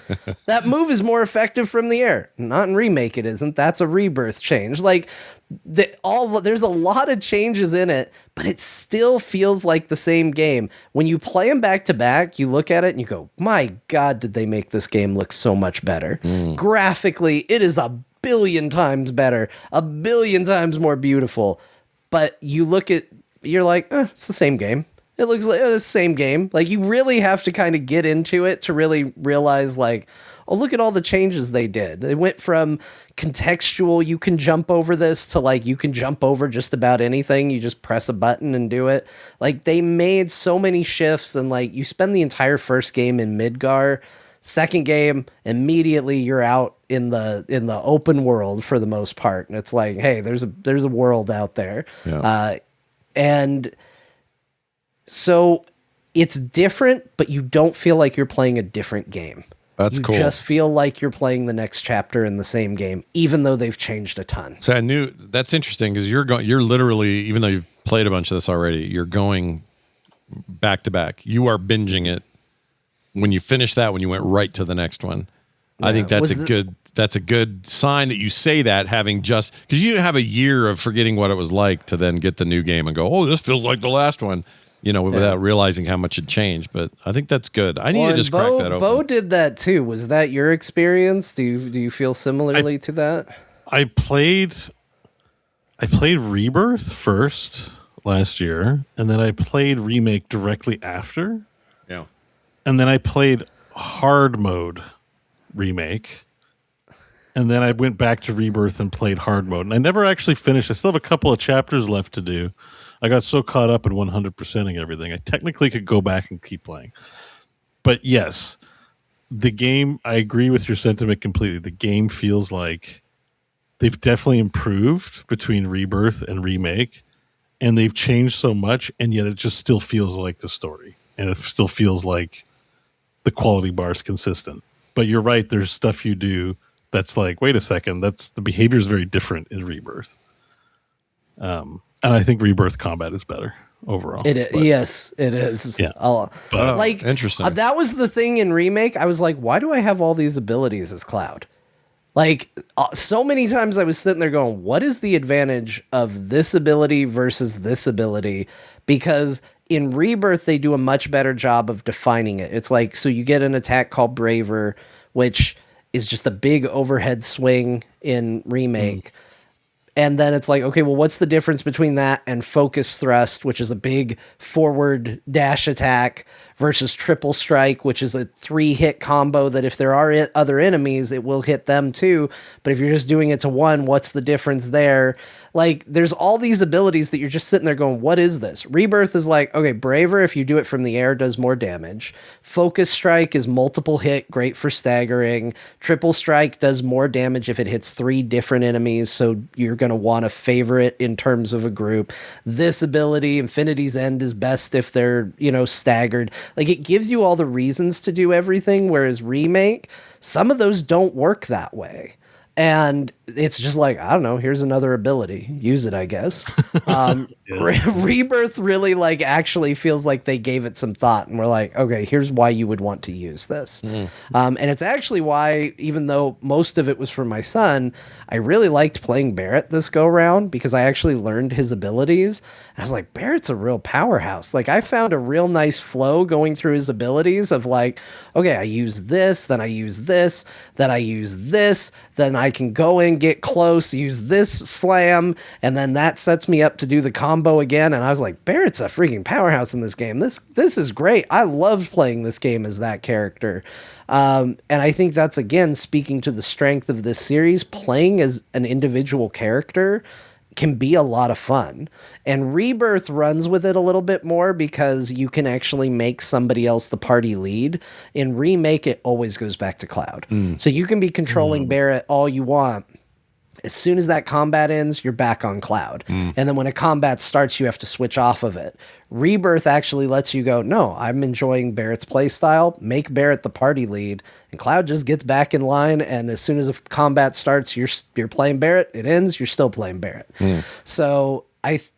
C: That move is more effective from the air. Not in Remake, it isn't. That's a Rebirth change. Like, there's a lot of changes in it, but it still feels like the same game. When you play them back to back, you look at it and you go, my God, did they make this game look so much better? Graphically, it is a billion times better, a billion times more beautiful. But you look at, you're like, it's the same game. It looks like the same game. Like, you really have to kind of get into it to really realize, like, oh, look at all the changes they did. They went from contextual, you can jump over this, to like, you can jump over just about anything. You just press a button and do it. Like, they made so many shifts, and like, you spend the entire first game in Midgar. Second game, immediately you're out in the open world for the most part. And it's like, hey, there's a world out there. Yeah. And so it's different, but you don't feel like you're playing a different game.
B: That's cool.
C: You just feel like you're playing the next chapter in the same game, even though they've changed a ton.
B: So I knew that's interesting because you're literally, even though you've played a bunch of this already, you're going back to back. You are binging it. When you finish that, when you went right to the next one, yeah. I think that's a good sign that you say that, having just because you didn't have a year of forgetting what it was like to then get the new game and go, oh, this feels like the last one. Without realizing how much had changed. But I think that's good. I need to just crack that open.
C: Bo did that too. Was that your experience? Do you feel similarly to that?
D: I played Rebirth first last year, and then I played Remake directly after.
B: Yeah.
D: And then I played hard mode Remake. And then I went back to Rebirth and played hard mode. And I never actually finished. I still have a couple of chapters left to do. I got so caught up in 100%ing everything. I technically could go back and keep playing. But yes, the game, I agree with your sentiment completely. The game feels like they've definitely improved between Rebirth and Remake. And they've changed so much, and yet it just still feels like the story. And it still feels like the quality bar is consistent. But you're right, there's stuff you do that's like, wait a second, that's the behavior is very different in Rebirth. And I think Rebirth combat is better overall.
C: Yes, it is.
D: Yeah.
C: Like,
B: interesting.
C: That was the thing in Remake. I was like, why do I have all these abilities as Cloud? Like, so many times I was sitting there going, what is the advantage of this ability versus this ability? Because in Rebirth, they do a much better job of defining it. It's like, so you get an attack called Braver, which is just a big overhead swing in Remake. And then it's like, okay, well, what's the difference between that and Focus Thrust, which is a big forward dash attack, versus Triple Strike, which is a 3-hit combo that if there are other enemies, it will hit them too. But if you're just doing it to one, what's the difference there? Like, there's all these abilities that you're just sitting there going, what is this? Rebirth is like, okay, Braver, if you do it from the air, does more damage. Focus Strike is multiple hit, great for staggering. Triple Strike does more damage if it hits 3 different enemies, so you're going to want to favor it in terms of a group. This ability, Infinity's End, is best if they're, staggered. Like, it gives you all the reasons to do everything, whereas Remake, some of those don't work that way. And it's just like, I don't know, here's another ability. Use it, I guess. Rebirth really, like, actually feels like they gave it some thought and we're like, okay, here's why you would want to use this. And it's actually why, even though most of it was for my son, I really liked playing Barrett this go-round because I actually learned his abilities. And I was like, Barrett's a real powerhouse. Like, I found a real nice flow going through his abilities of like, okay, I use this, then I use this, then I use this, then I can go and get close, use this slam, and then that sets me up to do the combo again. And I was like, Barrett's a freaking powerhouse in this game. This is great. I loved playing this game as that character. And I think that's, again, speaking to the strength of this series. Playing as an individual character can be a lot of fun. And Rebirth runs with it a little bit more because you can actually make somebody else the party lead. In Remake, it always goes back to Cloud. So you can be controlling Barrett all you want. As soon as that combat ends, you're back on Cloud. And then when a combat starts, you have to switch off of it. Rebirth actually lets you go, no, I'm enjoying Barrett's playstyle. Make Barrett the party lead. And Cloud just gets back in line. And as soon as a combat starts, you're playing Barrett. It ends, you're still playing Barrett. So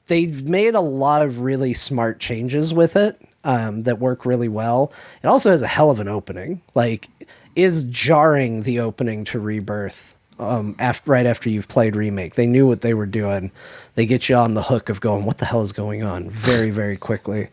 C: they've made a lot of really smart changes with it that work really well. It also has a hell of an opening. Like, is jarring the opening to Rebirth. Right after you've played Remake. They knew what they were doing. They get you on the hook of going, what the hell is going on? Very, very quickly.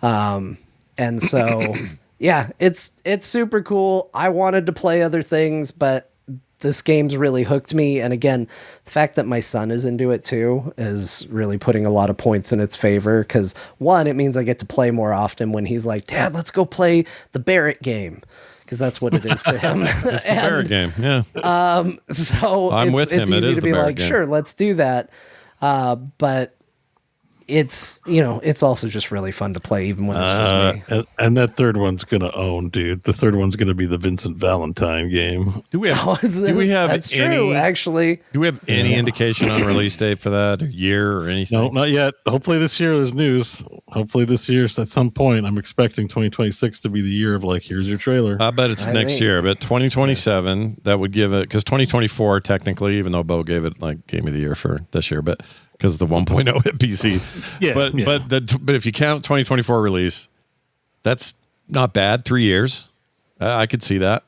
C: And so, yeah, it's super cool. I wanted to play other things, but this game's really hooked me. And again, the fact that my son is into it too is really putting a lot of points in its favor. Because one, it means I get to play more often when he's like, Dad, let's go play the Barrett game. Because that's what it is to him.
B: It's the Barrett game, yeah.
C: So
B: I'm with him.
C: It's
B: it
C: easy
B: is
C: to
B: the
C: be
B: Barrett
C: like,
B: game.
C: sure, let's do that. But it's, it's also just really fun to play, even when it's just me.
D: And that third one's gonna own, dude. The third one's gonna be the Vincent Valentine game.
B: Do we have?
C: That's true, actually.
B: Do we have any indication on release date for that, or year, or anything?
D: No, not yet. Hopefully this year there's news. Hopefully this year, at some point, I'm expecting 2026 to be the year of like, here's your trailer.
B: I bet it's next year. But 2027, that would give it, because 2024 technically, even though Bo gave it like Game of the Year for this year, but because the 1.0 hit PC. But if you count 2024 release, that's not bad. 3 years. I could see that.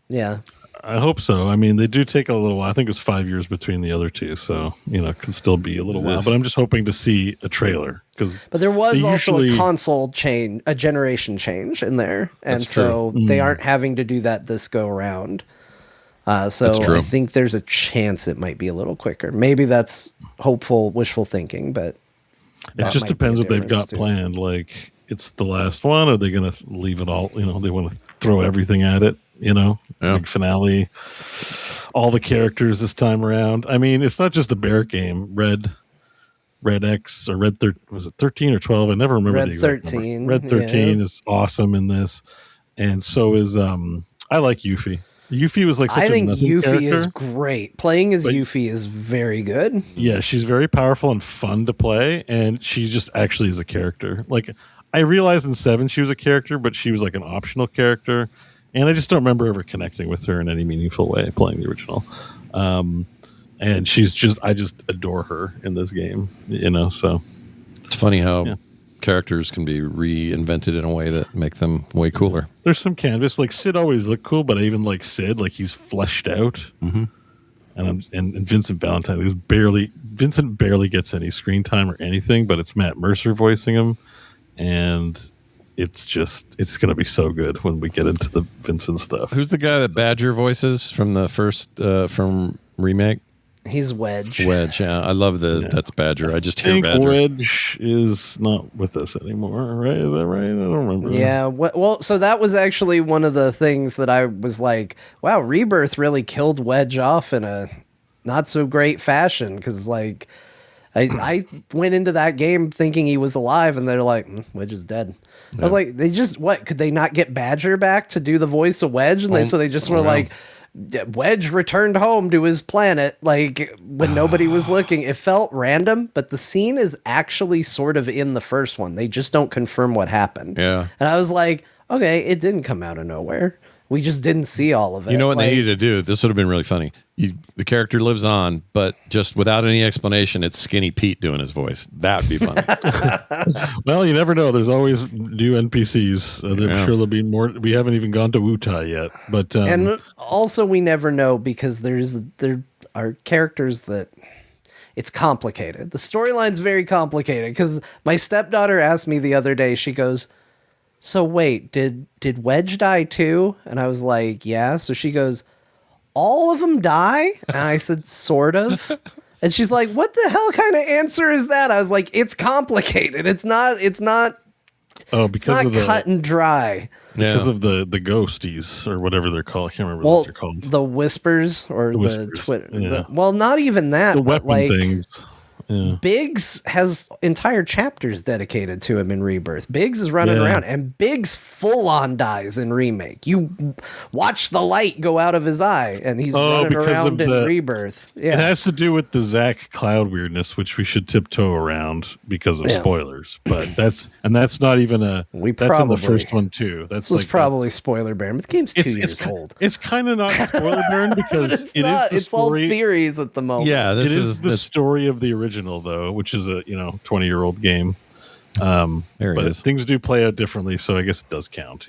C: Yeah.
D: I hope so. I mean, they do take a little while. I think it was 5 years between the other two, so it could still be a little while. But I'm just hoping to see a trailer
C: but there was also a console change, a generation change in there, and so they aren't having to do that this go around. So I think there's a chance it might be a little quicker. Maybe that's hopeful, wishful thinking, but
D: it just depends what they've got planned. Like, it's the last one. Are they going to leave it all? They want to throw everything at it. Big finale, all the characters this time around. I mean, it's not just the Barrett game. Red X or was it 13 or 12? I never remember the exact
C: 13.
D: Number. Red 13 is awesome in this, and so is I like Yuffie. Yuffie was like such
C: I think Yuffie
D: character.
C: is great. Playing as Yuffie is very good.
D: Yeah, she's very powerful and fun to play, and she just actually is a character. Like, I realized in 7 she was a character, but she was like an optional character. And I just don't remember ever connecting with her in any meaningful way playing the original. And I just adore her in this game, so.
B: It's funny how characters can be reinvented in a way that make them way cooler.
D: There's some canvas. Like Sid always looked cool, but I even like Sid, like he's fleshed out.
B: Mm-hmm.
D: And Vincent Valentine Vincent barely gets any screen time or anything, but it's Matt Mercer voicing him, and it's going to be so good when we get into the Vincent stuff.
B: Who's the guy that Badger voices from the first from Remake?
C: He's Wedge.
B: Wedge, yeah. I love that's Badger. I just hear Badger.
D: Wedge is not with us anymore, right? Is that right? I don't remember.
C: Yeah. Well, so that was actually one of the things that I was like, wow, Rebirth really killed Wedge off in a not so great fashion, because like I went into that game thinking he was alive, and they're like, Wedge is dead. I was like, could they not get Badger back to do the voice of Wedge? And they just were like, Wedge returned home to his planet, like when nobody was looking. It felt random, but the scene is actually sort of in the first one. They just don't confirm what happened.
B: Yeah.
C: And I was like, okay, it didn't come out of nowhere. We just didn't see all of it.
B: You know what they needed to do? This would have been really funny. The character lives on, but just without any explanation, it's Skinny Pete doing his voice. That would be funny.
D: Well, you never know. There's always new NPCs. I'm sure there'll be more. We haven't even gone to Wutai yet. But
C: and also we never know, because there are characters that it's complicated. The storyline's very complicated, because my stepdaughter asked me the other day, she goes, so wait, did Wedge die too? And I was like, yeah. So she goes, all of them die? And I said, sort of. And she's like, what the hell kind of answer is that? I was like, it's complicated. It's not cut and dry.
D: Because of the ghosties or whatever they're called. I can't remember what they're called.
C: The whispers or the Twitter.
D: Yeah.
C: Well, not even that.
D: The weapon things. Yeah.
C: Biggs has entire chapters dedicated to him in Rebirth. Biggs is running around, and Biggs full on dies in Remake. You watch the light go out of his eye, and he's running around in Rebirth. Yeah.
D: It has to do with the Zach Cloud weirdness, which we should tiptoe around because of spoilers. But that's not even that's in the first one too.
C: This was probably spoiler bearing, but the game's 2 years old.
D: It's kind of not spoiler bearing because
C: it's all theories at the moment.
D: Yeah, it is the story of the original, though, which is a 20-year-old game. But things do play out differently, so I guess it does count.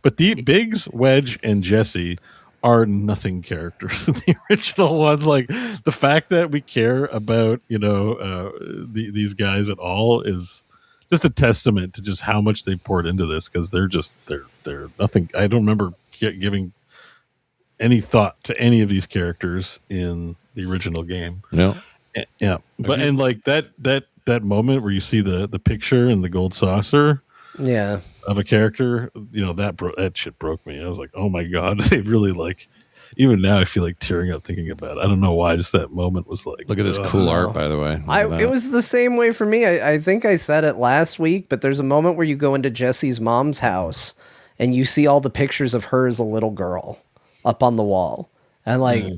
D: But the Biggs, Wedge, and Jesse are nothing characters in the original one. Like the fact that we care about these guys at all is just a testament to just how much they poured into this, because they're nothing. I don't remember giving any thought to any of these characters in the original game.
B: No.
D: Yeah, but and like that moment where you see the picture and the gold saucer, of a character, that shit broke me. I was like, oh my god, they really even now I feel like tearing up thinking about it. I don't know why, just that moment was like,
B: look at this cool art, by the way.
C: It was the same way for me. I think I said it last week, but there's a moment where you go into Jesse's mom's house and you see all the pictures of her as a little girl up on the wall, and I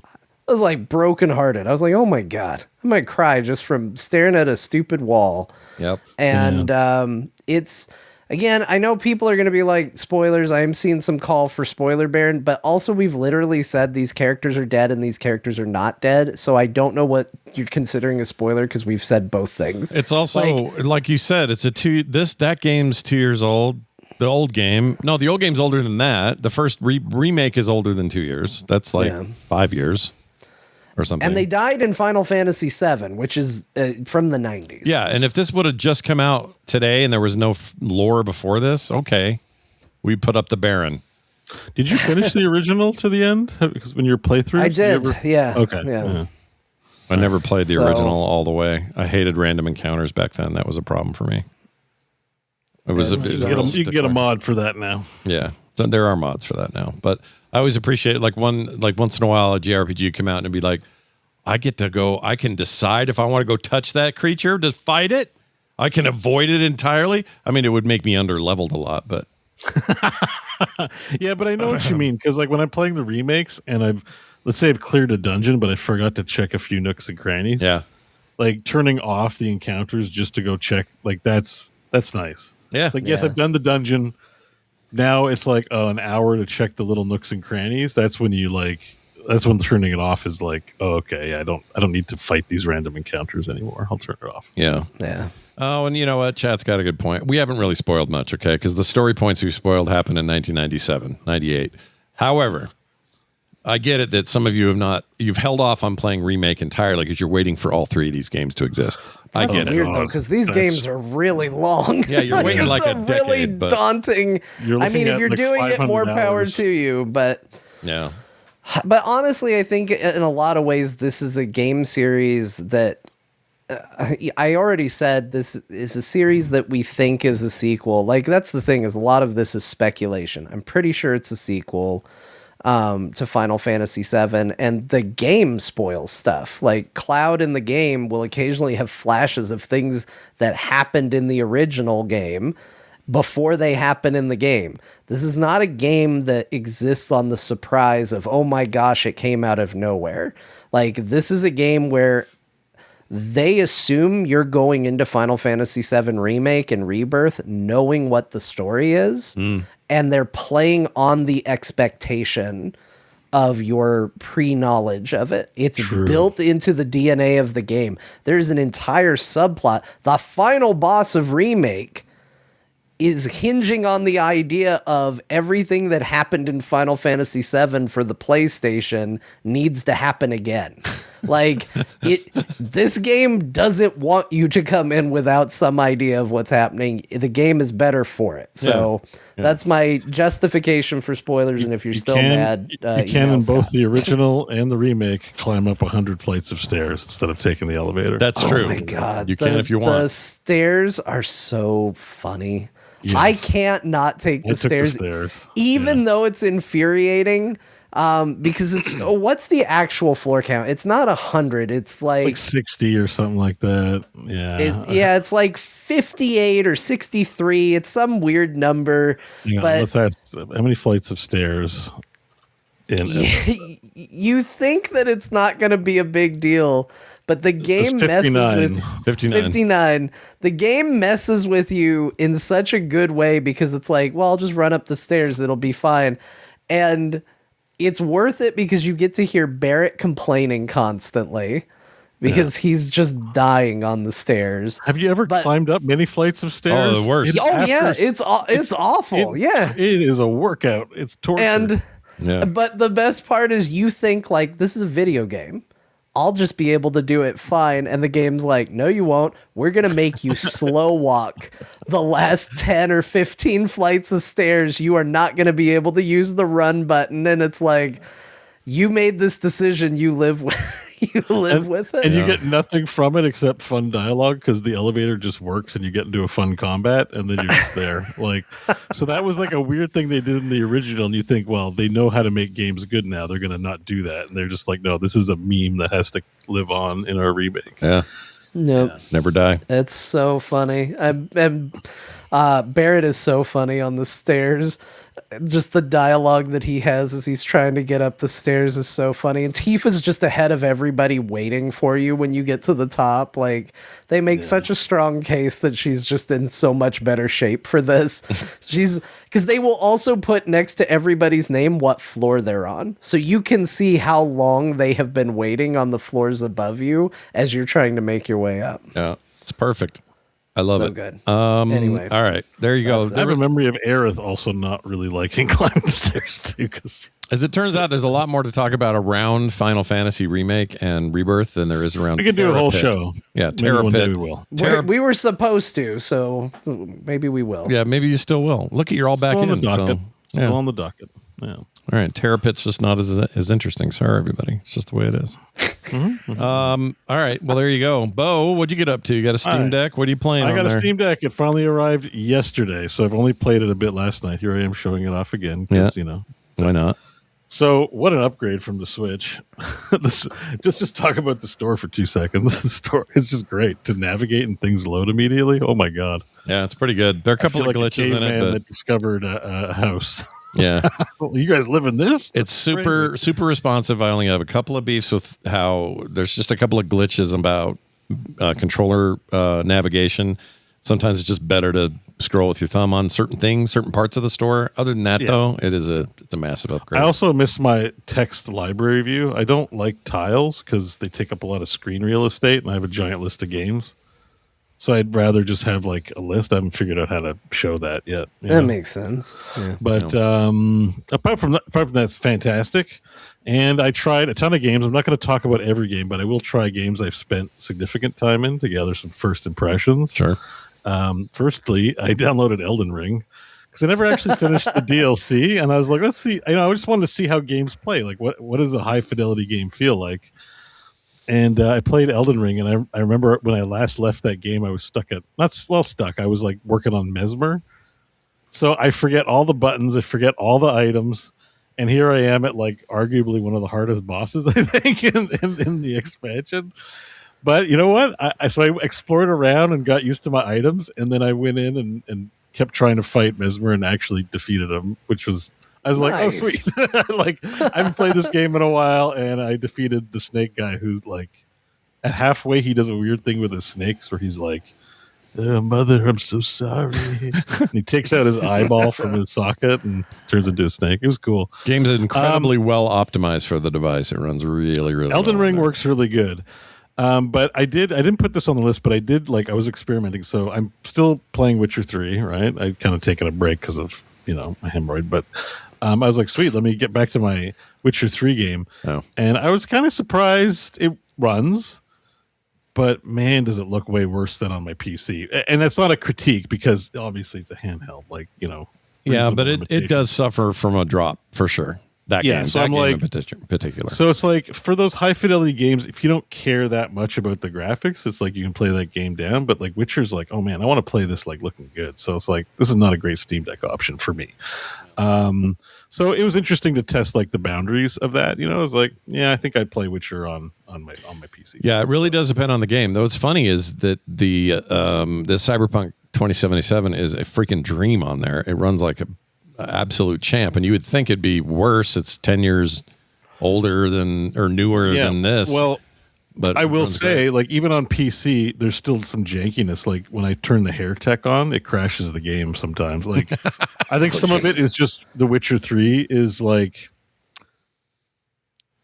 C: was like brokenhearted. I was like, oh my God, I might cry just from staring at a stupid wall.
B: Yep.
C: And it's, again, I know people are going to be like, spoilers. I am seeing some call for spoiler baron, but also we've literally said these characters are dead and these characters are not dead. So I don't know what you're considering a spoiler, because we've said both things.
B: It's also, like you said, it's that game's 2 years old. The old game. No, the old game's older than that. The first remake is older than 2 years. That's 5 years. Or something.
C: And they died in Final Fantasy VII, which is from the 90s.
B: Yeah, and if this would have just come out today and there was no lore before this, okay, we put up the Baron.
D: Did you finish the original to the end? Because when your playthrough,
C: I did. Yeah.
D: Okay.
C: Yeah.
B: I never played the original all the way. I hated random encounters back then. That was a problem for me. It was
D: you can get a mod for that now.
B: Yeah, so there are mods for that now. But I always appreciate it. Like once in a while, a JRPG would come out and it'd be like, I get to go. I can decide if I want to go touch that creature to fight it. I can avoid it entirely. I mean, it would make me under leveled a lot, but
D: yeah. But I know what you mean, because like when I'm playing the remakes and let's say I've cleared a dungeon, but I forgot to check a few nooks and crannies.
B: Yeah,
D: like turning off the encounters just to go check. Like that's nice.
B: Yeah.
D: It's like, yes, I've done the dungeon. Now it's like an hour to check the little nooks and crannies. That's when turning it off is like, oh, okay, I don't need to fight these random encounters anymore. I'll turn it off.
B: Yeah. Oh, and you know what? Chat's got a good point. We haven't really spoiled much, okay? Because the story points we spoiled happened in 1997, 98. However, I get it that some of you you've held off on playing Remake entirely because you're waiting for all three of these games to exist. I get it.
C: Weird though, because these games are really long.
B: Yeah, you're waiting like a decade.
C: Really daunting.
D: I
C: mean, if you're doing it, more power to you. But
B: yeah.
C: But honestly, I think in a lot of ways, this is a game series that I already said this is a series that we think is a sequel. Like, that's the thing, is a lot of this is speculation. I'm pretty sure it's a sequel to Final Fantasy VII, and the game spoils stuff. Like, Cloud in the game will occasionally have flashes of things that happened in the original game before they happen in the game. This is not a game that exists on the surprise of, oh my gosh, it came out of nowhere. Like, this is a game where they assume you're going into Final Fantasy VII Remake and Rebirth knowing what the story is, and they're playing on the expectation of your pre-knowledge of it. It's built into the DNA of the game. There's an entire subplot. The final boss of Remake is hinging on the idea of everything that happened in Final Fantasy VII for the PlayStation needs to happen again. Like, this game doesn't want you to come in without some idea of what's happening. The game is better for it. So that's my justification for spoilers. And if you're still mad,
D: you can in both the original and the remake climb up 100 flights of stairs instead of taking the elevator.
B: That's true.
C: Oh my God.
B: You can if you want.
C: The stairs are so funny. Yes. I can't not take the stairs, even though it's infuriating. Because it's what's the actual floor count? It's not 100. It's like
D: 60 or something like that. Yeah,
C: it's like 58 or 63. It's some weird number. But
D: let's ask, how many flights of stairs?
C: You think that it's not going to be a big deal, but the game messes with 59. The game messes with you in such a good way because it's like, well, I'll just run up the stairs. It'll be fine. And it's worth it because you get to hear Barrett complaining constantly because he's just dying on the stairs.
D: Have you ever climbed up many flights of stairs?
B: Oh, the worst.
C: It's awful.
D: It is a workout. It's torture.
C: But the best part is you think like this is a video game. I'll just be able to do it fine. And the game's like, no, you won't. We're going to make you slow walk the last 10 or 15 flights of stairs. You are not going to be able to use the run button. And it's like, you made this decision. You live with it.
D: And you get nothing from it except fun dialogue because the elevator just works and you get into a fun combat and then you're just there. Like, so that was like a weird thing they did in the original. And you think, well, they know how to make games good now. They're going to not do that. And they're just like, no, this is a meme that has to live on in our remake.
B: Yeah.
C: Nope.
B: Never die.
C: It's so funny. Barrett is so funny on the stairs. Just the dialogue that he has as he's trying to get up the stairs is so funny. And Tifa's just ahead of everybody waiting for you when you get to the top. Like, they make such a strong case that she's just in so much better shape for this. Because they will also put next to everybody's name what floor they're on. So you can see how long they have been waiting on the floors above you as you're trying to make your way up.
B: Yeah, it's perfect. I love it.
C: Good.
B: Anyway. All right. There you go.
D: I have a memory of Aerith also not really liking climbing the stairs too. Because
B: as it turns out, there's a lot more to talk about around Final Fantasy Remake and Rebirth than there is around.
D: We could do a whole
B: Pit.
D: show.
B: Yeah, Terra Pit.
D: We will.
C: We were supposed to, so maybe we will.
B: Yeah, maybe you still will. Look at you're all back in.
D: On the docket.
B: So,
D: still on the docket. Yeah.
B: All right. Terra Pit's just not as interesting. Sorry, everybody. It's just the way it is. All right. Well, there you go. Bo, what'd you get up to? You got a Steam Deck? What are you playing on there?
D: I got a Steam Deck. It finally arrived yesterday, so I've only played it a bit last night. Here I am showing it off again.
B: Yeah.
D: Why
B: not?
D: So what an upgrade from the Switch. Just talk about the store for 2 seconds. The store is just great to navigate and things load immediately. Oh my God.
B: Yeah, it's pretty good. There are a couple of glitches in it, but
D: that discovered a house.
B: Yeah.
D: You guys live in this?
B: It's super responsive. I only have a couple of beefs with how there's just a couple of glitches about controller navigation. Sometimes it's just better to scroll with your thumb on certain things, certain parts of the store. Other than that, though, it's a massive upgrade.
D: I also miss my text library view. I don't like tiles because they take up a lot of screen real estate, and I have a giant list of games. So I'd rather just have like a list. I haven't figured out how to show that yet.
C: That makes sense. Yeah.
D: But apart from that, it's fantastic. And I tried a ton of games. I'm not going to talk about every game, but I will try games I've spent significant time in to gather some first impressions.
B: Sure.
D: Firstly, I downloaded Elden Ring because I never actually finished the DLC, and I was like, let's see. I just wanted to see how games play. Like, what does a high fidelity game feel like? And I played Elden Ring, and I remember when I last left that game, I was stuck. I was like working on Mesmer. So I forget all the buttons, I forget all the items, and here I am at like arguably one of the hardest bosses, I think, in the expansion. But you know what? So I explored around and got used to my items, and then I went in and kept trying to fight Mesmer and actually defeated him, which was... I was like, oh, sweet. Like, I haven't played this game in a while, and I defeated the snake guy who, like, at halfway, he does a weird thing with his snakes where he's like, mother, I'm so sorry. And he takes out his eyeball from his socket and turns into a snake. It was cool.
B: Game's incredibly well optimized for the device. It runs really, really
D: Elden
B: well.
D: Ring works really good. But I didn't put this on the list, but I was experimenting. So I'm still playing Witcher 3, right? I kind of taken a break because of, my hemorrhoid, but... I was like, sweet, let me get back to my Witcher 3 game.
B: Oh.
D: And I was kind of surprised it runs, but man, does it look way worse than on my PC. And that's not a critique because obviously it's a handheld, like,
B: Yeah, but it does suffer from a drop for sure. That game,
D: so
B: that
D: I'm
B: game
D: like,
B: in particular.
D: So it's like for those high fidelity games, if you don't care that much about the graphics, it's like you can play that game down. But like Witcher's like, oh man, I want to play this like looking good. So it's like this is not a great Steam Deck option for me. So it was interesting to test like the boundaries of that. I was like, yeah, I think I'd play Witcher on my PC.
B: Yeah, it really does depend on the game. Though what's funny is that the Cyberpunk 2077 is a freaking dream on there. It runs like a absolute champ, and you would think it'd be worse. It's 10 years older newer than this.
D: Well,
B: but
D: I will say, like, even on PC, there's still some jankiness. Like when I turn the hair tech on, it crashes the game sometimes. Like, I think some of it is just The Witcher 3 is like,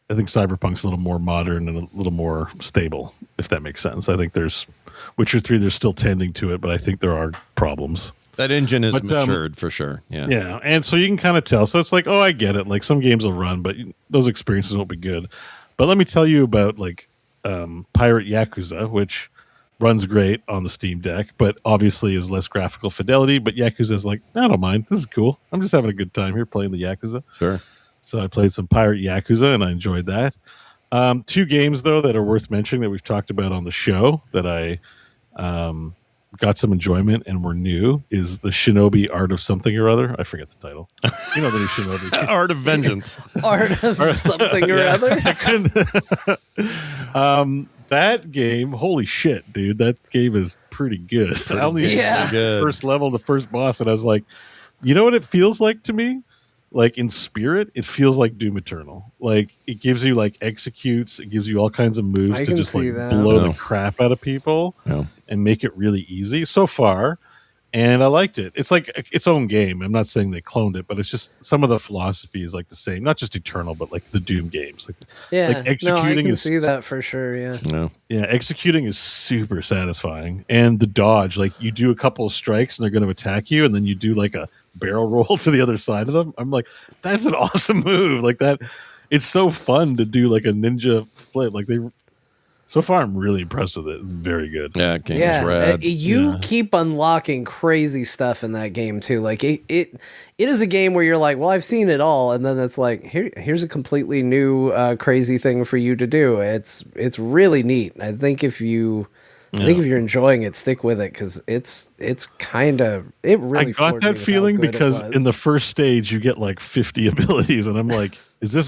D: I think Cyberpunk's a little more modern and a little more stable, if that makes sense. I think there's Witcher 3, they're still tending to it, but I think there are problems.
B: That engine is matured for sure. Yeah.
D: Yeah. And so you can kind of tell. So it's like, oh, I get it. Like some games will run, but those experiences won't be good. But let me tell you about like Pirate Yakuza, which runs great on the Steam Deck, but obviously is less graphical fidelity. But Yakuza is like, I don't mind. This is cool. I'm just having a good time here playing the Yakuza.
B: Sure.
D: So I played some Pirate Yakuza and I enjoyed that. Two games, though, that are worth mentioning that we've talked about on the show that I got some enjoyment and were new is the Shinobi Art of Something or Other. I forget the title. You know the new Shinobi.
B: Art of Vengeance.
C: Art of Something or Other.
D: That game, holy shit, dude. That game is pretty good. I only
C: good.
D: First level, the first boss, and I was like, you know what it feels like to me? Like in spirit, it feels like Doom Eternal. Like it gives you like executes, it gives you all kinds of moves to just like blow the crap out of people and make it really easy so far. And I liked it. It's like its own game. I'm not saying they cloned it, but it's just some of the philosophy is like the same. Not just Eternal, but like the Doom games. Like
C: executing I can see that for sure. Yeah.
D: Yeah, executing is super satisfying. And the dodge, like you do a couple of strikes and they're going to attack you, and then you do like a barrel roll to the other side of them. I'm like, that's an awesome move. Like that, it's so fun to do like a ninja flip. Like so far, I'm really impressed with it. It's very good.
B: Yeah, game is rad.
C: You keep unlocking crazy stuff in that game too. Like it is a game where you're like, well, I've seen it all, and then it's like, here's a completely new crazy thing for you to do. It's really neat. I think if you're enjoying it, stick with it because it's kind of it really.
D: I got that feeling because in the first stage you get like 50 abilities, and I'm like,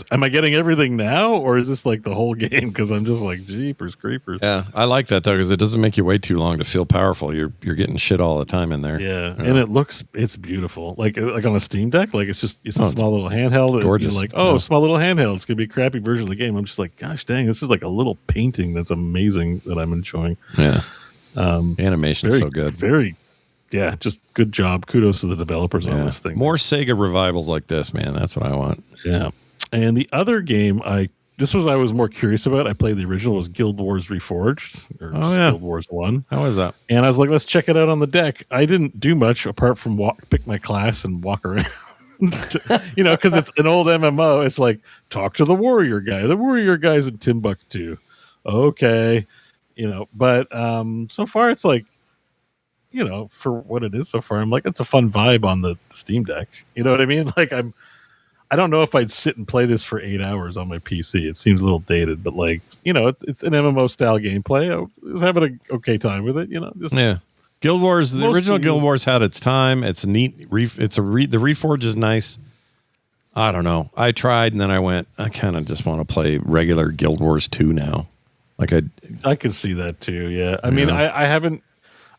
D: am I getting everything now, or is this like the whole game? Because I'm just like, jeepers creepers.
B: Yeah, I like that though because it doesn't make you wait too long to feel powerful. You're getting shit all the time in there.
D: Yeah, and it's beautiful. Like on a Steam Deck, like it's a small little handheld.
B: Gorgeous.
D: You're like, small little handheld. It's gonna be a crappy version of the game. I'm just like, gosh dang, this is like a little painting that's amazing that I'm enjoying.
B: Yeah, animation's so good.
D: yeah, just good job. Kudos to the developers on this thing.
B: More Sega revivals like this, man. That's what I want.
D: Yeah. And the other game I was more curious about. I played the original, was Guild Wars Reforged, or Guild Wars 1.
B: How was that?
D: And I was like, let's check it out on the deck. I didn't do much apart from pick my class and walk around. Because it's an old MMO. It's like, talk to the warrior guy. The warrior guy's in Timbuktu. Okay. But so far it's like, for what it is so far, I'm like, it's a fun vibe on the Steam Deck. You know what I mean? Like I don't know if I'd sit and play this for 8 hours on my PC. It seems a little dated, but like, it's an MMO style gameplay. I was having an okay time with it,
B: Yeah. Guild Wars, the original Guild Wars had its time. It's neat. The Reforge is nice. I don't know. I tried and then I went, I kind of just want to play regular Guild Wars 2 now. Like
D: I could see that too. Yeah. I mean, I haven't,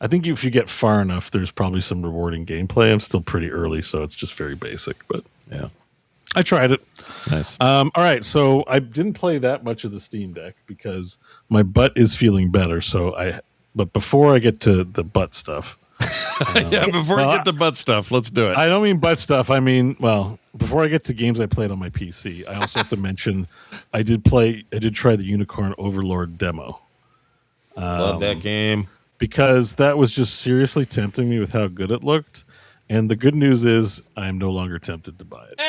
D: I think if you get far enough, there's probably some rewarding gameplay. I'm still pretty early, so it's just very basic, but
B: yeah.
D: I tried it.
B: Nice.
D: All right. So I didn't play that much of the Steam Deck because my butt is feeling better. But before I get to the butt stuff.
B: Before we get to butt stuff, let's do it.
D: I don't mean butt stuff. I mean, before I get to games I played on my PC, I also have to mention I did try the Unicorn Overlord demo.
B: Love that game.
D: Because that was just seriously tempting me with how good it looked. And the good news is I'm no longer tempted to buy it.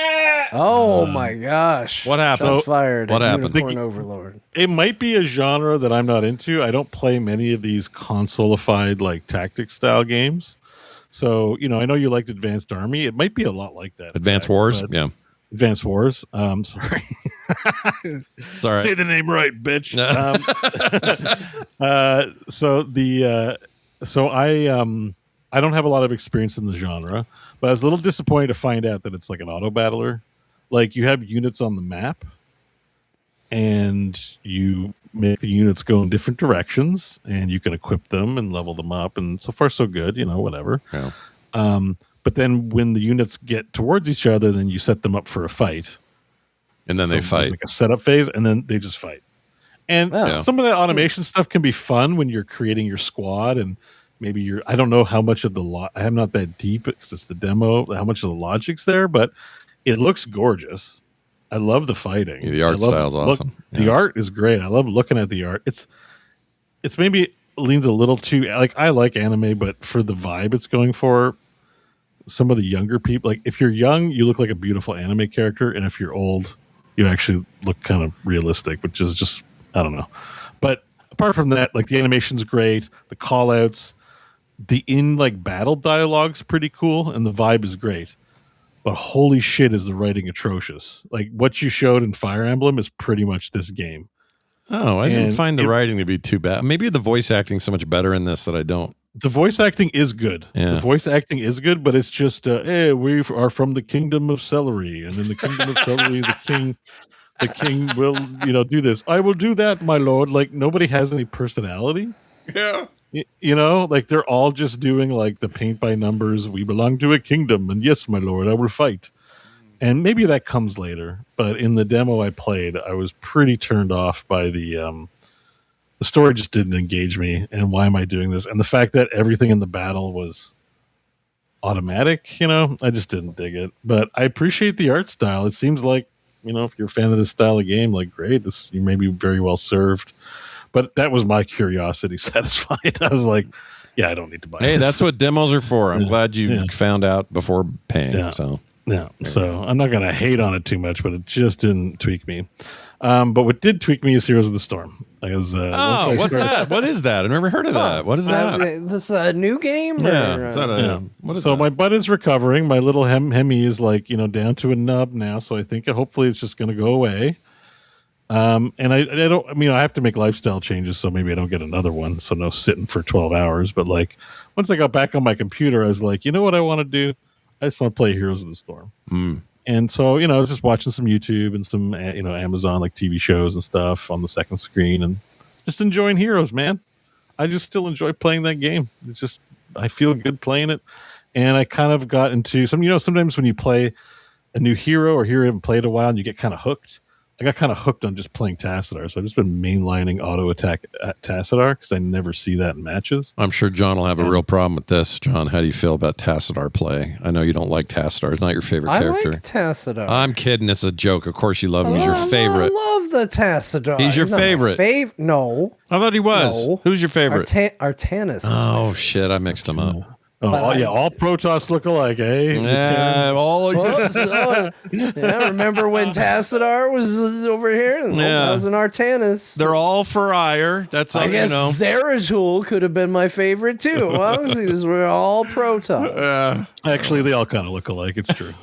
C: Oh my gosh.
B: What happened?
C: Shots fired.
B: What happened?
C: Unicorn Overlord.
D: It might be a genre that I'm not into. I don't play many of these consolified like tactics style games. So, I know you liked Advanced Army. It might be a lot like that.
B: Advanced Wars? Yeah.
D: Advanced Wars. Sorry.
B: It's all right.
D: Say the name right, bitch. I don't have a lot of experience in the genre, but I was a little disappointed to find out that it's like an auto battler. Like you have units on the map and you make the units go in different directions and you can equip them and level them up. And so far so good, whatever.
B: Yeah.
D: But then when the units get towards each other, then you set them up for a fight.
B: And then they fight.
D: Like a setup phase and then they just fight. And some of that automation stuff can be fun when you're creating your squad and maybe I don't know how much of I'm not that deep because it's the demo, how much of the logic's there, but it looks gorgeous. I love the fighting.
B: Yeah, the art style's awesome.
D: The art is great. I love looking at the art. It's maybe leans a little too, like I like anime, but for the vibe it's going for, some of the younger people, like if you're young, you look like a beautiful anime character. And if you're old, you actually look kind of realistic, which is just, I don't know. But apart from that, like the animation's great. The call outs, the battle dialogue's pretty cool, and the vibe is great. But holy shit, is the writing atrocious. Like what you showed in Fire Emblem is pretty much this game.
B: Oh, I didn't find the writing to be too bad. Maybe the voice acting's so much better in this that I don't.
D: The voice acting is good.
B: Yeah.
D: The voice acting is good, but it's just, hey, we are from the kingdom of celery. And in the kingdom of celery, the king will, do this. I will do that, my lord. Like nobody has any personality.
B: Yeah.
D: Like they're all just doing like the paint by numbers. We belong to a kingdom, and yes, my lord, I will fight. And maybe that comes later, but in the demo I played, I was pretty turned off by the story. Just didn't engage me. And why am I doing this? And the fact that everything in the battle was automatic, I just didn't dig it. But I appreciate the art style. It seems like, if you're a fan of this style of game, like great, you may be very well served. But that was my curiosity satisfied. I was like, yeah, I don't need to buy it.
B: Hey, that's what demos are for. I'm glad you found out before paying.
D: Yeah.
B: So
D: I'm not going to hate on it too much, but it just didn't tweak me. But what did tweak me is Heroes of the Storm.
B: What's that? What is that? I've never heard of that. What is that?
C: This a new game?
B: Yeah.
D: What is that? My butt is recovering. My little hemi is down to a nub now. So I think hopefully it's just going to go away. And I have to make lifestyle changes, so maybe I don't get another one. So no sitting for 12 hours. But once I got back on my computer, I was like, you know what I want to do? I just want to play Heroes of the Storm. And so, I was just watching some YouTube and some, Amazon TV shows and stuff on the second screen and just enjoying Heroes, man. I just still enjoy playing that game. It's just, I feel good playing it. And I kind of got into sometimes when you play a new hero or hero you haven't played a while and you get kind of hooked. I got kind of hooked on just playing Tassadar, so I've just been mainlining auto attack at Tassadar because I never see that in matches.
B: I'm sure John will have a real problem with this. John, how do you feel about Tassadar play? I know you don't like Tassadar. It's not your favorite character.
C: I like Tassadar.
B: I'm kidding. It's a joke. Of course you love him. He's your favorite.
C: I love the Tassadar.
B: He's your favorite.
C: No.
B: I thought he was.
C: No.
B: Who's your favorite?
C: Artanis.
B: Oh, shit. I mixed him up.
D: Oh, all Protoss look alike, eh?
B: Yeah,
C: remember when Tassadar was over here? That was an Artanis.
B: They're all for ire. That's all,
C: I guess Zeratul could have been my favorite too. Well, because we're all Protoss.
D: Actually, they all kind of look alike. It's true.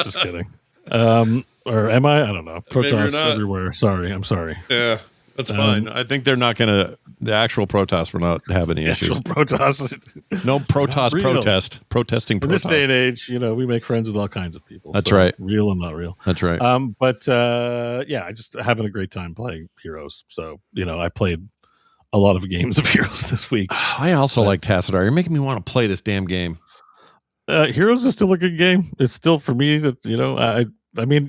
D: Just kidding. Or am I? I don't know. Protoss everywhere. Sorry. I'm sorry.
B: Yeah. That's fine. I think they're not going to. The actual Protoss will not have any issues.
D: Protoss.
B: No Protoss protesting Protoss.
D: In this day and age, we make friends with all kinds of people.
B: That's right.
D: Real and not real.
B: That's right.
D: I just having a great time playing Heroes. So I played a lot of games of Heroes this week.
B: I also like Tassadar. You're making me want to play this damn game.
D: Heroes is still a good game. It's still for me that I mean,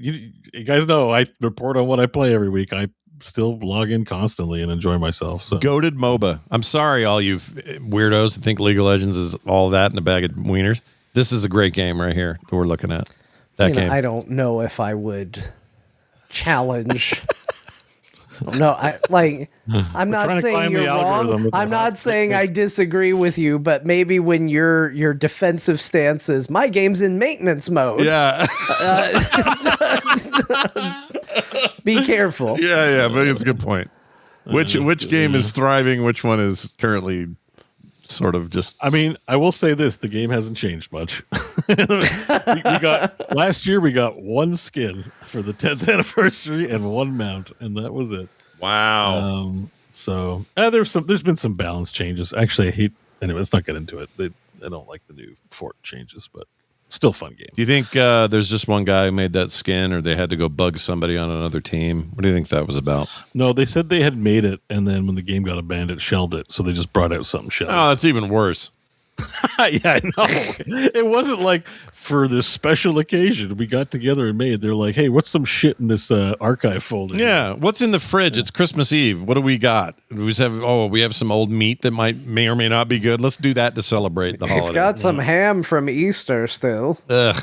D: you guys know I report on what I play every week. I still log in constantly and enjoy myself. So
B: goated MOBA. I'm sorry, all you weirdos who think League of Legends is all that in a bag of wieners. This is a great game right here that we're looking at. That game.
C: I don't know if I would challenge. No, I'm not saying you're wrong. I'm not saying I disagree with you, but maybe when your defensive stance is my game's in maintenance mode.
B: Yeah.
C: Be careful.
B: Yeah, but it's a good point. Which game is thriving? Which one is currently sort of just?
D: I mean, I will say this: the game hasn't changed much. we got last year. We got one skin for the 10th anniversary and one mount, and that was it.
B: Wow.
D: So there's been some balance changes. Actually, I hate. Anyway, let's not get into it. I don't like the new fort changes, but. Still fun game.
B: Do you think there's just one guy who made that skin, or they had to go bug somebody on another team? What do you think that was about?
D: No, they said they had made it, and then when the game got abandoned, it shelled it. So they just brought out something shelled.
B: Oh, that's even worse.
D: Yeah, I know. It wasn't like for this special occasion we got together and made. They're like, hey, what's some shit in this archive folder?
B: Yeah, what's in the fridge? It's Christmas Eve. What do we got? We have some old meat that may or may not be good. Let's do that to celebrate the holiday.
C: We've got some ham from Easter still.
B: Ugh.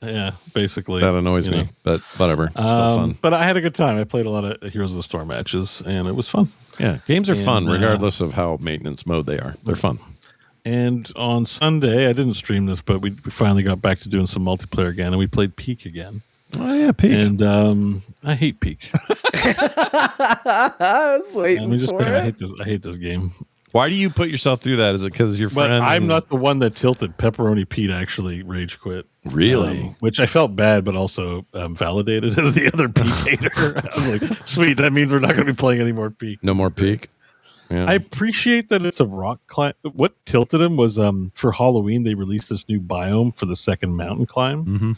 D: Yeah, basically.
B: That annoys me, but whatever. Still fun.
D: But I had a good time. I played a lot of Heroes of the Storm matches, and it was fun.
B: Yeah, games are fun regardless of how maintenance mode they are. They're fun.
D: And on Sunday, I didn't stream this, but we finally got back to doing some multiplayer again, and we played Peak again.
B: Oh yeah, Peak.
D: And I hate Peak.
C: I was waiting for it.
D: I hate this game.
B: Why do you put yourself through that? Is it because your friends?
D: But I'm not the one that tilted. Pepperoni Pete actually rage quit.
B: Really?
D: Which I felt bad, but also validated as the other Peak hater. I was like, sweet, that means we're not going to be playing any more Peak.
B: No more Peak? Yeah.
D: I appreciate that it's a rock climb. What tilted him was for Halloween, they released this new biome for the second mountain climb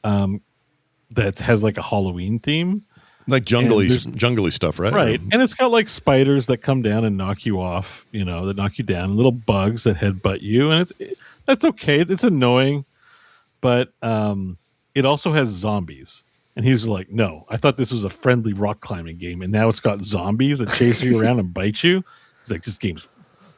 D: that has like a Halloween theme.
B: Like jungly stuff, right?
D: Right. And it's got like spiders that come down and knock you off, that knock you down, little bugs that headbutt you. And that's okay. It's annoying. But it also has zombies. And he was like, no, I thought this was a friendly rock climbing game. And now it's got zombies that chase you around and bite you. He's like, this game's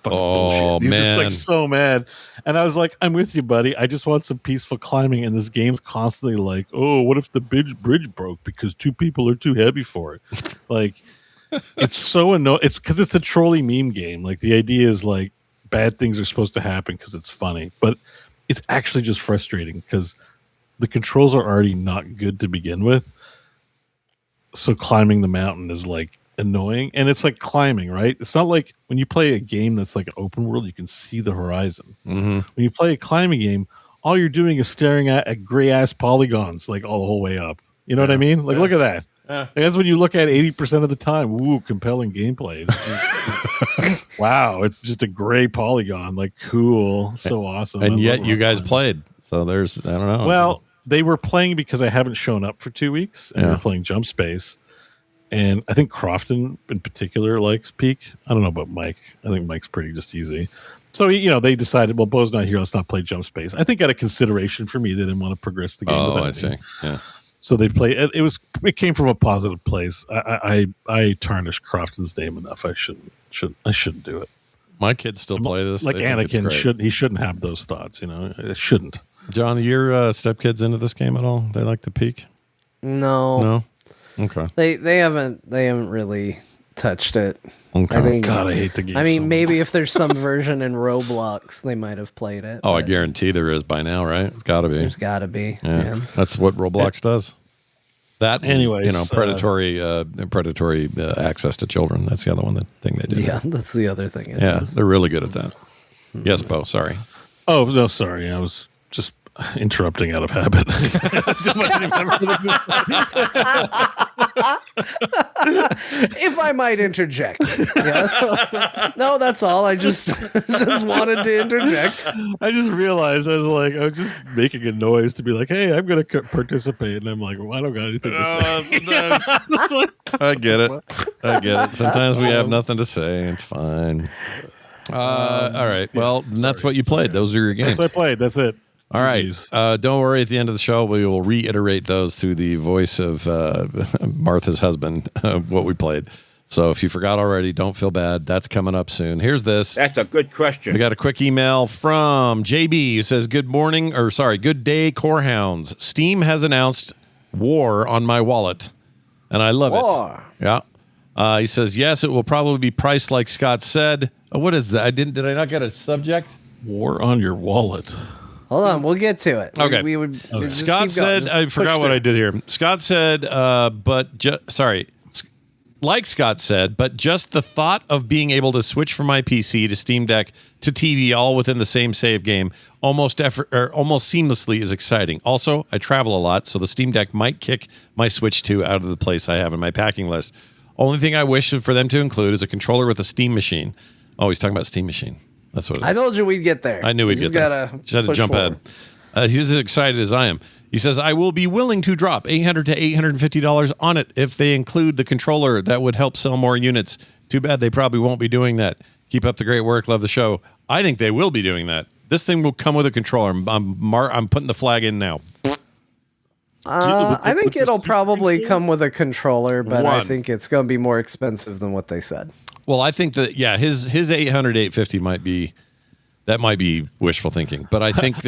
D: fucking bullshit. He's just like so mad. And I was like, I'm with you, buddy. I just want some peaceful climbing. And this game's constantly like, oh, what if the bridge broke because two people are too heavy for it? Like, it's so annoying. It's because it's a trolley meme game. Like, the idea is like bad things are supposed to happen because it's funny. But it's actually just frustrating because the controls are already not good to begin with. So climbing the mountain is like annoying. And it's like climbing, right? It's not like when you play a game that's like an open world, you can see the horizon.
B: Mm-hmm.
D: When you play a climbing game, all you're doing is staring at gray ass polygons like all the whole way up. You know what I mean? Like, look at that. Like, that's when you look at 80% of the time. Ooh, compelling gameplay. Wow, it's just a gray polygon. Like, cool. So awesome.
B: And yet you guys played. So there's, I don't know.
D: Well, they were playing because I haven't shown up for 2 weeks, and they're playing Jump Space. And I think Crofton in particular likes Peak. I don't know about Mike. I think Mike's pretty just easy. So, they decided, well, Bo's not here. Let's not play Jump Space. I think out of consideration for me, they didn't want to progress the game.
B: Oh, I see. Yeah.
D: So they play. It came from a positive place. I tarnished Crofton's name enough. I shouldn't do it.
B: My kids still play this.
D: Like Anakin shouldn't have those thoughts. It shouldn't.
B: John, are your stepkids into this game at all? They like to peek?
C: No.
B: Okay.
C: They haven't really touched it.
B: Okay.
C: I think,
D: God, I hate the game.
C: I mean,
D: so
C: maybe if there's some version in Roblox, they might have played it.
B: Oh, I guarantee there is by now, right? It's got to be.
C: There's got to be.
B: Yeah. That's what Roblox does. That,
D: anyways,
B: predatory access to children. That's the other thing they do.
C: Yeah, that's the other thing.
B: They're really good at that. Yes, Bo. Sorry.
D: Oh no, sorry. I was just interrupting out of habit.
C: If I might interject. Yes. No, that's all. I just wanted to interject.
D: I just realized I was just making a noise to be like, "Hey, I'm going to participate," and I'm like, "Well, I don't got anything to say."
B: I get it. Sometimes we have nothing to say. It's fine. All right. Well, that's what you played. Those are your games.
D: That's what I played. That's it.
B: All right. Don't worry. At the end of the show, we will reiterate those through the voice of Martha's husband, what we played. So if you forgot already, don't feel bad. That's coming up soon. Here's this.
K: That's a good question.
B: We got a quick email from JB who says, good day, Corehounds. Steam has announced war on my wallet, and I love it. Yeah. He says, yes, it will probably be priced like Scott said. What is that? Did I not get a subject?
D: War on your wallet.
C: Hold on, we'll get to it.
B: Okay.
C: We would.
B: Scott said, I forgot what I did here. Scott said, like Scott said, but just the thought of being able to switch from my PC to Steam Deck to TV all within the same save game almost seamlessly is exciting. Also, I travel a lot, so the Steam Deck might kick my Switch 2 out of the place I have in my packing list. Only thing I wish for them to include is a controller with a Steam machine. Oh, he's talking about Steam machine. That's what it is.
C: I told you we'd get there.
B: I knew we'd get there. Just had to jump ahead. He's as excited as I am. He says, I will be willing to drop $800 to $850 on it if they include the controller. That would help sell more units. Too bad they probably won't be doing that. Keep up the great work. Love the show. I think they will be doing that. This thing will come with a controller. I'm putting the flag in now.
C: I think it'll probably come with a controller, but I think it's going to be more expensive than what they said.
B: Well, I think that, his $800, $850 might be wishful thinking, but I think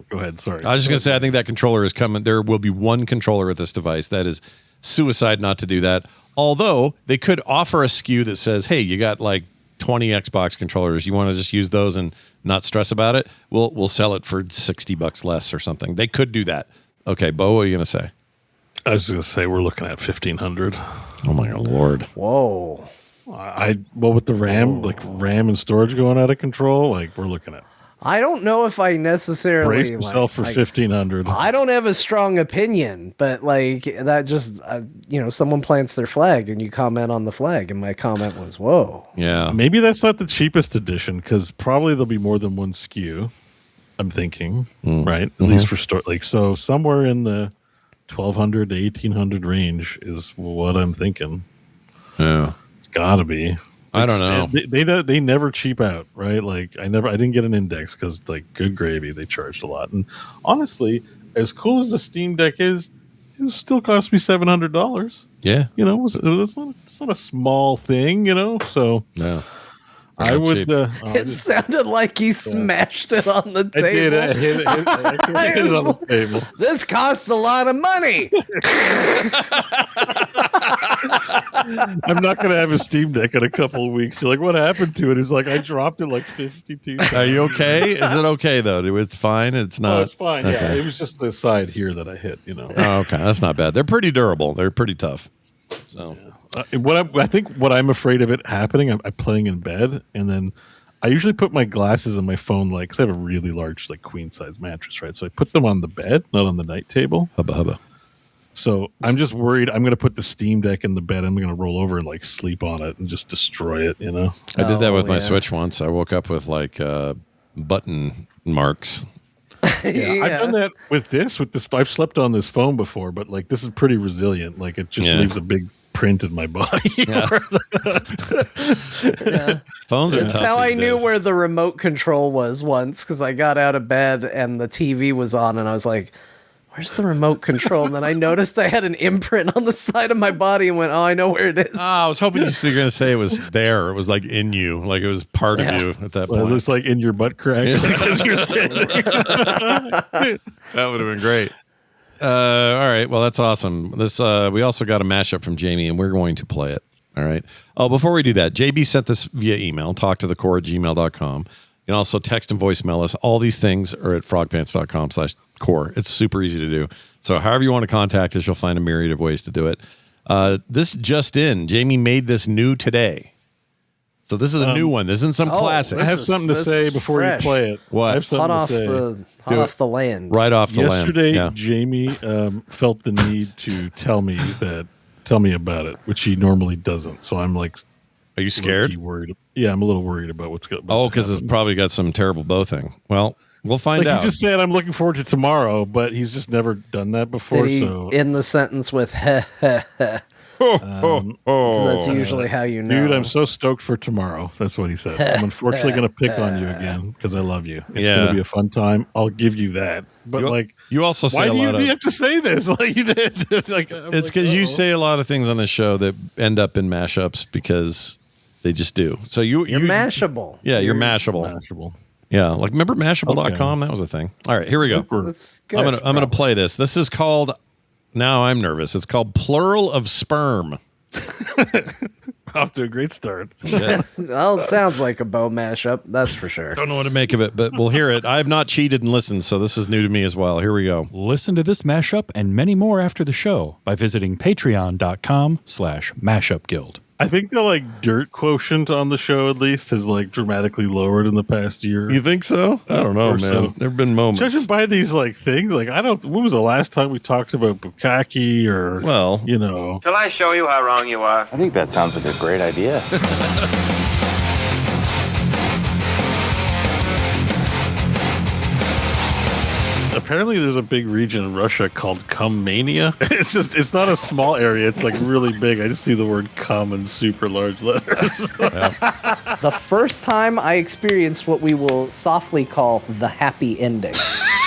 D: go ahead. Sorry.
B: I was just going to say, I think that controller is coming. There will be one controller with this device. That is suicide not to do that. Although they could offer a SKU that says, hey, you got like 20 Xbox controllers. You want to just use those and not stress about it? We'll sell it for $60 less or something. They could do that. Okay, Bo, what are you going to say?
D: I was going to say we're looking at $1,500.
B: Oh my Lord!
C: Whoa!
D: With the RAM, RAM and storage going out of control, we're looking at.
C: I don't know if I necessarily
D: brace yourself for $1,500.
C: I don't have a strong opinion, but that just someone plants their flag and you comment on the flag, and my comment was, "Whoa!"
B: Yeah,
D: maybe that's not the cheapest edition because probably there'll be more than one SKU. I'm thinking, right? At least for so somewhere in the $1,200 to $1,800 range is what I'm thinking.
B: Yeah,
D: it's got to be.
B: I don't know.
D: They never cheap out, right? I didn't get an index because good gravy, they charged a lot. And honestly, as cool as the Steam Deck is, it still cost me $700.
B: Yeah,
D: it's not a small thing, So
B: yeah.
D: I would.
C: It sounded like he smashed it on the table.
D: I hit it on the table.
C: This costs a lot of money.
D: I'm not going to have a Steam Deck in a couple of weeks. You're like, what happened to it? He's like, I dropped it like 52 times.
B: Are you okay? Is it okay, though? It's fine? It's not?
D: Oh, it's fine, okay. Yeah. It was just the side here that I hit,
B: Oh, okay. That's not bad. They're pretty durable. They're pretty tough. So...
D: Yeah. What I'm afraid of it happening, I'm playing in bed, and then I usually put my glasses and my phone, because I have a really large, queen size mattress, right? So I put them on the bed, not on the night table.
B: Hubba.
D: So I'm just worried I'm going to put the Steam Deck in the bed. I'm going to roll over and sleep on it and just destroy it,
B: I did that with my Switch once. I woke up with button marks.
C: Yeah.
D: I've done that with this. I've slept on this phone before, but this is pretty resilient. It just leaves a big print in my body.
B: Yeah. Phones are tough.
C: That's how I knew where the remote control was once, because I got out of bed and the TV was on, and I was like, where's the remote control? And then I noticed I had an imprint on the side of my body and went, oh, I know where it is.
B: I was hoping you were going to say it was there. It was like in you, like it was part of you at that point.
D: It looks like in your butt crack because you're standing.
B: That would have been great. All right. Well, that's awesome. This we also got a mashup from Jamie, and we're going to play it. All right. Oh, before we do that, JB sent this via email, talktothecore@gmail.com. You can also text and voicemail us. All these things are at frogpants.com/core. It's super easy to do. So however you want to contact us, you'll find a myriad of ways to do it. This just in. Jamie made this new today. So this is a new one. This isn't some classic.
D: I have something to say before you play it.
B: What?
D: I have something
C: Hot
D: to say.
C: off the land.
B: Right off the land.
D: Yesterday, Jamie felt the need to tell me about it, which he normally doesn't. So I'm like,
B: are you scared?
D: Worried. Yeah, I'm a little worried about what's going.
B: Oh, because it's probably got some terrible bow thing. Well, we'll find out.
D: He just said I'm looking forward to tomorrow, but he's just never done that before.
C: Did he
D: so
C: end the sentence with heh heh heh? So that's usually how you know.
D: Dude, I'm so stoked for tomorrow. That's what he said. I'm unfortunately going to pick on you again because I love you. It's going to be a fun time. I'll give you that. But
B: you also say
D: why do you have to say this like you did? Like,
B: it's because you say a lot of things on the show that end up in mashups because they just do. So you're
C: mashable.
B: Yeah, you're mashable. Yeah, like remember Mashable.com? That was a thing. All right, here we go.
C: That's good.
B: I'm gonna play this. This is called. Now I'm nervous. It's called Plural of Sperm.
D: Off to a great start.
B: Yeah.
C: Well, it sounds like a bow mashup, that's for sure.
B: Don't know what to make of it, but we'll hear it. I have not cheated and listened, so this is new to me as well. Here we go.
K: Listen to this mashup and many more after the show by visiting patreon.com/mashupguild.
D: I think the like dirt quotient on the show at least has like dramatically lowered in the past year.
B: You think so? I don't know, man.
D: So.
B: There have been moments.
D: Judging by these like things, like when was the last time we talked about bukkake or
L: Shall I show you how wrong you are?
M: I think that sounds like a great idea.
D: Apparently there's a big region in Russia called cum mania. It's not a small area, it's like really big. I just see the word cum in super large letters.
C: The first time I experienced what we will softly call the happy ending.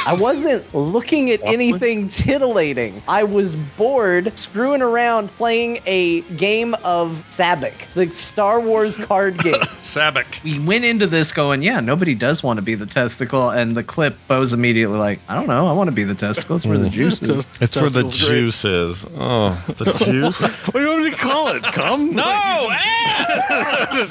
C: I wasn't looking at anything titillating. I was bored screwing around playing a game of Sabak, the Star Wars card game.
B: Sabak.
C: We went into this going, yeah, nobody does want to be the testicle, and the clip, Bo's immediately like, I don't know, I want to be the testicle. It's where the juice is.
B: It's where the juice is. Oh, the juice?
D: What do you want me to call it? Cum?
B: No!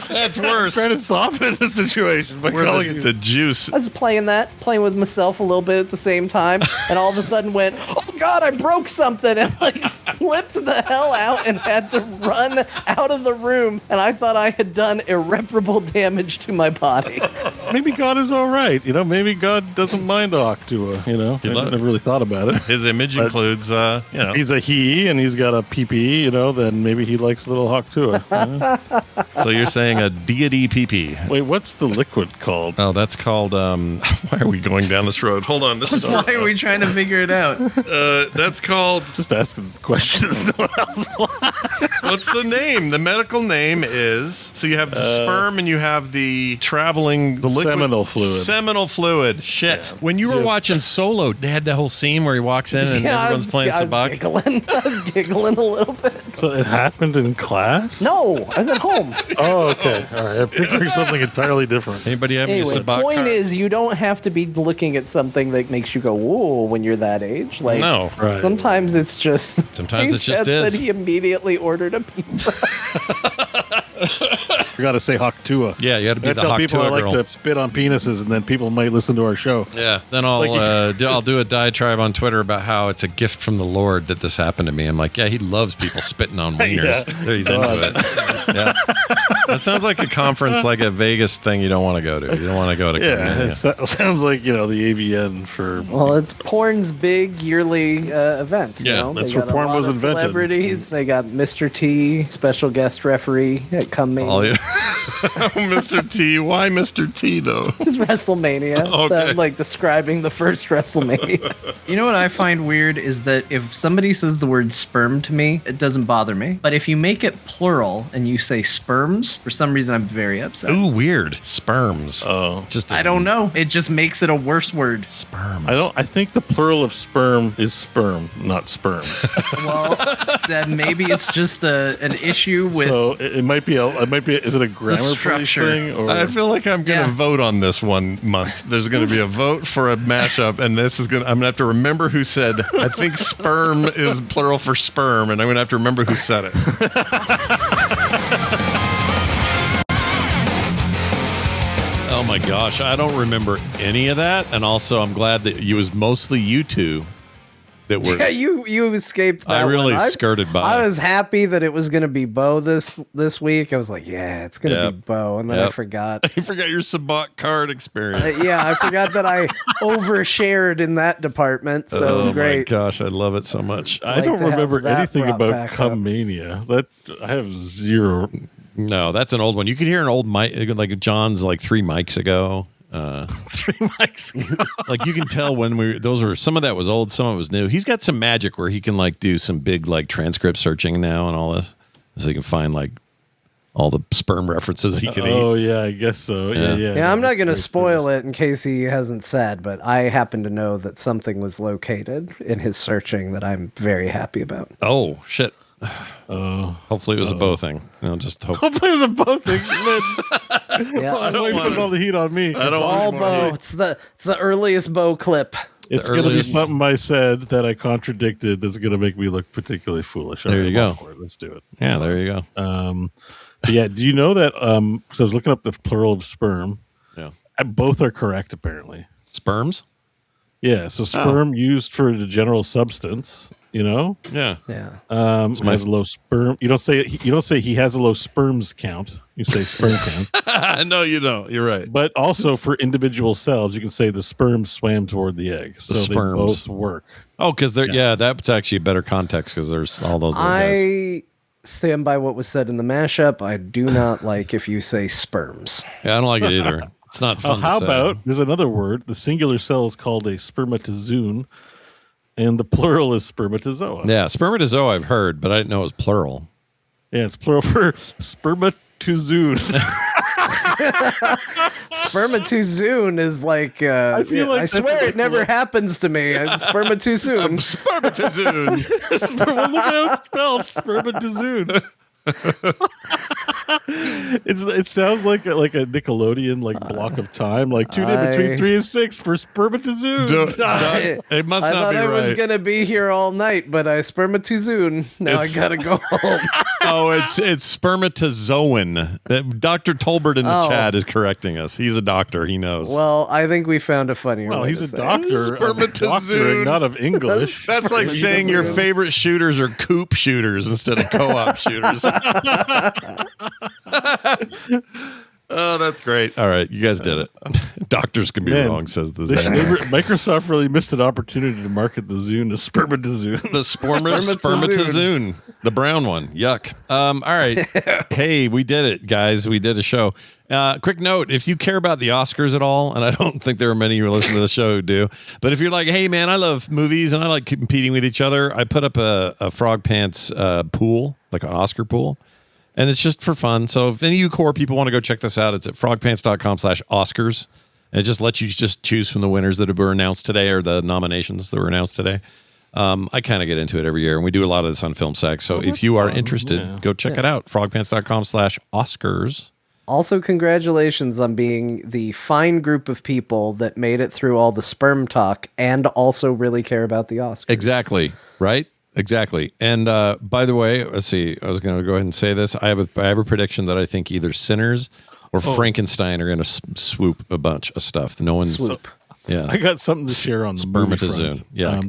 B: That's worse.
D: Trying to soften the situation by calling it
B: the juice.
C: I was playing with myself a little bit at the same time, and all of a sudden went, oh God, I broke something, and like flipped the hell out and had to run out of the room, and I thought I had done irreparable damage to my body.
D: Maybe God is all right. Maybe God doesn't mind Octua. I never really thought about it.
B: His image includes,
D: he's a he, and he's got a PP, then maybe he likes little Octua.
B: So you're saying a deity PP.
D: Wait, what's the liquid called?
B: Oh, that's called, why are we going down this road? Hold on, this is
C: why are we trying to figure it out?
B: That's called...
D: Just asking questions no one else wants.
B: What's the name? The medical name is... So you have the sperm and you have the traveling... The liquid,
D: seminal fluid.
B: Seminal fluid. Shit. Yeah. When you were watching Solo, they had that whole scene where he walks in and everyone's playing sabak.
C: I was giggling a little bit.
D: So it happened in class?
C: No, I was at home.
D: Oh, okay. All right. I'm picturing something entirely different.
B: Anybody have any sabak?
C: The point is, you don't have to be looking at something that makes you go, whoa, when you're that age. Like,
B: no.
D: Right.
C: Sometimes it's just...
B: Sometimes it's just is.
C: That he immediately ordered a pizza.
D: You got to say Octua.
B: Yeah, you got to be the
D: Octua
B: people
D: I
B: girl.
D: like to spit on penises, and then people might listen to our show.
B: Yeah, then I'll do a diatribe on Twitter about how it's a gift from the Lord that this happened to me. I'm like, yeah, he loves people spitting on wieners.
D: Yeah.
B: He's into it. Yeah. That sounds like a conference, like a Vegas thing you don't want to go to. You don't want to go to.
D: It sounds like the AVN for.
C: Well, it's porn's big yearly event.
B: Yeah,
D: that's where porn was invented.
C: Celebrities. They got Mr. T, special guest referee at Come
B: All you, Mr. T. Why Mr. T, though?
C: It's WrestleMania.
B: Okay.
C: Like describing the first WrestleMania.
N: You know what I find weird is that if somebody says the word sperm to me, it doesn't bother me. But if you make it plural and you say sperms, for some reason I'm very upset.
B: Ooh, weird. Sperms.
D: Oh.
N: I don't know. It just makes it a worse word.
B: Sperms.
D: I think the plural of sperm is sperm, not sperm.
N: Well, then maybe it's just an issue with.
D: So it might be. Is it a grammar
N: structure
D: thing? Or?
B: I feel like I'm going to vote on this one month. There's going to be a vote for a mashup, and I'm going to have to remember who said, I think sperm is plural for sperm, and I'm going to have to remember who said it. Oh my gosh, I don't remember any of that, and also I'm glad that it was mostly you two that were.
C: Yeah, you escaped that
B: I really
C: one.
B: skirted by.
C: I was happy that it was going to be BEAU this week. I was like, yeah, it's going to be BEAU, and then I forgot.
B: I forgot your Sabat card experience.
C: Yeah, I forgot that I overshared in that department. So great.
B: My gosh, I love it so much.
D: I don't remember anything about Cummania. That I have zero.
B: No, that's an old one. You could hear an old mic, like John's, like 3 mics ago.
D: 3 mics ago.
B: Like you can tell when those were, some of that was old, some of it was new. He's got some magic where he can like do some big like transcript searching now and all this, so he can find like all the sperm references he can eat.
D: Oh yeah, I guess so. Yeah.
C: I'm not going to spoil it in case he hasn't said, but I happen to know that something was located in his searching that I'm very happy about.
B: Oh shit. Hopefully it was a BEAU thing. Just hope.
D: Hopefully it was a BEAU thing.
C: Yeah,
D: I don't want to put all the heat on me.
C: It's all BEAU. It's the earliest BEAU clip.
D: It's going to be something I said that I contradicted that's going to make me look particularly foolish.
B: There you go.
D: Let's do it.
B: Yeah, there you go.
D: Yeah, do you know that? So I was looking up the plural of sperm.
B: Yeah,
D: both are correct apparently.
B: Sperms.
D: Yeah, so sperm used for the general substance. You know.
B: Yeah.
D: Has a low sperm. You don't say he has a low sperms count. You say sperm count.
B: No, you don't. You're right.
D: But also for individual cells, you can say the sperm swam toward the egg. So
B: sperms
D: they both work.
B: Oh, because that's actually a better context because there's all those little guys.
C: I stand by what was said in the mashup. I do not like if you say sperms.
B: Yeah, I don't like it either. It's not fun.
D: How
B: to say.
D: about there's another word? The singular cell is called a spermatozoon. And the plural is spermatozoa.
B: Yeah, spermatozoa I've heard, but I didn't know it was plural.
D: Yeah, it's plural for spermatozoon.
C: Spermatozoon is like, I swear it never happens to me. Spermatozoon.
B: Spermatozoon.
D: Look how it's spelled, spermatozoon. It sounds like a Nickelodeon block of time, tune in between 3 and 6 for spermatozoon.
B: It must not be right.
C: I thought I was gonna be here all night, but I spermatozoon. Now I gotta go home.
B: Oh, it's spermatozoan. Dr. Tolbert in the chat is correcting us. He's a doctor. He knows.
C: Well, I think we found a funnier.
D: Well,
C: way
D: he's
C: to
D: a doctor.
B: Spermatozoon,
D: not of English.
B: That's like saying your favorite shooters are coop shooters instead of co-op shooters. Oh, that's great. All right, you guys did it. Doctors can be wrong, says the Zune.
D: Microsoft really missed an opportunity to market the Zune to spermatozoon.
B: The spermatozoon. The brown one. Yuck. All right. Hey, we did it, guys. We did a show. Quick note, if you care about the Oscars at all, and I don't think there are many who listen to the show who do, but if you're like, hey, man, I love movies and I like competing with each other, I put up a Frog Pants pool, like an Oscar pool. And it's just for fun. So if any of you core people want to go check this out, it's at frogpants.com/Oscars. And it just lets you just choose from the winners that were announced today or the nominations that were announced today. I kind of get into it every year, and we do a lot of this on Film Sack. So if you are interested, go check it out. frogpants.com/Oscars.
C: Also, congratulations on being the fine group of people that made it through all the sperm talk and also really care about the Oscars.
B: Exactly. Right? Exactly. And by the way, let's see. I was going to go ahead and say this. I have a prediction that I think either Sinners or Frankenstein are going to swoop a bunch of stuff. No one's
C: swoop.
B: Yeah.
D: I got something to share on the
B: spermatozoon. Yeah.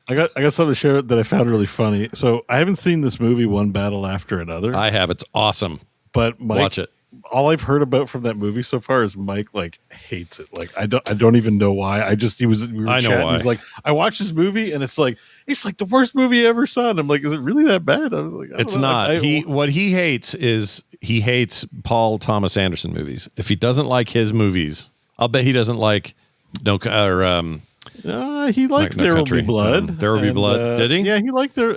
D: I got something to share that I found really funny. So I haven't seen this movie One Battle After Another.
B: I have. It's awesome.
D: But
B: watch it.
D: all I've heard about from that movie so far is Mike like hates it. Like I don't even know why. I know why. He's like, I watched this movie and it's like the worst movie I ever saw. And I'm like, is it really that bad? I was like,
B: it's not. What he hates is he hates Paul Thomas Anderson movies. If he doesn't like his movies, I'll bet he doesn't like he liked
D: There Will Be Blood.
B: There Will Be Blood. Did he?
D: Yeah, he liked There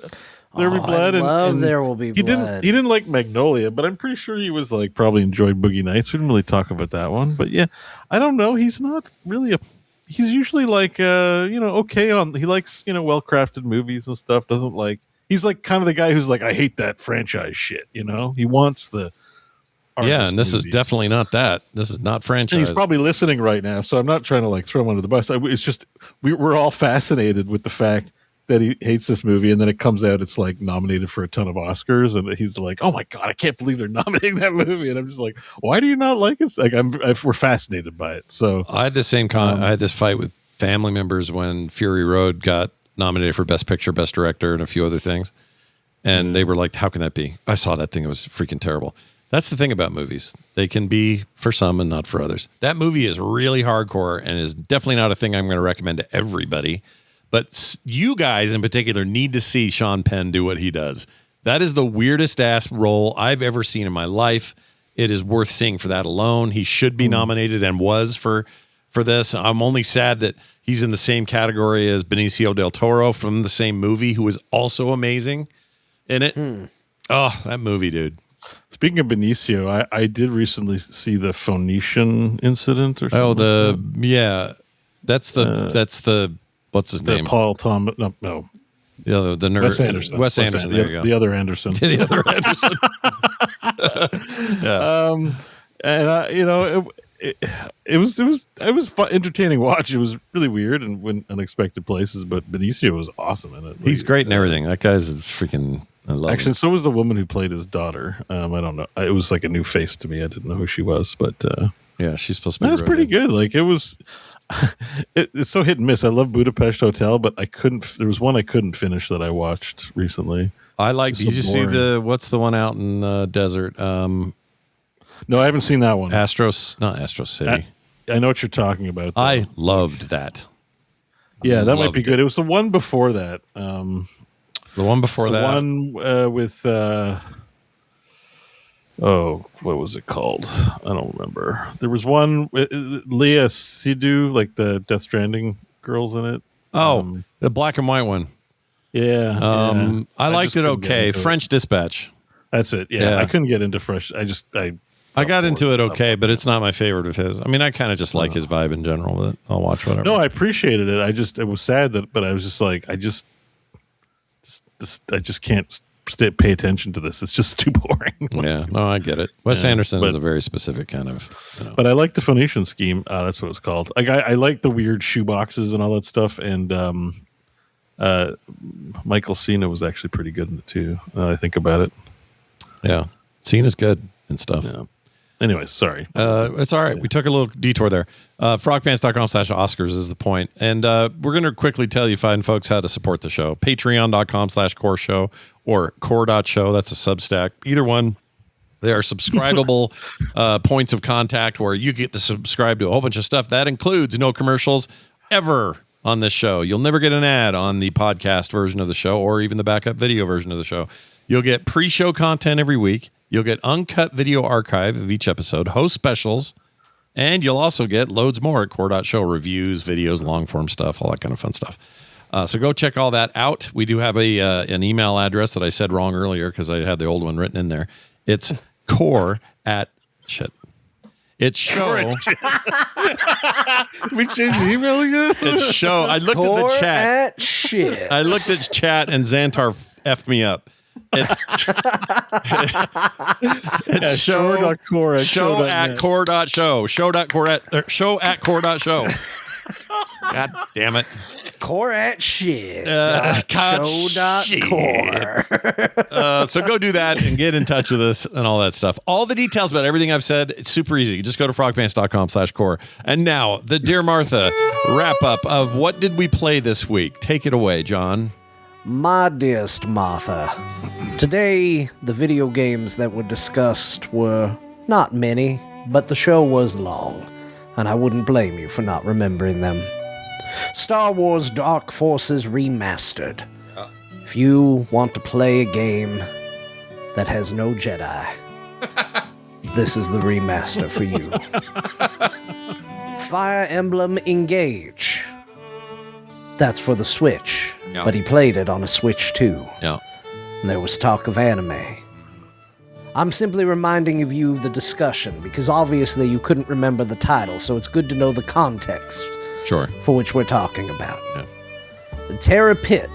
D: Will Be Blood.
C: I love There Will Be Blood.
D: He didn't like Magnolia, but I'm pretty sure he was like probably enjoyed Boogie Nights. We didn't really talk about that one, but yeah, I don't know. He's not really he's usually like okay on. He likes well crafted movies and stuff. Doesn't like. He's like kind of the guy who's like, I hate that franchise shit. He wants the.
B: Yeah, and this is definitely not that. This is not franchise.
D: And he's probably listening right now, so I'm not trying to like throw him under the bus. It's just we're all fascinated with the fact that he hates this movie, and then it comes out it's like nominated for a ton of Oscars, and he's like, "Oh my god, I can't believe they're nominating that movie!" And I'm just like, "Why do you not like it?" Like we're fascinated by it. So
B: I had the same I had this fight with family members when Fury Road got nominated for Best Picture, Best Director, and a few other things, and they were like, "How can that be?" I saw that thing; it was freaking terrible. That's the thing about movies. They can be for some and not for others. That movie is really hardcore and is definitely not a thing I'm going to recommend to everybody. But you guys in particular need to see Sean Penn do what he does. That is the weirdest ass role I've ever seen in my life. It is worth seeing for that alone. He should be nominated and was for this. I'm only sad that he's in the same category as Benicio del Toro from the same movie, who is also amazing in it. Oh, that movie, dude.
D: Speaking of Benicio, I did recently see the Phoenician incident or something.
B: That's the what's his name?
D: Paul Thomas. No.
B: The nerd.
D: Wes Anderson.
B: There you go.
D: The other Anderson.
B: The other Anderson.
D: And it was fun, entertaining watch. It was really weird and went unexpected places, but Benicio was awesome in it.
B: He's great in everything. That guy's freaking. I love
D: Actually,
B: him.
D: so was the woman who played his daughter. I don't know. It was like a new face to me. I didn't know who she was, but
B: yeah, she's supposed to be.
D: That's pretty good. Like it was. It's so hit and miss. I love Budapest Hotel, but I couldn't. There was one I couldn't finish that I watched recently.
B: I like. Did you see what's the one out in the desert?
D: No, I haven't seen that one.
B: Not Astro City.
D: I know what you're talking about, though.
B: I loved that.
D: Yeah, that might be good. It was the one before that.
B: The one before that.
D: The one with what was it called? I don't remember. There was one with Leah Seydoux, like the Death Stranding girls in it.
B: Oh, the black and white one.
D: Yeah.
B: I liked it okay. French Dispatch.
D: That's it. Yeah. I couldn't get into Fresh. I
B: got into it okay, but it's not my favorite of his. I mean, I kind of just like his vibe in general, but I'll watch whatever.
D: No, I appreciated it. It was sad but I was just like, I just can't pay attention to this. It's just too boring.
B: Yeah, no, I get it. Wes Anderson is a very specific kind of.
D: But I like the Phoenician scheme. That's what it's called. Like I like the weird shoe boxes and all that stuff. And Michael Cena was actually pretty good in it too. I think about it.
B: Yeah, Cena's good and stuff.
D: Yeah. Anyways, sorry.
B: It's all right. Yeah. We took a little detour there. Frogpants.com/Oscars is the point. And we're going to quickly tell you fine folks how to support the show. Patreon.com/Core Show or Core.show. That's a Substack. Either one. They are subscribable points of contact where you get to subscribe to a whole bunch of stuff. That includes no commercials ever on this show. You'll never get an ad on the podcast version of the show or even the backup video version of the show. You'll get pre-show content every week. You'll get uncut video archive of each episode, host specials, and you'll also get loads more at Core.show, reviews, videos, long-form stuff, all that kind of fun stuff. So go check all that out. We do have an email address that I said wrong earlier because I had the old one written in there. It's It's show.
D: We changed the email again?
B: It's show. I looked at the chat.
C: Shit.
B: I looked at chat and Xantar effed me up. It's
D: show.core
B: at core.show. Show at core.show. God damn it.
C: Core at shit.
B: Core. So go do that and get in touch with us and all that stuff. All the details about everything I've said, it's super easy. You just go to frogpants.com/core. And now, the Dear Martha wrap up of what did we play this week. Take it away, John.
C: My dearest Martha, today the video games that were discussed were Not many, but the show was long, and I wouldn't blame you for not remembering them. Star Wars Dark Forces Remastered. If you want to play a game that has no Jedi, this is the remaster for you. Fire Emblem Engage. That's for the Switch, but he played it on a Switch too.
B: Yeah.
C: And there was talk of anime. I'm simply reminding of you the discussion, because obviously you couldn't remember the title, so it's good to know the context for which we're talking about.
B: Yeah.
C: The Terra Pit.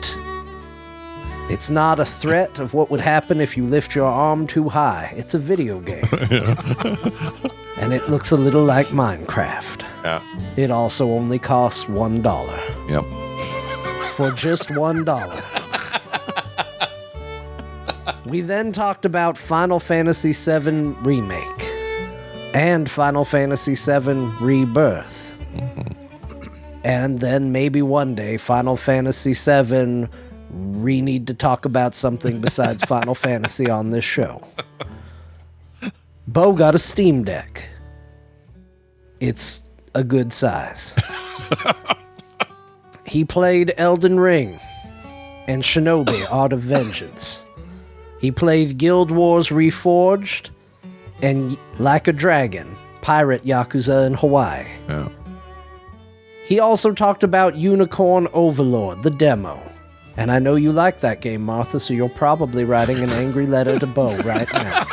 C: It's not a threat of what would happen if you lift your arm too high. It's a video game. And it looks a little like Minecraft.
B: Yeah.
C: It also only costs $1.
B: Yep.
C: For just $1. We then talked about Final Fantasy VII Remake and Final Fantasy VII Rebirth. And then maybe one day Final Fantasy VII we need to talk about something besides Final Fantasy on this show. BEAU got a Steam Deck. It's a good size. He played Elden Ring and Shinobi Art of Vengeance. He played Guild Wars Reforged and Like a Dragon, Pirate Yakuza in Hawaii.
B: Yeah.
C: He also talked about Unicorn Overlord, the demo. And I know you like that game, Martha, so you're probably writing an angry letter to BEAU right now.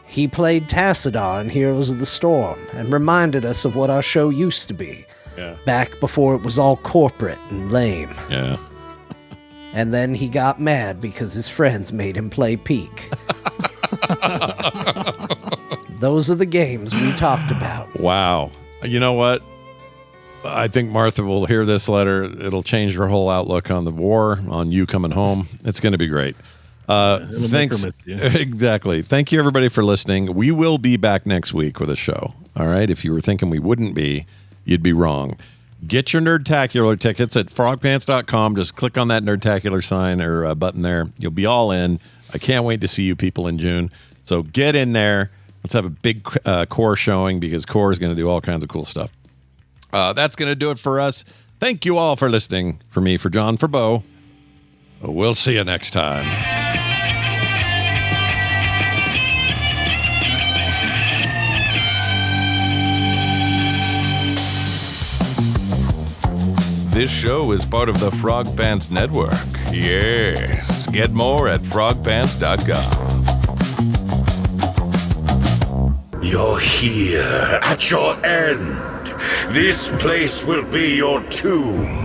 C: He played Tassadar in Heroes of the Storm and reminded us of what our show used to be.
B: Yeah.
C: Back before it was all corporate and lame.
B: Yeah.
C: And then he got mad because his friends made him play Peak. Those are the games we talked about.
B: Wow. You know what? I think Martha will hear this letter. It'll change her whole outlook on the war, on you coming home. It's going to be great. Thanks. Exactly. Thank you, everybody, for listening. We will be back next week with a show. All right. If you were thinking we wouldn't be, you'd be wrong. Get your Nerdtacular tickets at frogpants.com. Just click on that Nerdtacular sign or button there. You'll be all in. I can't wait to see you people in June. So get in there. Let's have a big core showing, because core is going to do all kinds of cool stuff. That's going to do it for us. Thank you all for listening. For me, for John, for BEAU. We'll see you next time.
O: This show is part of the Frog Pants Network. Yes. Get more at frogpants.com.
P: You're here at your end. This place will be your tomb.